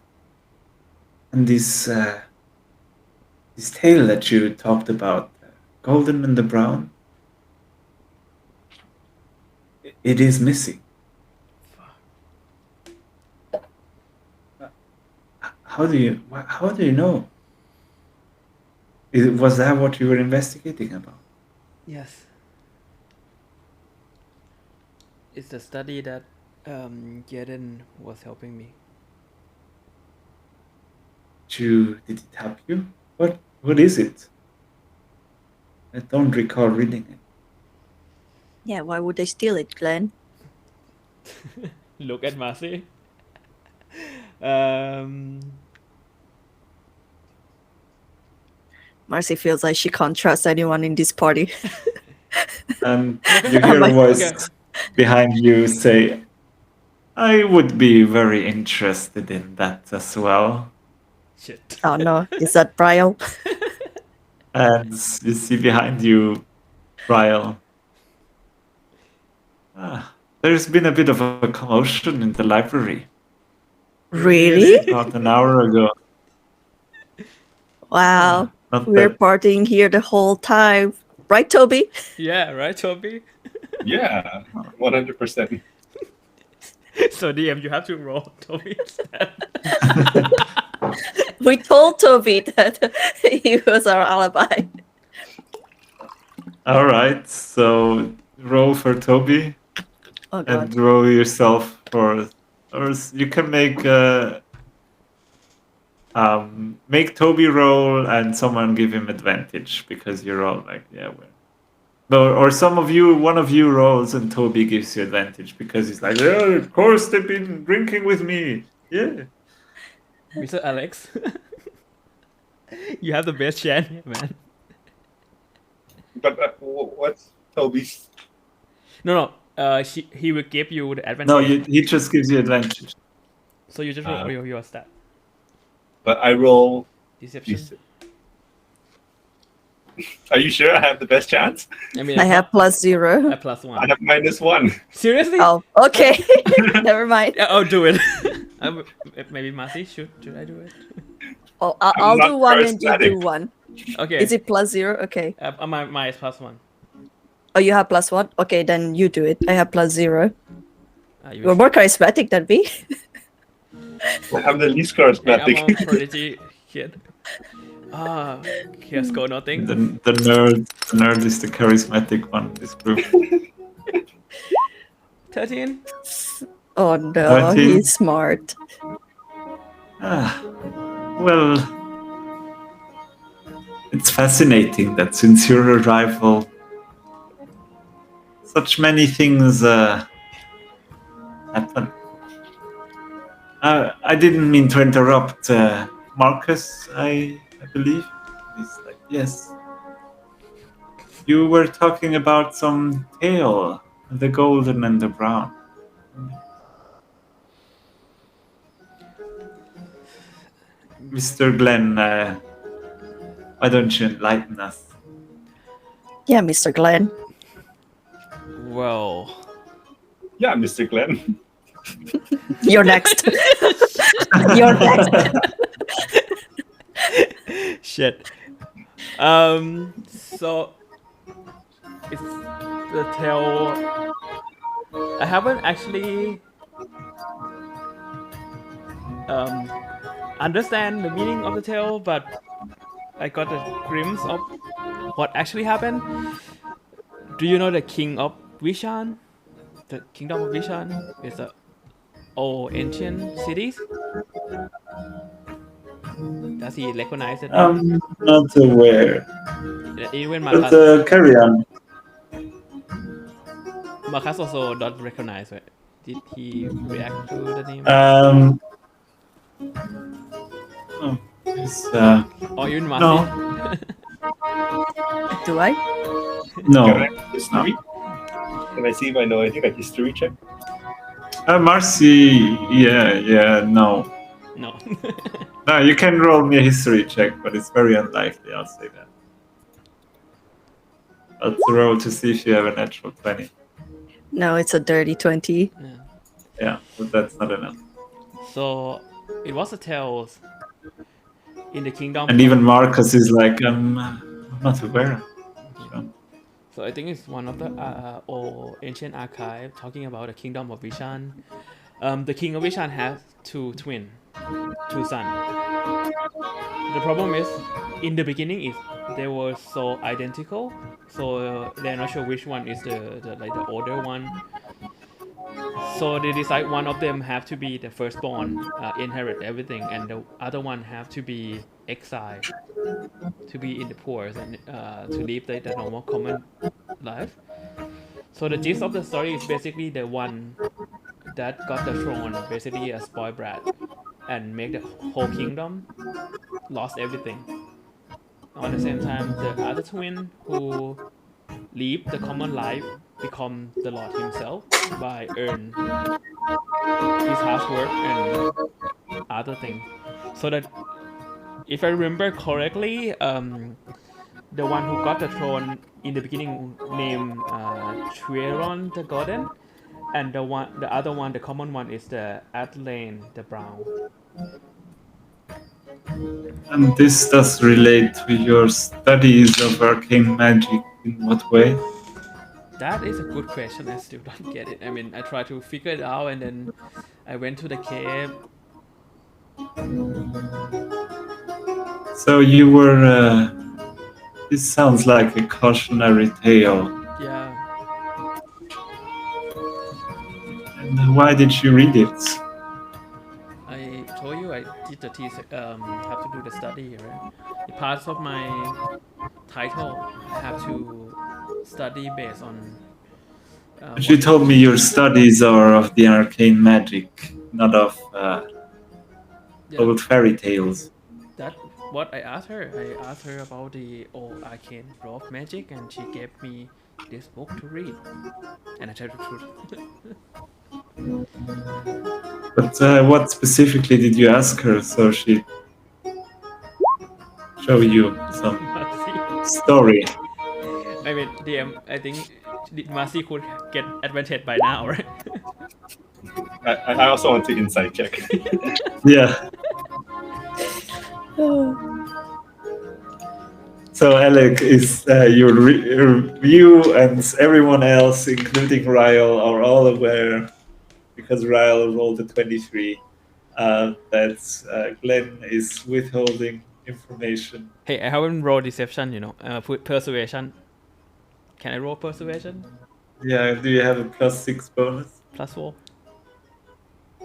and this tale that you talked about, Golden and the Brown, it is missing." How do you know? Was that what you were investigating about? Yes. It's the study that Jaden was helping me. Did it help you? What is it? I don't recall reading it. Yeah, why would they steal it, Glenn? Look at Marzci. Marzci feels like she can't trust anyone in this party. And you hear a voice behind you say, "I would be very interested in that as well." Shit. Oh no, is that Brian? And you see behind you, Ryle. There's been a bit of a commotion in the library. Really? About an hour ago. Wow. Not We're that- partying here the whole time. Right, Toby? Yeah, right, Toby? Yeah, 100%. So DM, you have to roll Toby instead. We told Toby that he was our alibi. All right, so roll for Toby Oh god. and roll yourself for, or you can make Toby roll and someone give him advantage because you're all like, yeah, or one of you rolls and Toby gives you advantage because he's like, yeah, of course they've been drinking with me. Yeah. Mr. Alex. You have the best chance here, man. But what's Toby's? No. He will give you the advantage. No, he just gives you advantage. So you just roll your stat. But I roll. Deception. Are you sure I have the best chance? I mean, I have +0. a +1. I have -1. Seriously? Oh, okay. Never mind. Yeah, I'll do it. Maybe Marzci, should I do it? Oh, I'll not do one and you charismatic. do one. Okay. Is it +0? Okay. My is +1. Oh, you have +1? Okay, then you do it. I have +0. You You're more charismatic than me. I'm the least I'm charismatic. a prodigy kid. Here score nothing. The nerd is the charismatic one in this group. 13. Oh no, 13. he's smart. Well, it's fascinating that since your arrival, such many things happen. I didn't mean to interrupt, Marcus, I believe. He's like, yes. You were talking about some tale, the golden and the brown. Mr. Glenn, why don't you enlighten us? Yeah, Mr. Glenn. Well, Yeah, Mr. Glenn. You're next. You're next. shit. So it's the tale. I haven't actually understand the meaning of the tale, but I got a glimpse of what actually happened. Do you know the King of Vishan? The Kingdom of Vishan is a old ancient cities. Does he recognize it? I'm not aware. Even my But carry on. Marcus also don't recognize it. Did he react to the name? Oh, it's, Or even Marzci? no, Do I? Can no. I history? Can I see if I know anything like history check? Marzci, yeah, no. No. No, you can roll me a history check, but it's very unlikely, I'll say that. I'll roll to see if you have a natural 20. No, it's a dirty 20. Yeah. Yeah, but that's not enough. So it was a tale in the kingdom. And even Marcus is like, I'm not aware. So, So I think it's one of the old ancient archive talking about the kingdom of Vishan. The king of Vishan has two sons. The problem is, in the beginning, is they were so identical, so they're not sure which one is the older one. So they decide one of them have to be the firstborn, inherit everything, and the other one have to be exiled, to be in the poor and to live the normal common life. So the gist of the story is basically the one that got the throne, basically a spoiled brat, and make the whole kingdom lost everything. On the same time, the other twin who live the common life become the lord himself by earn his hard work and other things. So that, if I remember correctly, the one who got the throne in the beginning named Trieron the Golden, and the other one, the common one, is the Athlane the Brown. and this does relate to your studies of arcane magic in what way? That is a good question. I still don't get it. I mean, I tried to figure it out, and then I went to the cave. So you were. This sounds like a cautionary tale. Yeah. And why did you read it? I told you I did the have to do the study, right? The parts of my title I have to study based on. But you told me your studies are of the arcane magic, not of old fairy tales. That what I asked her. I asked her about the old arcane dwarf magic, and she gave me this book to read, and I tried to truth. But what specifically did you ask her so she show you some story? I mean, DM, I think Marzci could get advantage by now, right? I also want to insight check. Yeah. So Alec is your you and everyone else, including Ryle, are all aware, because Ryle rolled a 23, that Glenn is withholding information. Hey, I haven't rolled deception, put persuasion. Can I roll persuasion? Yeah, do you have a +6 bonus? +4.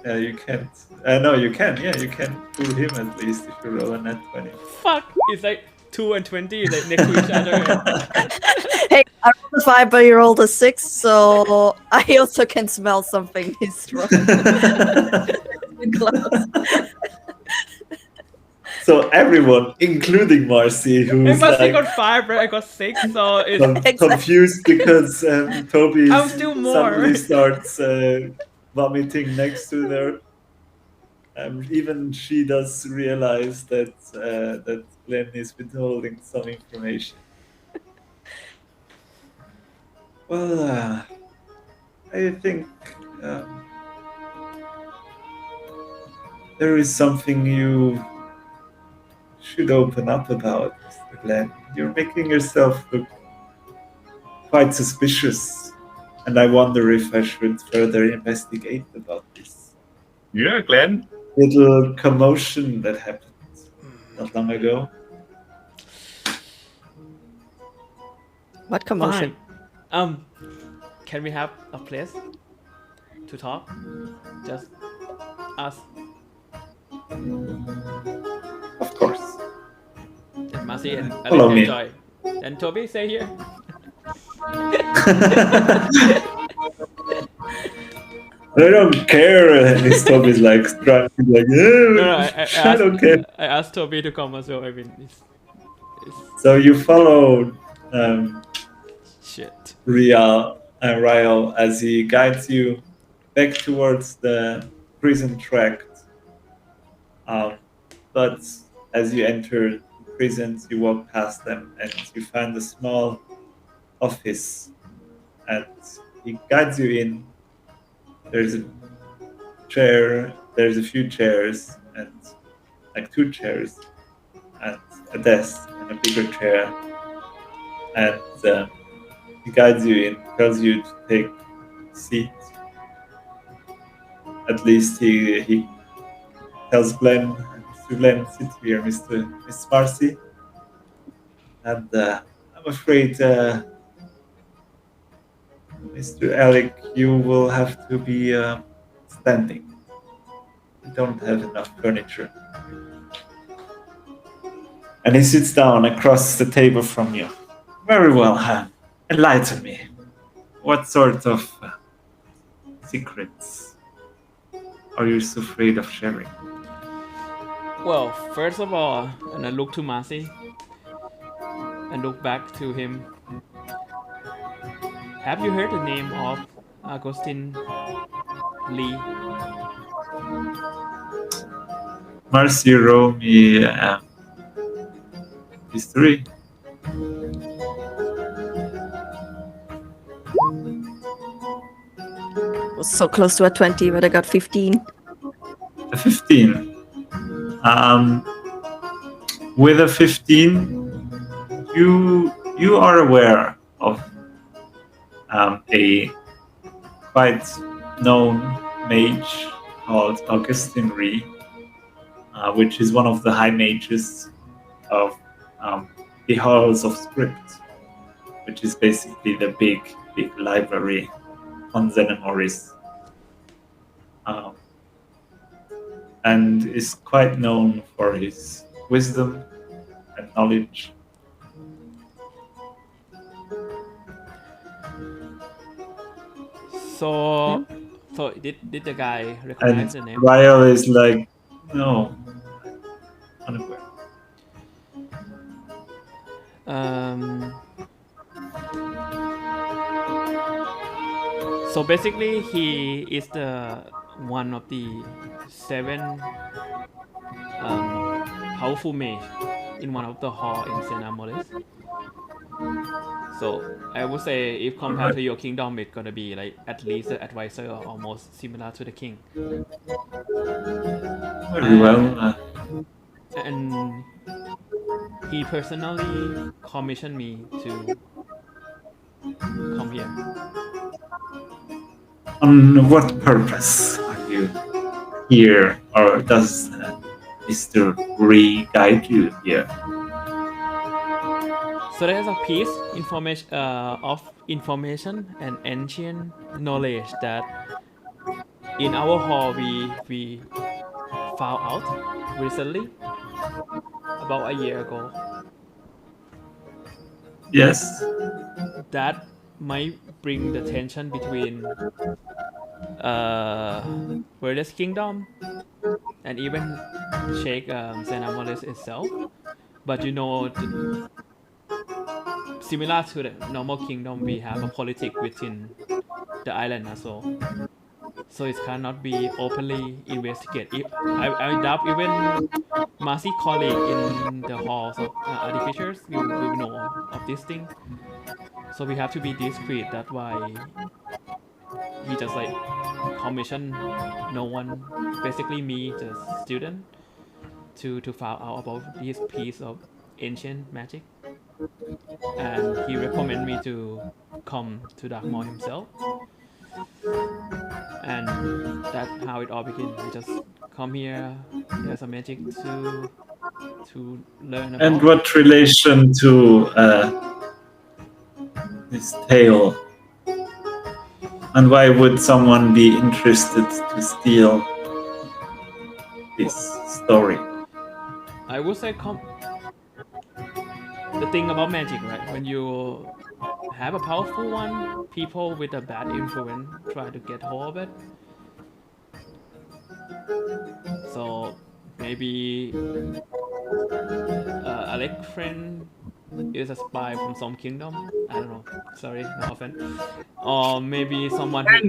Yeah, you can't. No, you can. Yeah, you can fool him at least if you roll a nat 20. Fuck! It's like 2 and 20 like next to each other. Hey, I rolled a 5, but you rolled a 6, so I also can smell something. He's wrong. So everyone, including Marzci, who's Marzci like, got 5, right? I got 6, so it's confused because Toby I'm still more. suddenly starts vomiting next to her. Even she does realize that that Glenn is withholding some information. Well, I think there is something you should open up about, Mr. Glenn. You're making yourself look quite suspicious, and I wonder if I should further investigate about this Yeah, Glenn. little commotion that happened not long ago. What commotion? Fine. Can we have a place to talk? Just us. Of course. Then Marzci and Follow Alec me. enjoy. Then Toby, stay here. I don't care. And his Toby is like drunk. He's like, No, I don't care. I asked Toby to come as well. I mean, it's So you follow shit. Rial as he guides you back towards the prison tract. But as you enter the prisons, you walk past them and you find a small office. And he guides you in. There's a chair, there's a few chairs, and like 2 chairs, and a desk, and a bigger chair. And he guides you in, tells you to take a seat. At least he tells Glenn, Mr. Glenn, sit here, Miss Marzci. And I'm afraid, Mr. Alec, you will have to be standing. We don't have enough furniture. And he sits down across the table from you. Very well, enlighten me. What sort of secrets are you so afraid of sharing? Well, first of all, and I look to Marzci and look back to him. Have you heard the name of Augustine Lee? Marzci, roll me history. Was so close to a 20, but I got 15. A 15. With a 15, you are aware of a quite known mage called Augustine Lee, which is one of the high mages of the Halls of Script, which is basically the big library on Xenomorphs, and is quite known for his wisdom and knowledge. So did the guy recognize the And name? Ryle is like, no, unaware. So basically, he is the one of the 7 powerful mage in one of the hall in Xenomorphs. So I would say, if compared to your kingdom, it's gonna be like at least the advisor, or almost similar to the king. Very well. And he personally commissioned me to come here. On what purpose are you here, or does Mr. Ree guide you here? So there's a piece of information and ancient knowledge that in our hall we found out recently, about a year ago. Yes. That might bring the tension between various kingdom and even shake Xenomorphs itself. But similar to the normal kingdom, we have a politics within the island as well. So it cannot be openly investigated. I doubt even Marzci colleague in the halls of artificers will know of this thing. So we have to be discreet. That's why he just like commission no one, basically me, the student, to find out about this piece of ancient magic. And he recommended me to come to Darkmoor himself. And that's how it all began. I just come here. There's a magic to learn about. And what relation to this tale? And why would someone be interested to steal this story? I would say the thing about magic, right? When you have a powerful one, people with a bad influence try to get hold of it. So maybe Alec friend is a spy from some kingdom. I don't know. Sorry, no offense. Or maybe someone who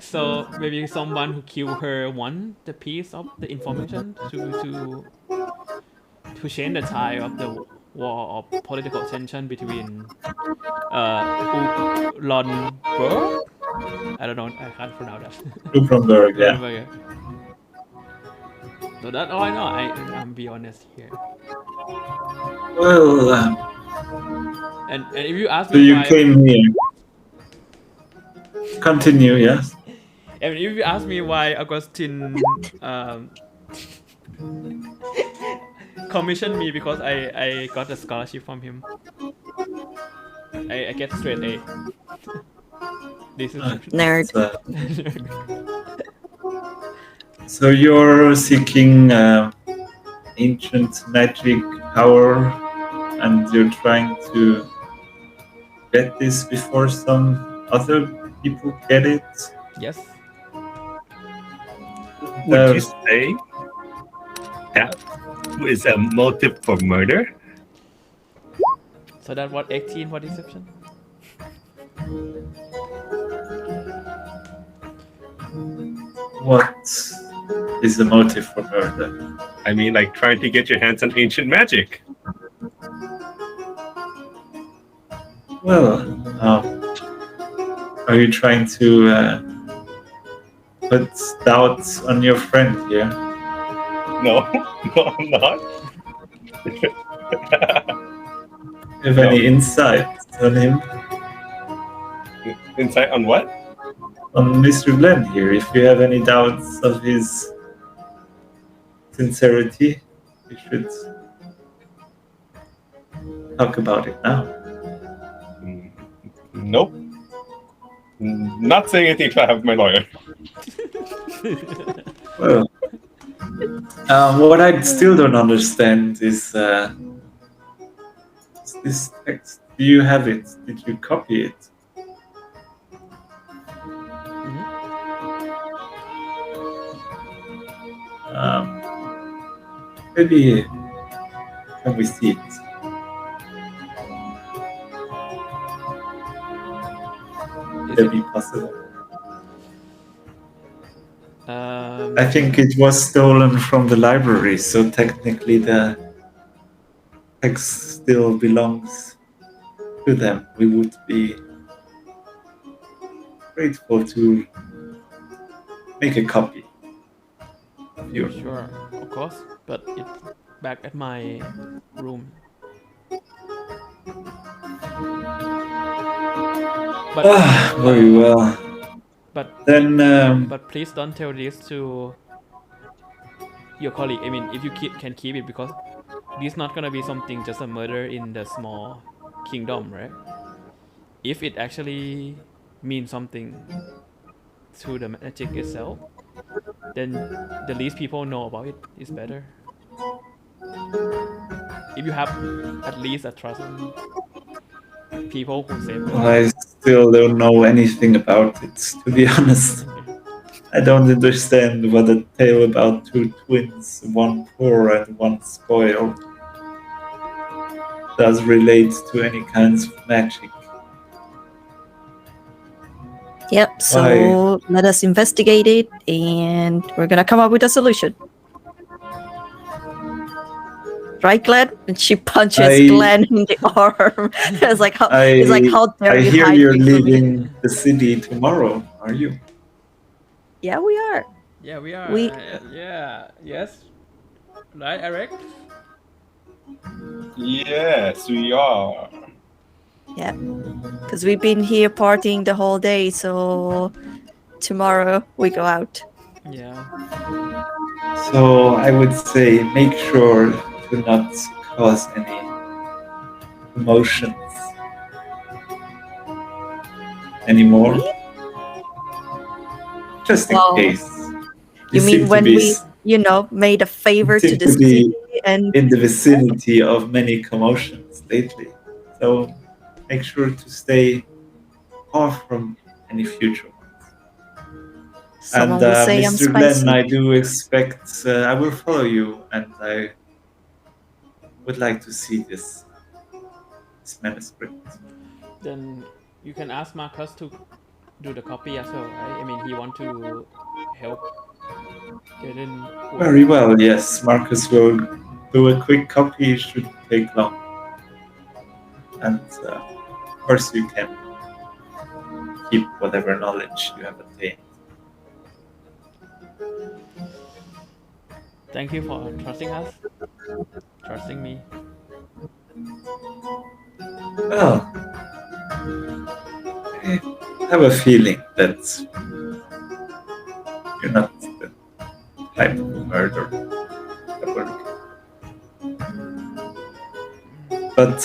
so maybe someone who killed her won the piece of the information to change the tide of the war of political tension between Ulanberg. I don't know. I can't pronounce that. Luxembourg, yeah. Ulanberg. So that's all I know. I'm be honest here. Well, And if you ask so me you why, came here. Continue, yes. and if you ask me why Augustine commissioned me because I got a scholarship from him. I get straight A. This is Nerd. So you're seeking ancient magic power, and you're trying to get this before some other people get it. yes. Would you say that is a motive for murder? So that what 18 for deception? What is the motive for murder? I mean, like trying to get your hands on ancient magic. Well, are you trying to put doubts on your friend here? No, no, I'm not. Have any insight on him? Insight on what? On Mr. Glenn here, if you have any doubts of his sincerity, you should talk about it now. Nope. Not saying anything until I have my lawyer. Well, what I still don't understand is this text. Do you have it? Did you copy it? Maybe can we see it? Would that be possible? I think it was stolen from the library, so technically the text still belongs to them. We would be grateful to make a copy. Sure, of course, but it's back at my room. But very well. But then, but please don't tell this to your colleague. I mean, if you can keep it, because this is not gonna be something just a murder in the small kingdom, right? If it actually means something to the magic itself, then the least people know about it is better. If you have at least a trust in people who say, I still don't know anything about it, to be honest. I don't understand what a tale about two twins, one poor and one spoiled, does relate to any kinds of magic. Yep, so let us investigate it and we're gonna come up with a solution. Right, Glenn? And she punches Glenn in the arm. It's like, how dare you hear hide you're things from me? leaving the city tomorrow, are you? Yeah, we are. Yeah, we are. Yeah, yes. Right, Alec? Yes, we are. Yeah, because we've been here partying the whole day, so tomorrow we go out. Yeah. So I would say make sure to not cause any emotions anymore. Just in case. You mean when we, made a favor to the city and in the vicinity of many commotions lately. So make sure to stay far from any future ones. someone And will say I'm Mr. Glenn, spicy. I do expect I will follow you, and I would like to see this manuscript. Then you can ask Marcus to do the copy as well, right? I mean, he want to help get in. Very well, yes. Marcus will do a quick copy, it shouldn't take long. And of course you can keep whatever knowledge you have attained. Thank you for trusting us, trusting me. Well, I have a feeling that you're not the type of murderer that we're looking for. But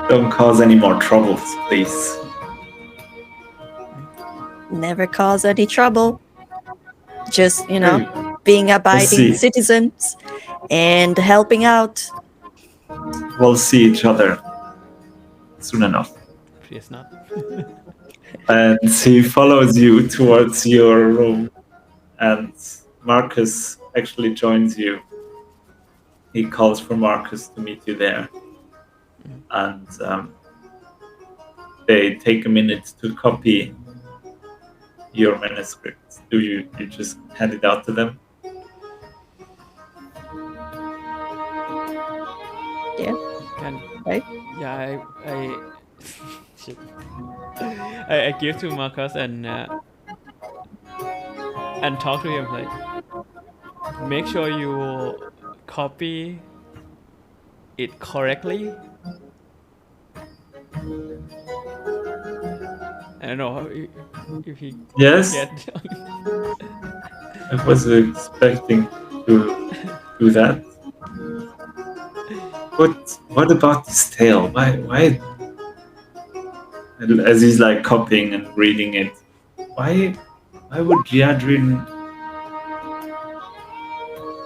don't cause any more troubles, please. Never cause any trouble. Just, Very well. being abiding see. citizens and helping out. We'll see each other soon enough. Please not. And he follows you towards your room, and Marcus actually joins you. He calls for Marcus to meet you there, and they take a minute to copy your manuscript. Do you just hand it out to them? Yeah. Can Right? yeah, I shit. I give to Marcus and talk to him like, make sure you copy it correctly. I don't know if he Yes, get. I was expecting to do that. What about this tale? Why? As he's like copying and reading it, why would Giadrin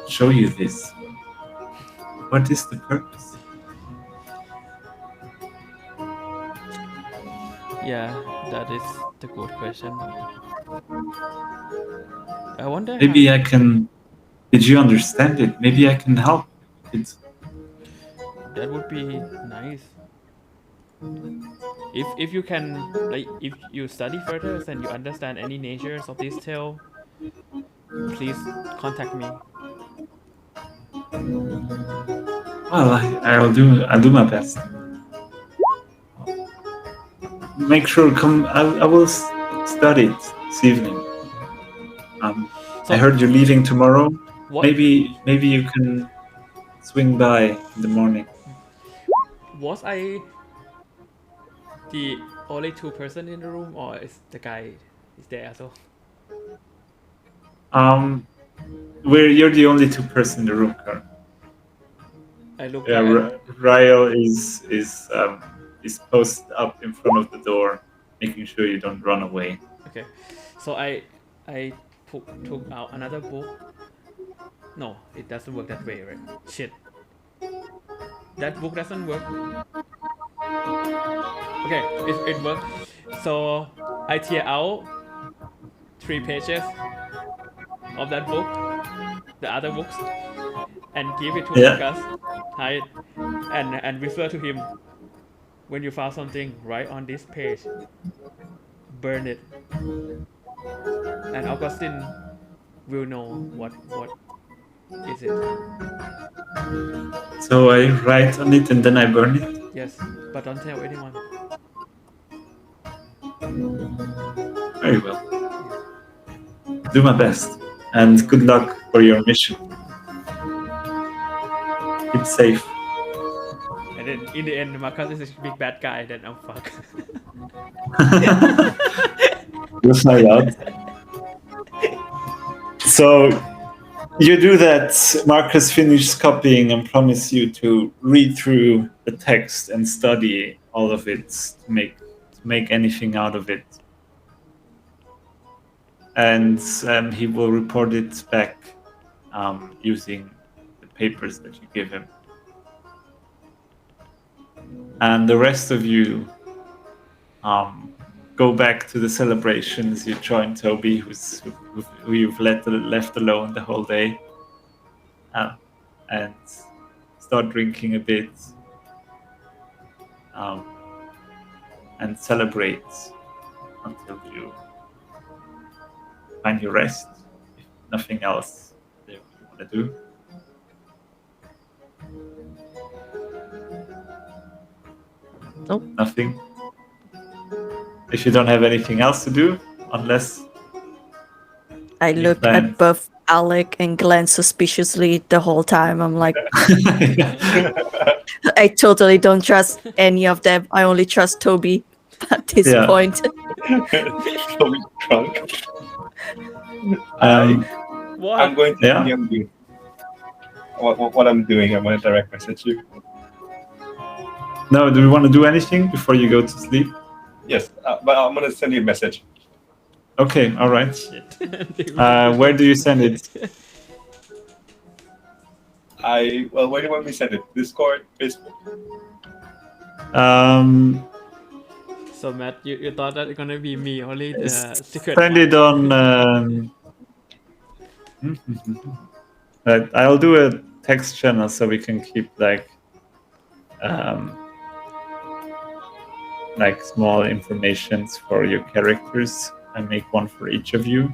show you this? What is the purpose? Yeah, that is the good question. I wonder. Maybe I can. Did you understand it? Maybe I can help. That would be nice. If you can, like, if you study further and you understand any natures of this tale, please contact me. Well, I'll do my best. Make sure I will study it this evening. So I heard you're leaving tomorrow. what Maybe you can swing by in the morning. was I the only two person in the room, or is the guy is there as well? You're the only two person in the room, Carl. I look Yeah, back. Ryle is posted up in front of the door, making sure you don't run away. Okay, so I took out another book. No, it doesn't work that way, right? Shit. That book doesn't work. Okay, it worked. So I tear out 3 pages of that book, the other books, and give it to Yeah. Marcus, hide, and whisper to him, when you found something, write on this page, burn it, and Augustine will know what is it. So I write on it and then I burn it. Yes, but don't tell anyone. Very well. Do my best, and good luck for your mission. Keep safe. And then in the end, Marcus is a big bad guy. Then I'm fucked. Just like that. So you do that. Marcus finishes copying and promise you to read through the text and study all of it to make anything out of it. And he will report it back using papers that you give him. And the rest of you go back to the celebrations. You join Toby, who you've left alone the whole day, and start drinking a bit, and celebrate until you find your rest. If nothing else that you want to do. Nope. Nothing. If you don't have anything else to do, unless I you look plan- at both Alec and Glenn suspiciously the whole time. I'm like, I totally don't trust any of them. I only trust Toby at this Yeah. point. So drunk. What? I'm going to Yeah. DM you. What I'm doing, I'm going to direct message you. No, do you want to do anything before you go to sleep? Yes, but I'm going to send you a message. Okay, all right. Shit. Where do you send it? Where do you want me to send it? Discord, Facebook? So Matt, you thought that it's gonna be me only the secret Send one. it on. Right, I'll do a text channel so we can keep like small informations for your characters. I make one for each of you.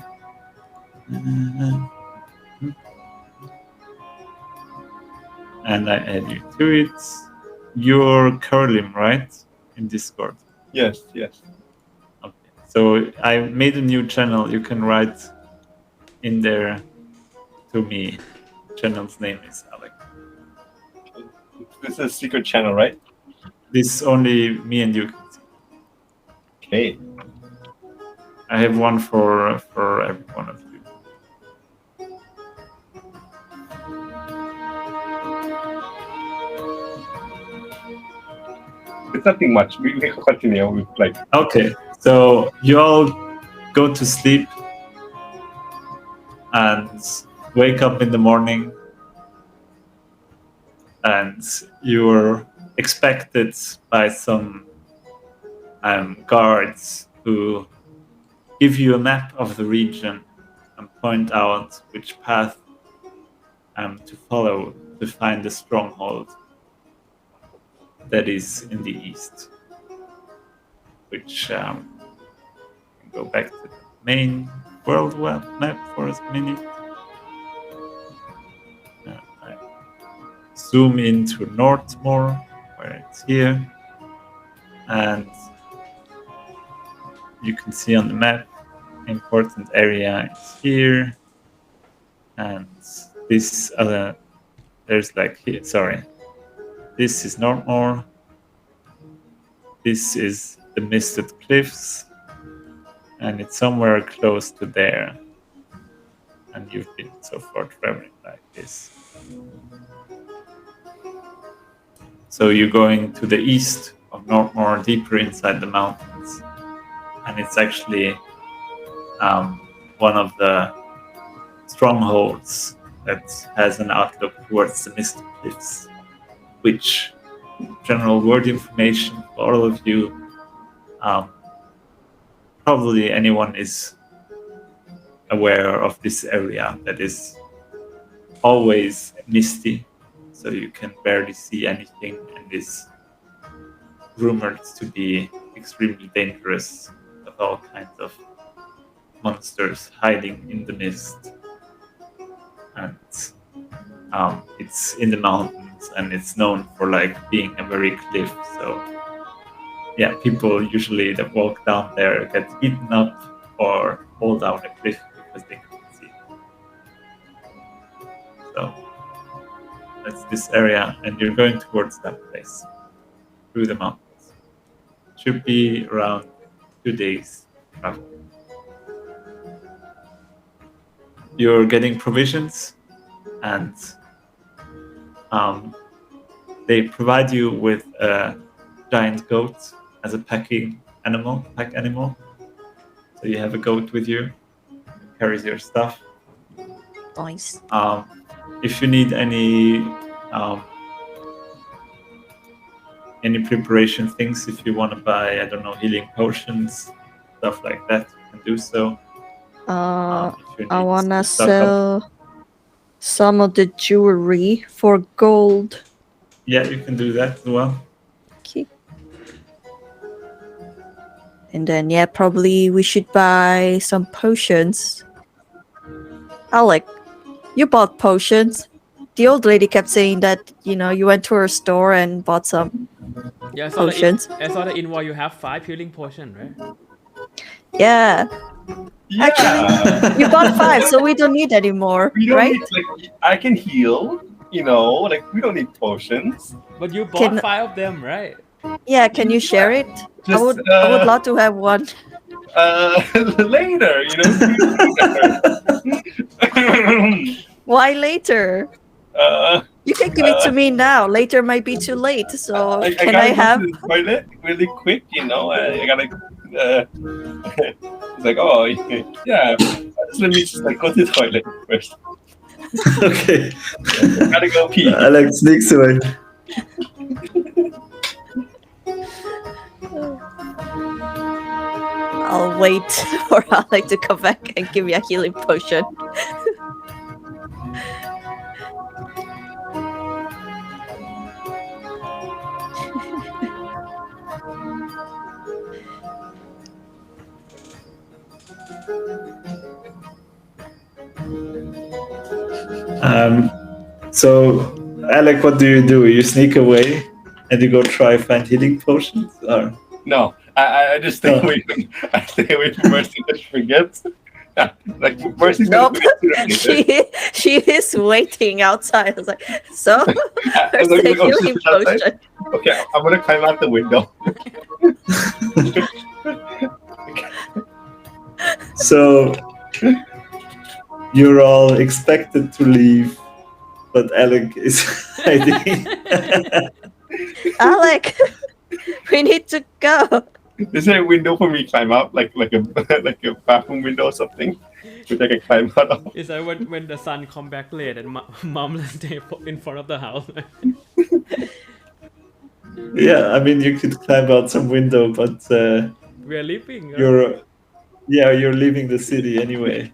And I add you to it. You're Curlim, right? In Discord. Yes. Okay. So I made a new channel. You can write in there to me. Channel's name is Alec. This is a secret channel, right? This only me and you can see. Okay. I have one for every one of you. It's nothing much. We can continue with like. Okay, so you all go to sleep and wake up in the morning, and you're expected by some guards who give you a map of the region and point out which path to follow to find the stronghold that is in the east. Which go back to the main world map for a minute. I zoom into Northmore, where it's here, and you can see on the map important area is here, and this there's like here. Sorry, this is Northmore. This is the Misted Cliffs, and it's somewhere close to there. And you've been so far traveling like this. So you're going to the east of Northmore, deeper inside the mountains, and it's actually one of the strongholds that has an outlook towards the Misted Cliffs, which general word information for all of you. Probably anyone is aware of this area that is always misty, so you can barely see anything, and is rumored to be extremely dangerous, with all kinds of monsters hiding in the mist. And it's in the mountains, and it's known for like being a very cliff. So yeah, people usually that walk down there get eaten up or fall down a cliff because they couldn't see. So that's this area, and you're going towards that place through the mountains. Should be around 2 days travel. You're getting provisions, and they provide you with a giant goat as a pack animal. So you have a goat with you, carries your stuff. Nice. if you need any preparation things, if you want to buy, I don't know, healing potions, stuff like that, you can do so. If you I need wanna to stock up. sell some of the jewelry for gold. Yeah, you can do that as well. Okay. And then yeah, probably we should buy some potions. Alec, you bought potions. The old lady kept saying that, you went to her store and bought some Yeah, potions. I saw the invoice. You have 5 healing potion, right? Yeah. Yeah. Actually, you bought 5, so we don't need any more, We don't right? need, I can heal, we don't need potions. But you bought 5 of them, right? Yeah, can you share it? I Just, would love to have one. Later, Why later? You can give it to me now. Later might be too late. So can I have? Go to the toilet really quick, I gotta. It's like, oh yeah, just let me just go to the toilet first. Okay. Gotta go pee. Alex sneaks away. I'll wait for Alec to come back and give me a healing potion. So, Alec, what do? You sneak away and you go try find healing potions? Or? No, I just stay away from. I stay away from Marzci that she forgets. Yeah, like Marzci's Nope. gonna She is waiting outside. I was like, so where's like, the oh, healing she's outside? potion? Okay, I'm gonna climb out the window. So you're all expected to leave, but Alec is hiding. Alec, we need to go. Is there a window for me to climb out, like a bathroom window or something, which I can climb out of? It's like when the son come back late and mom stay in front of the house. Yeah, I mean you could climb out some window, but We're leaving. you're leaving the city anyway.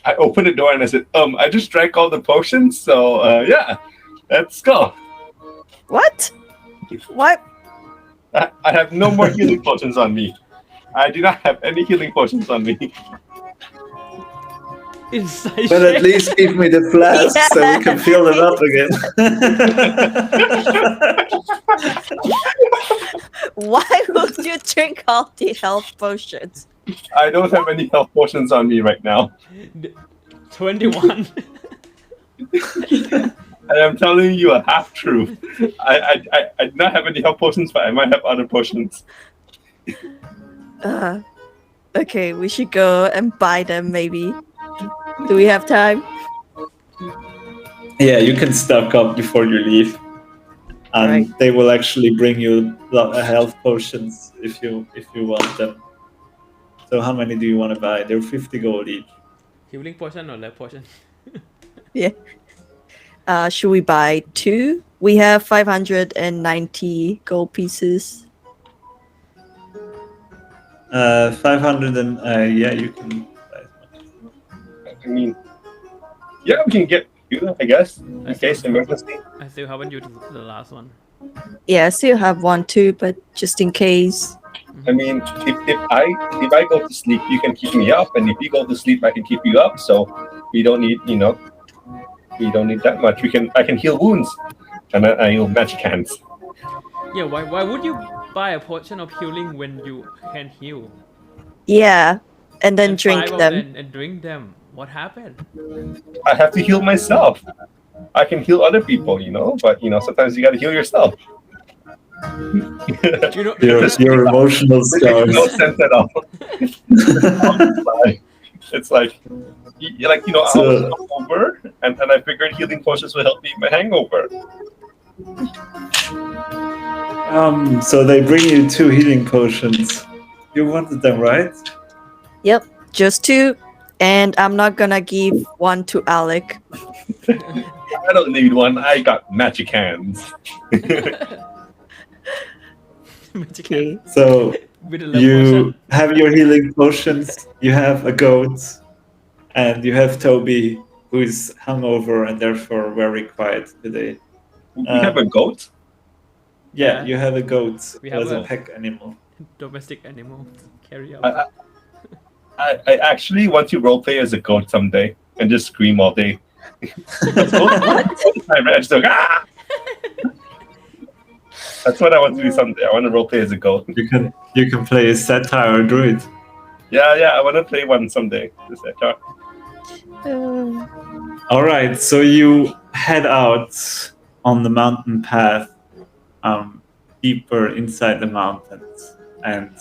I opened the door and I said, I just drank all the potions, so yeah, let's go. What? What? I have no more healing potions on me. I do not have any healing potions on me. Inside. But at least give me the flask so we can fill them up again. Why would you drink all the health potions? I don't have any health potions on me right now. 21. I am telling you a half truth. I do not have any health potions, but I might have other potions. Okay, we should go and buy them maybe. Do we have time? Yeah, you can stock up before you leave, and Right. they will actually bring you health potions if you want them. So how many do you want to buy? They're 50 gold each. Healing potion or life potion? Yeah. Should we buy 2? We have 590 gold pieces. 500 and yeah, you can buy as much as you want. I mean, yeah, we can get you, I guess, in case emergency. I still haven't used the last one. Yeah, I still have 1 too, but just in case. I mean, if I go to sleep, you can keep me up, and if you go to sleep, I can keep you up. So we don't need, we don't need that much. I can heal wounds, and I heal magic hands. Yeah, why would you buy a potion of healing when you can heal? Yeah, and then And drink 5 of them. and drink them. What happened? I have to heal myself. I can heal other people, but sometimes you got to heal yourself. You know, Your emotional It makes scars. no sense at all. It's like, I was hungover, and I figured healing potions would help me my hangover. So they bring you 2 healing potions. You wanted them, right? Yep, just 2. And I'm not gonna give 1 to Alec. I don't need one. I got magic hands. Magic Okay. hand So with a love you potion. have your healing potions, you have a goat, and you have Toby, who is hungover and therefore very quiet today. We have a goat. Yeah, Yeah. you have a goat We have as a a- pet animal. Domestic animal carry out. I actually want to roleplay as a goat someday and just scream all day. What? I'm just like, ah! That's what I want to do someday. I want to roleplay as a goat. You can play a satire druid. Yeah, I want to play one someday. Just like, All right, so you head out on the mountain path, deeper inside the mountains, and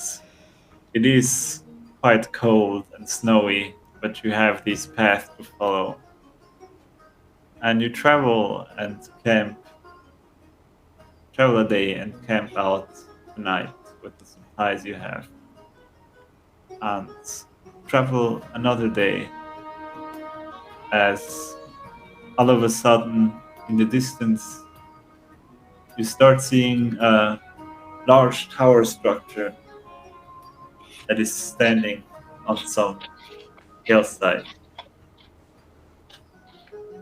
it is quite cold and snowy, but you have this path to follow. And you travel a day and camp out tonight with the supplies you have. And travel another day as all of a sudden in the distance you start seeing a large tower structure that is standing on some hillside.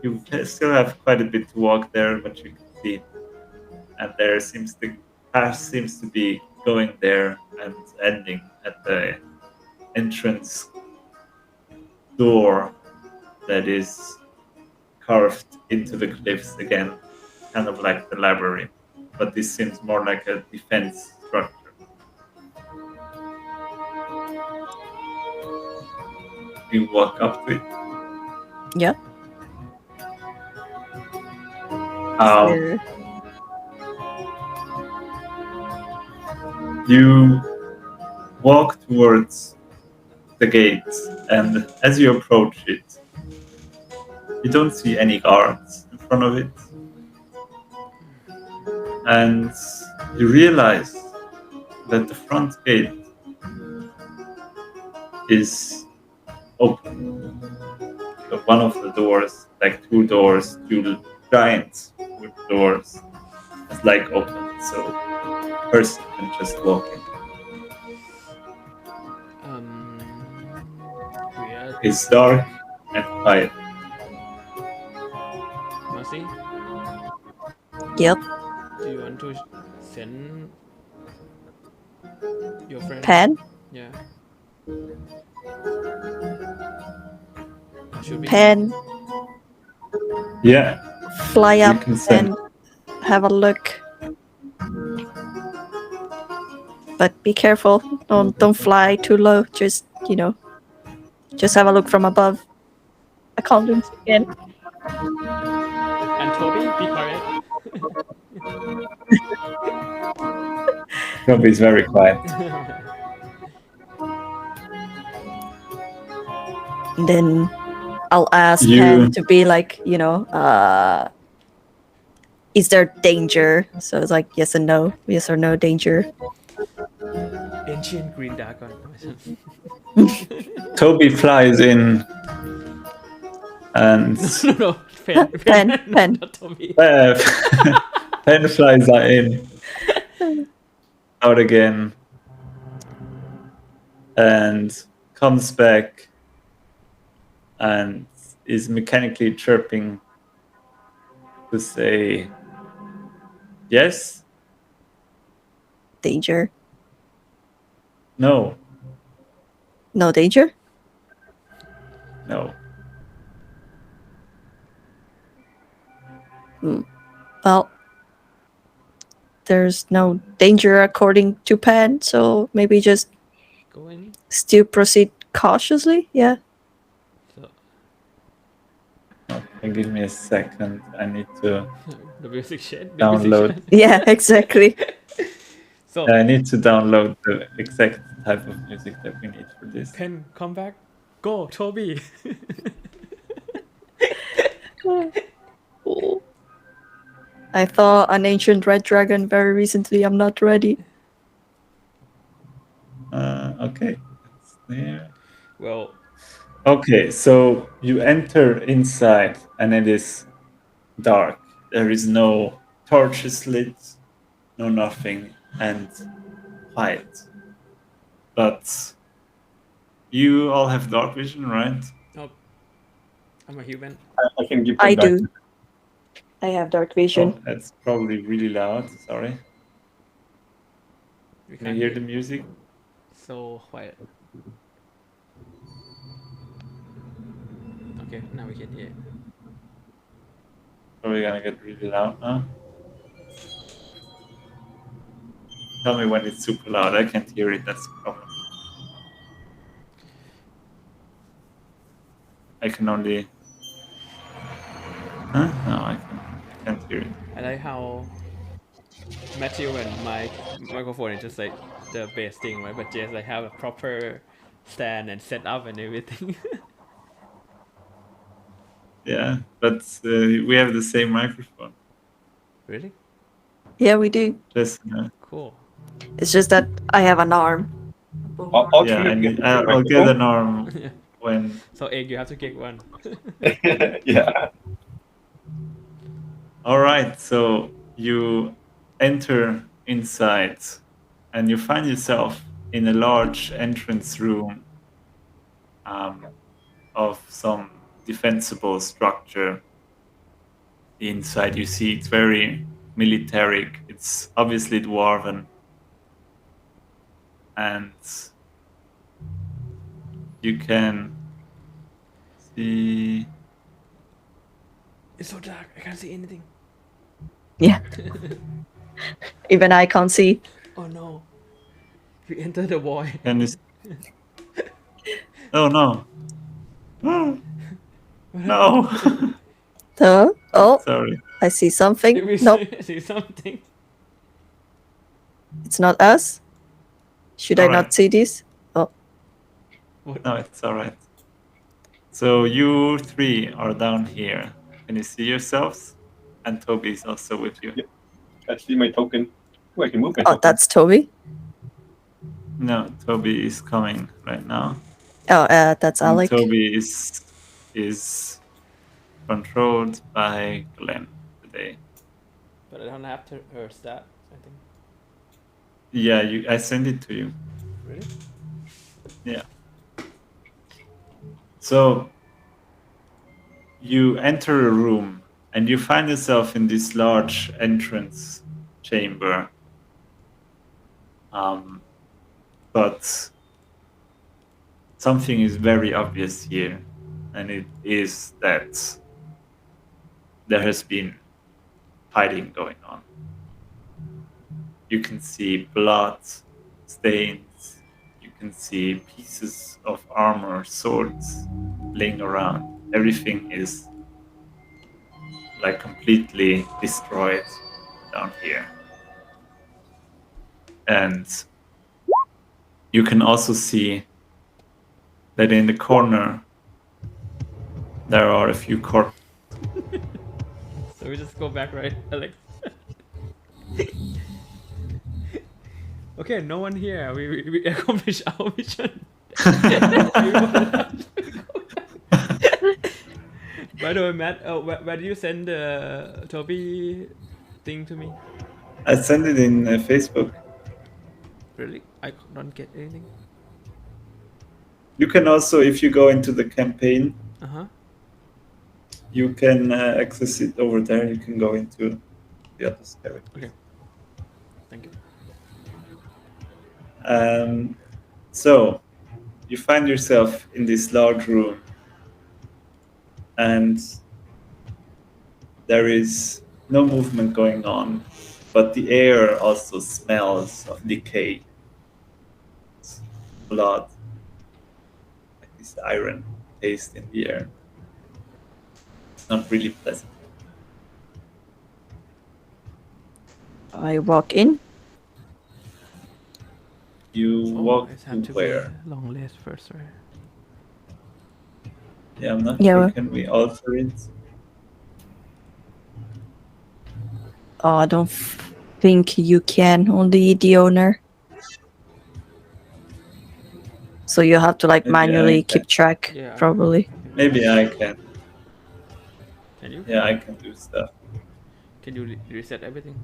You still have quite a bit to walk there, but you can see it. And the path seems to be going there and ending at the entrance door that is carved into the cliffs again, kind of like the library. But this seems more like a defense structure. You walk up to it. Yeah. Um, You walk towards the gate, and as you approach it, you don't see any guards in front of it. And you realize that the front gate is open. So one of the doors, like two giant wood doors, is like open, so a person can just walk in. Weird. It's dark and quiet. Marzci, Yep. do you want to send your friend? Pen. Yeah. Should we? Pen. Yeah, Fly you up can send. and have a look. But be careful. Don't fly too low. Just just have a look from above. I can't do this again. And Toby, be quiet. Toby is very quiet. And then I'll ask You- Pen to be like, is there danger? So it's like yes and no. Yes or no danger. Ancient green dragon. Toby flies in, and No, Pen. Pen. Not Toby. Pen flies in, out again, and comes back, and is mechanically chirping to say, yes, Danger. no, No danger? no. Well, there's no danger according to Pen, so maybe just Go in. still proceed cautiously. Yeah. So, Okay, give me a second. I need to the music shit. download. Yeah, exactly. So, I need to download the exact type of music that we need for this. Pen, come back. Go, Toby. I thought an ancient red dragon very recently. I'm not ready. Okay, that's there. Well, Okay, so you enter inside, and it is dark. There is no torches lit, no nothing, and quiet. But you all have dark vision, right? Oh, I'm a human. I can give I them back. do. I have dark vision. Oh, that's probably really loud. Sorry. We Can can't you hear the music? So quiet. Okay, now we can hear. Probably gonna get really loud now. Tell me when it's super loud. I can't hear it. That's the problem. I can only. Huh? No, I can't hear it. I like how Matthew and my microphone is just like the base thing, right? But just like have a proper stand and set up and everything. Yeah, but we have the same microphone. Really? Yeah, we do. Just Cool. It's just that I have an arm. All yeah, three of you have I'll get an microphone? arm Yeah. when. So egg, you have to get one. Yeah. All right, so you enter inside, and you find yourself in a large entrance room of some defensible structure. Inside, you see it's very militaric. It's obviously dwarven, and you can see. It's so dark. I can't see anything. Yeah. Even I can't see. Oh no. We enter the void. Can you? Oh no! No! Oh, Sorry. I see Did something. we Nope, see something? it's not us. Should I Alright. not see this? No, it's all right. So you three are down here. Can you see yourselves? And Toby is also with you. Yep. I see my token. Oh, I can move my Oh, token. that's Toby. No, Toby is coming right now. Oh, that's And Alec. Toby is controlled by Glenn today. But I don't have to her stat, I think. Yeah, I sent it to you. Really? Yeah. So you enter a room and you find yourself in this large entrance chamber. But something is very obvious here, and it is that there has been fighting going on. You can see blood stains, you can see pieces of armor, swords laying around. Everything is like completely destroyed down here. And you can also see that in the corner there are a few corpses. So we just go back, right, Alex? Okay, no one here. We accomplished our mission. By the way, Matt, where do you send the Toby thing to me? I sent it in Facebook. Really? I don't get anything. You can also, if you go into the campaign, Uh-huh. you can access it over there. You can go into the other characters. Okay. Thank you. So you find yourself in this large room, and there is no movement going on, but the air also smells of decay, blood, like this iron taste in the air. It's not really pleasant. I walk in. You walk Always to have to where? be long list first, right? Yeah, I'm not Yeah, sure. well- Can we alter it? Oh, I don't think you can. Only the owner. So you have to like Maybe I manually can. keep track, Yeah. probably. Maybe I can. Can you? Yeah, I can do stuff. Can you reset everything?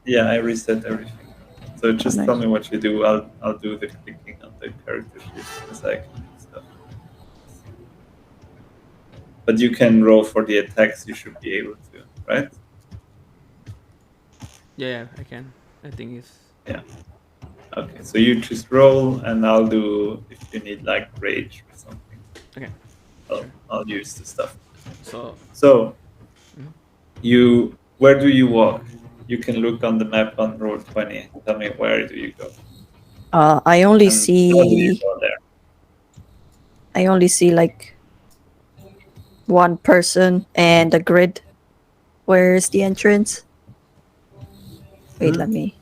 Yeah, I reset everything. So just nice. tell me what you do. I'll do the clicking on the character sheet as I can do stuff. But you can roll for the attacks. You should be able to, right? Yeah, I can. I think it's Yeah. Okay, so you just roll, and I'll do if you need like rage or something. okay. I'll use the stuff. So So Mhm. where do you walk? You can look on the map on roll 20. Tell me where do you go? I only And how do you see go there? like one person and a grid. Where's the entrance? Wait, let me.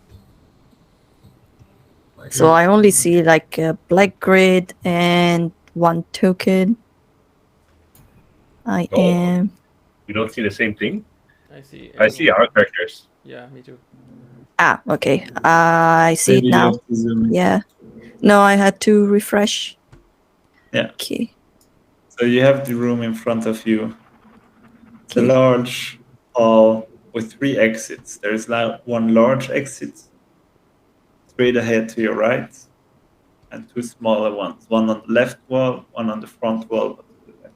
So I only see like a black grid and one token. I Oh. am. You don't see the same thing? I see. I see our characters. Yeah, me too. Okay. I see Maybe it you now. have to zoom in. Yeah. No, I had to refresh. Yeah. Okay. So you have the room in front of you. It's a Okay. large hall with 3 exits. There's one large exit straight ahead to your right, and 2 smaller ones. One on the left wall, one on the front wall. But to the left.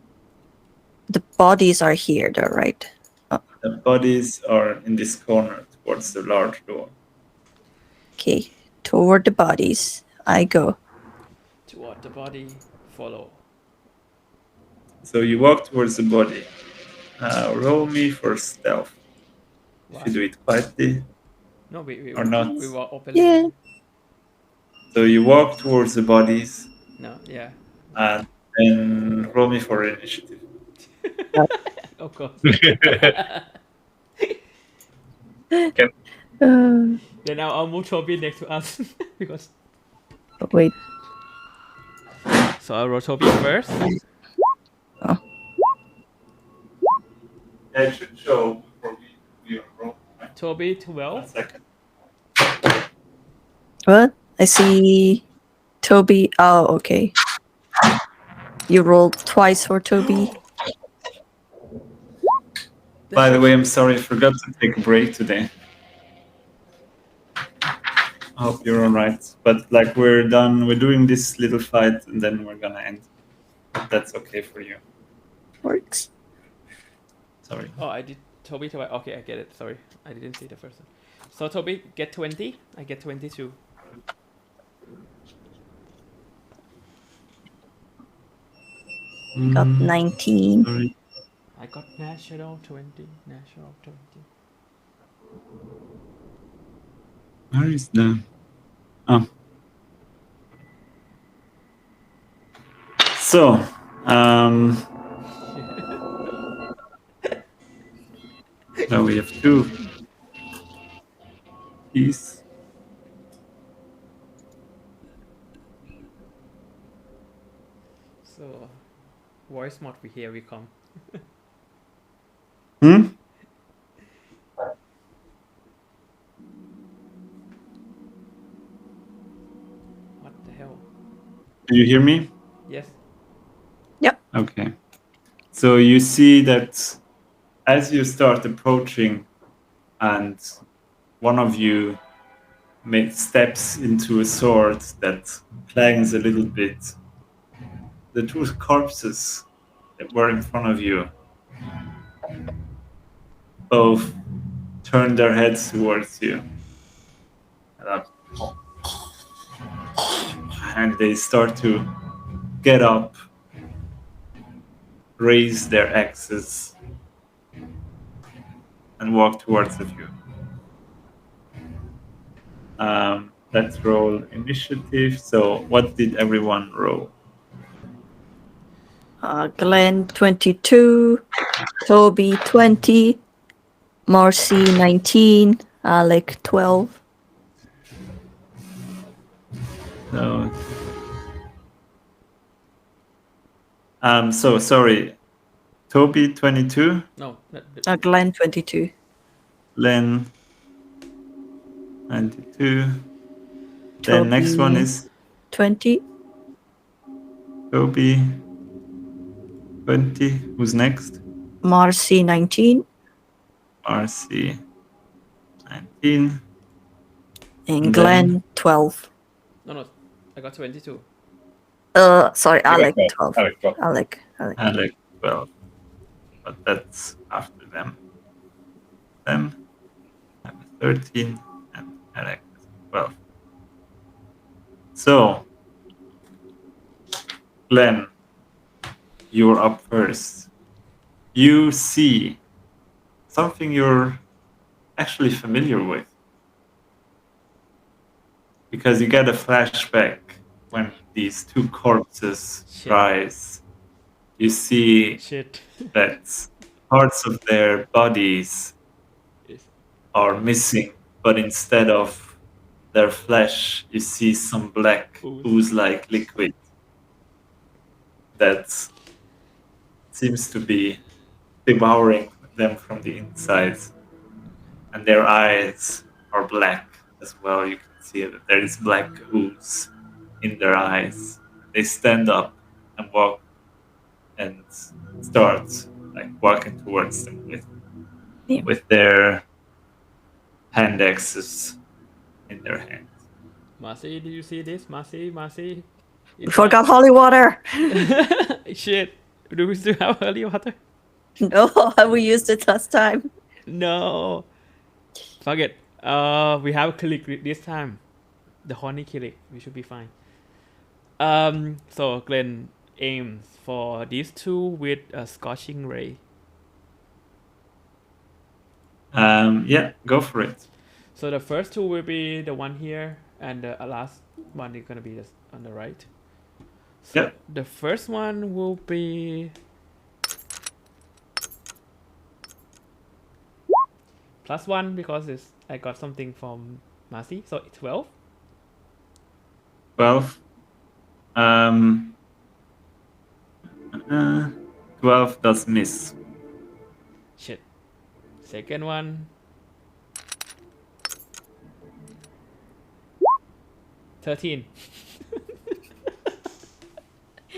The bodies are here, though, right? The bodies are in this corner towards the large door. Okay. Toward the bodies, I go. Toward the body, follow. So you walk towards the body. Roll me for stealth. Why? If you do it quietly No, we or not. We were openly. Yeah. So you walk towards the bodies, No, yeah. and then roll me for initiative. Of course. Then I'll move Toby next to us because. Wait. So I'll roll Toby first. Oh. Yeah, it should show before we roll. Right? Toby 1 12. second. What? I see Toby. Oh, okay. You rolled twice for Toby. By the way, I'm sorry, I forgot to take a break today. I hope you're all right. But like we're done, we're doing this little fight, and then we're gonna end. If that's okay for you. Works. Sorry. Oh, I did Toby 12. Okay, I get it. Sorry, I didn't see the first one. So Toby get 20. I get 22. Got 19. Sorry. I got national 20. National 20. Where is the? Oh. So, now we have 2 keys. So, voice mod, here we come. What the hell? Do you hear me? Yes. Yep. Okay. So you see that as you start approaching, and one of you steps into a sword that clangs a little bit, the 2 corpses that were in front of you both turn their heads towards you. And they start to get up, raise their axes, and walk towards the view. Let's roll initiative. So what did everyone roll? Glenn 22, Toby 20, Marzci 19, Alec 12. So sorry, Toby 22. No. Glenn 22. Len 92. Then next one is 20. Toby 20. Who's next? Marzci 19. Marzci 19. And And Glenn 12. No, I got 22. Sorry, You Alec got 12. 12. Alec 12. Alec. Alec 12. But that's after them. Them have a 13 and Alec has a 12. So, Glenn, you're up first. You see something you're actually familiar with. Because you get a flashback when these two corpses Shit. rise. You see Shit. that parts of their bodies Yes. are missing, but instead of their flesh, you see some black ooze-like liquid that seems to be devouring them from the inside. And their eyes are black as well. You can see that there is black ooze in their eyes. They stand up and walk and start walking towards them with their hand axes in their hands. Marzci, did you see this? Marzci? We forgot holy water. Shit. Do we still have holy water? No, we used it last time. No. Fuck it. We have cleric this time. The horny cleric. We should be fine. So Glenn aims for these two with a scorching ray. Yeah, go for it. So the first two will be the one here, and the last one is gonna be on the right. So Yep. the first one will be +1 because I got something from Marzci, so it's 12. 12. 12 does miss. Shit. Second one. 13.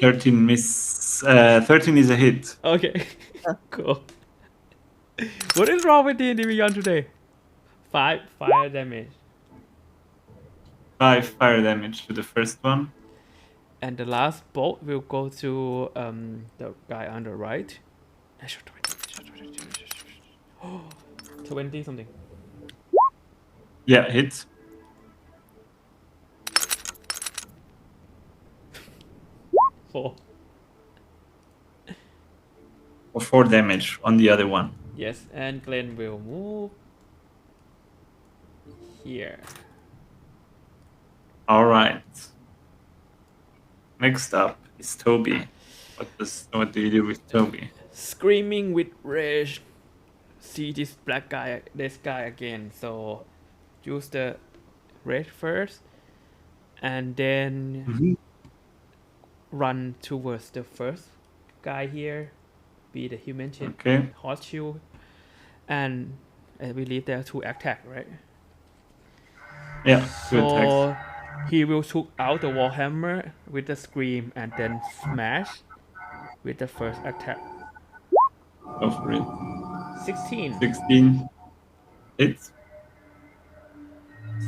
13 miss. 13 is a hit. Okay. Cool. What is wrong with D&D Beyond today? 5 fire damage. 5 fire damage to the first one. And the last bolt will go to the guy on the right. 20 something. Yeah, hit. 4. Or 4 damage on the other one. Yes, and Glenn will move here. Alright. Next up is Toby. What do you do with Toby? Screaming with rage. See this guy again. So use the red first, and then run towards the first guy here. Be the human Okay. horseshoe, and I believe there are 2 attack, right? Yeah, good So attack. he will took out the warhammer with the scream and then smash with the first attack. Go for it. 16. 16 hits.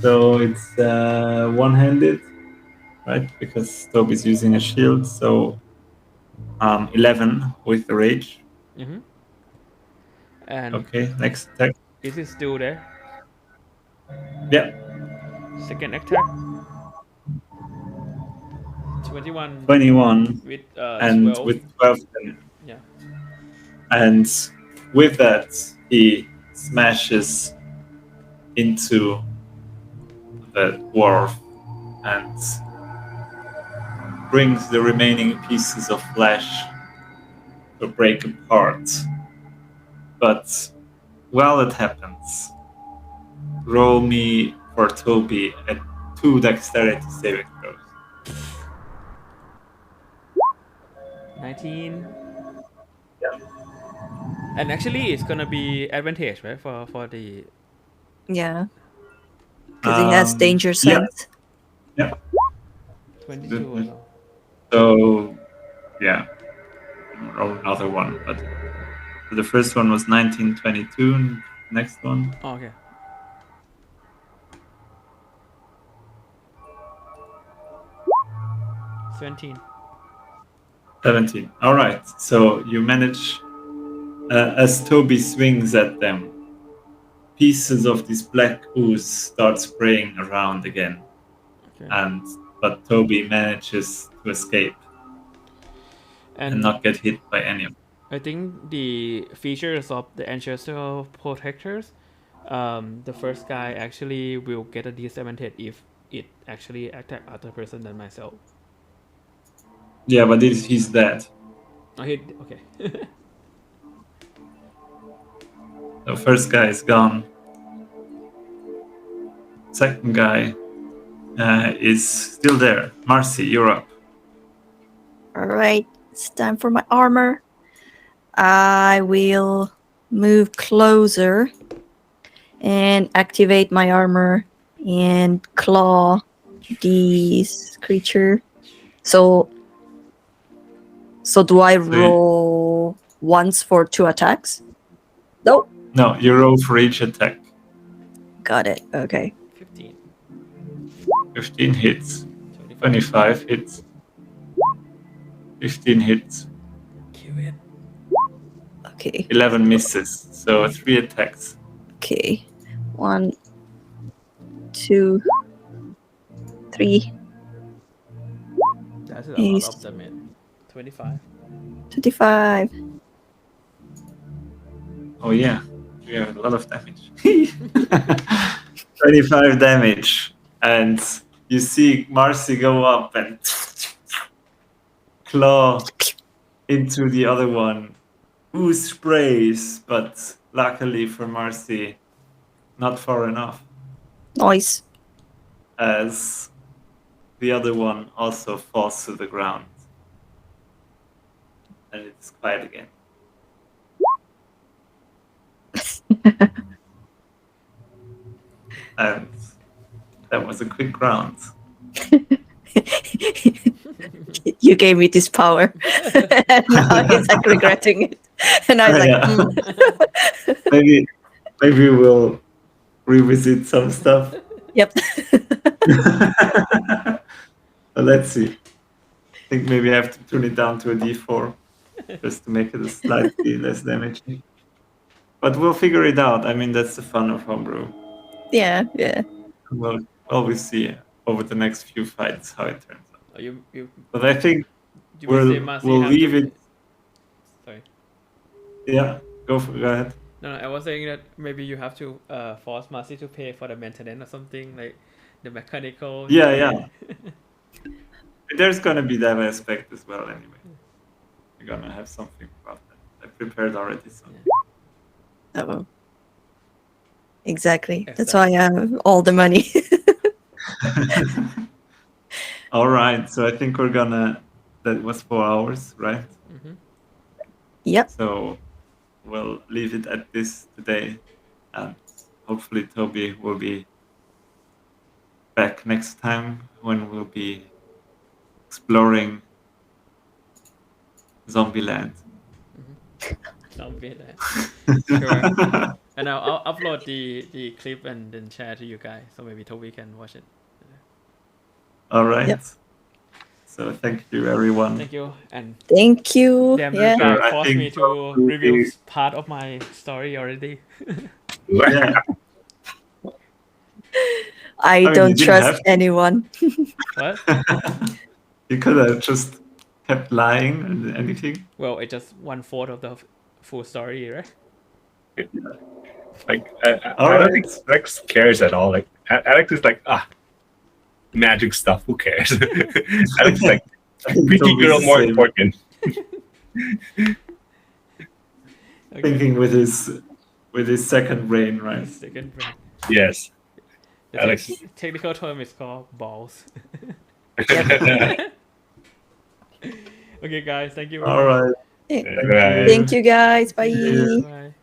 So it's one-handed, right? Because Toby's using a shield. So 11 with the rage. Mm-hmm. And Okay, next attack. is it still there? Yeah, Second attack. 21 21 with and 12. with 12 damage. Yeah. And with that, he smashes into the dwarf and brings the remaining pieces of flesh to break apart. But while it happens, roll me for Toby at 2 dexterity saving throws. 19. Yeah. And actually, it's gonna be advantage, right? For the Yeah. Because he has danger sense. Yeah. 22 or so. So, yeah. Roll another one, but So the first one was 1922. Next one. Oh, okay. $17. 17. All right. So you manage, as Toby swings at them, pieces of this black ooze start spraying around again. Okay. But Toby manages to escape and not get hit by any of them. I think the features of the ancestral protectors, the first guy actually will get a disadvantage if it actually attack other person than myself. Yeah, but he's dead. Oh, okay. The first guy is gone. Second guy is still there. Marzci, you're up. All right, it's time for my armor. I will move closer and activate my armor and claw this creature. So do I roll once for 2 attacks? Nope. No, you roll for each attack. Got it. Okay. 15. 15 hits. 25 hits. 15 hits. Kill it. Okay. 11 misses. So 3 attacks. Okay. 1, 2, 3, That's a lot of damage. 25. 25. Oh yeah, we have a lot of damage. 25 damage. And you see Marzci go up and claw into the other one. Ooze sprays, but luckily for Marzci, not far enough. Nice. As the other one also falls to the ground. And it's quiet again. And that was a quick round. You gave me this power. And now he's like regretting it. And I was like, Maybe we'll revisit some stuff. Yep. But let's see. I think maybe I have to turn it down to a D4 just to make it slightly less damaging. But we'll figure it out. I mean, that's the fun of homebrew. Yeah. We'll always see over the next few fights how it turns out. You But I think you will say we'll Marzci have leave to- it. Sorry. Yeah, go ahead. No, I was saying that maybe you have to force Marzci to pay for the maintenance or something, like the mechanical. Yeah. There's gonna be that aspect as well anyway. We're gonna have something about that. I prepared already something. Oh. Exactly. Yes, That's why I have all the money. All right, so I think that was 4 hours, right? Mm-hmm. Yep. So we'll leave it at this today, and hopefully Toby will be back next time when we'll be exploring Zombieland. Zombieland. Sure. And I'll upload the clip and then share to you guys, so maybe Toby can watch it. All right. Yep. So thank you, everyone. Thank you. And Thank you. damn, Yeah. this guy I forced think me to probably- review part of my story already. Yeah. I mean, don't you didn't trust have to. anyone. What? You could have just kept lying and anything. Well, it's just 1/4 of the full story, right? Like, I All don't right. think Alex cares at all. Like, Alex is like, magic stuff. Who cares? Alex is like, pretty Toby's girl the more same. important. Okay. Thinking with his second brain, right? Second brain. Yes. The Alex. technical term is called balls. Okay, guys, thank you. All right. Right. Thank you guys. Bye. you. Bye.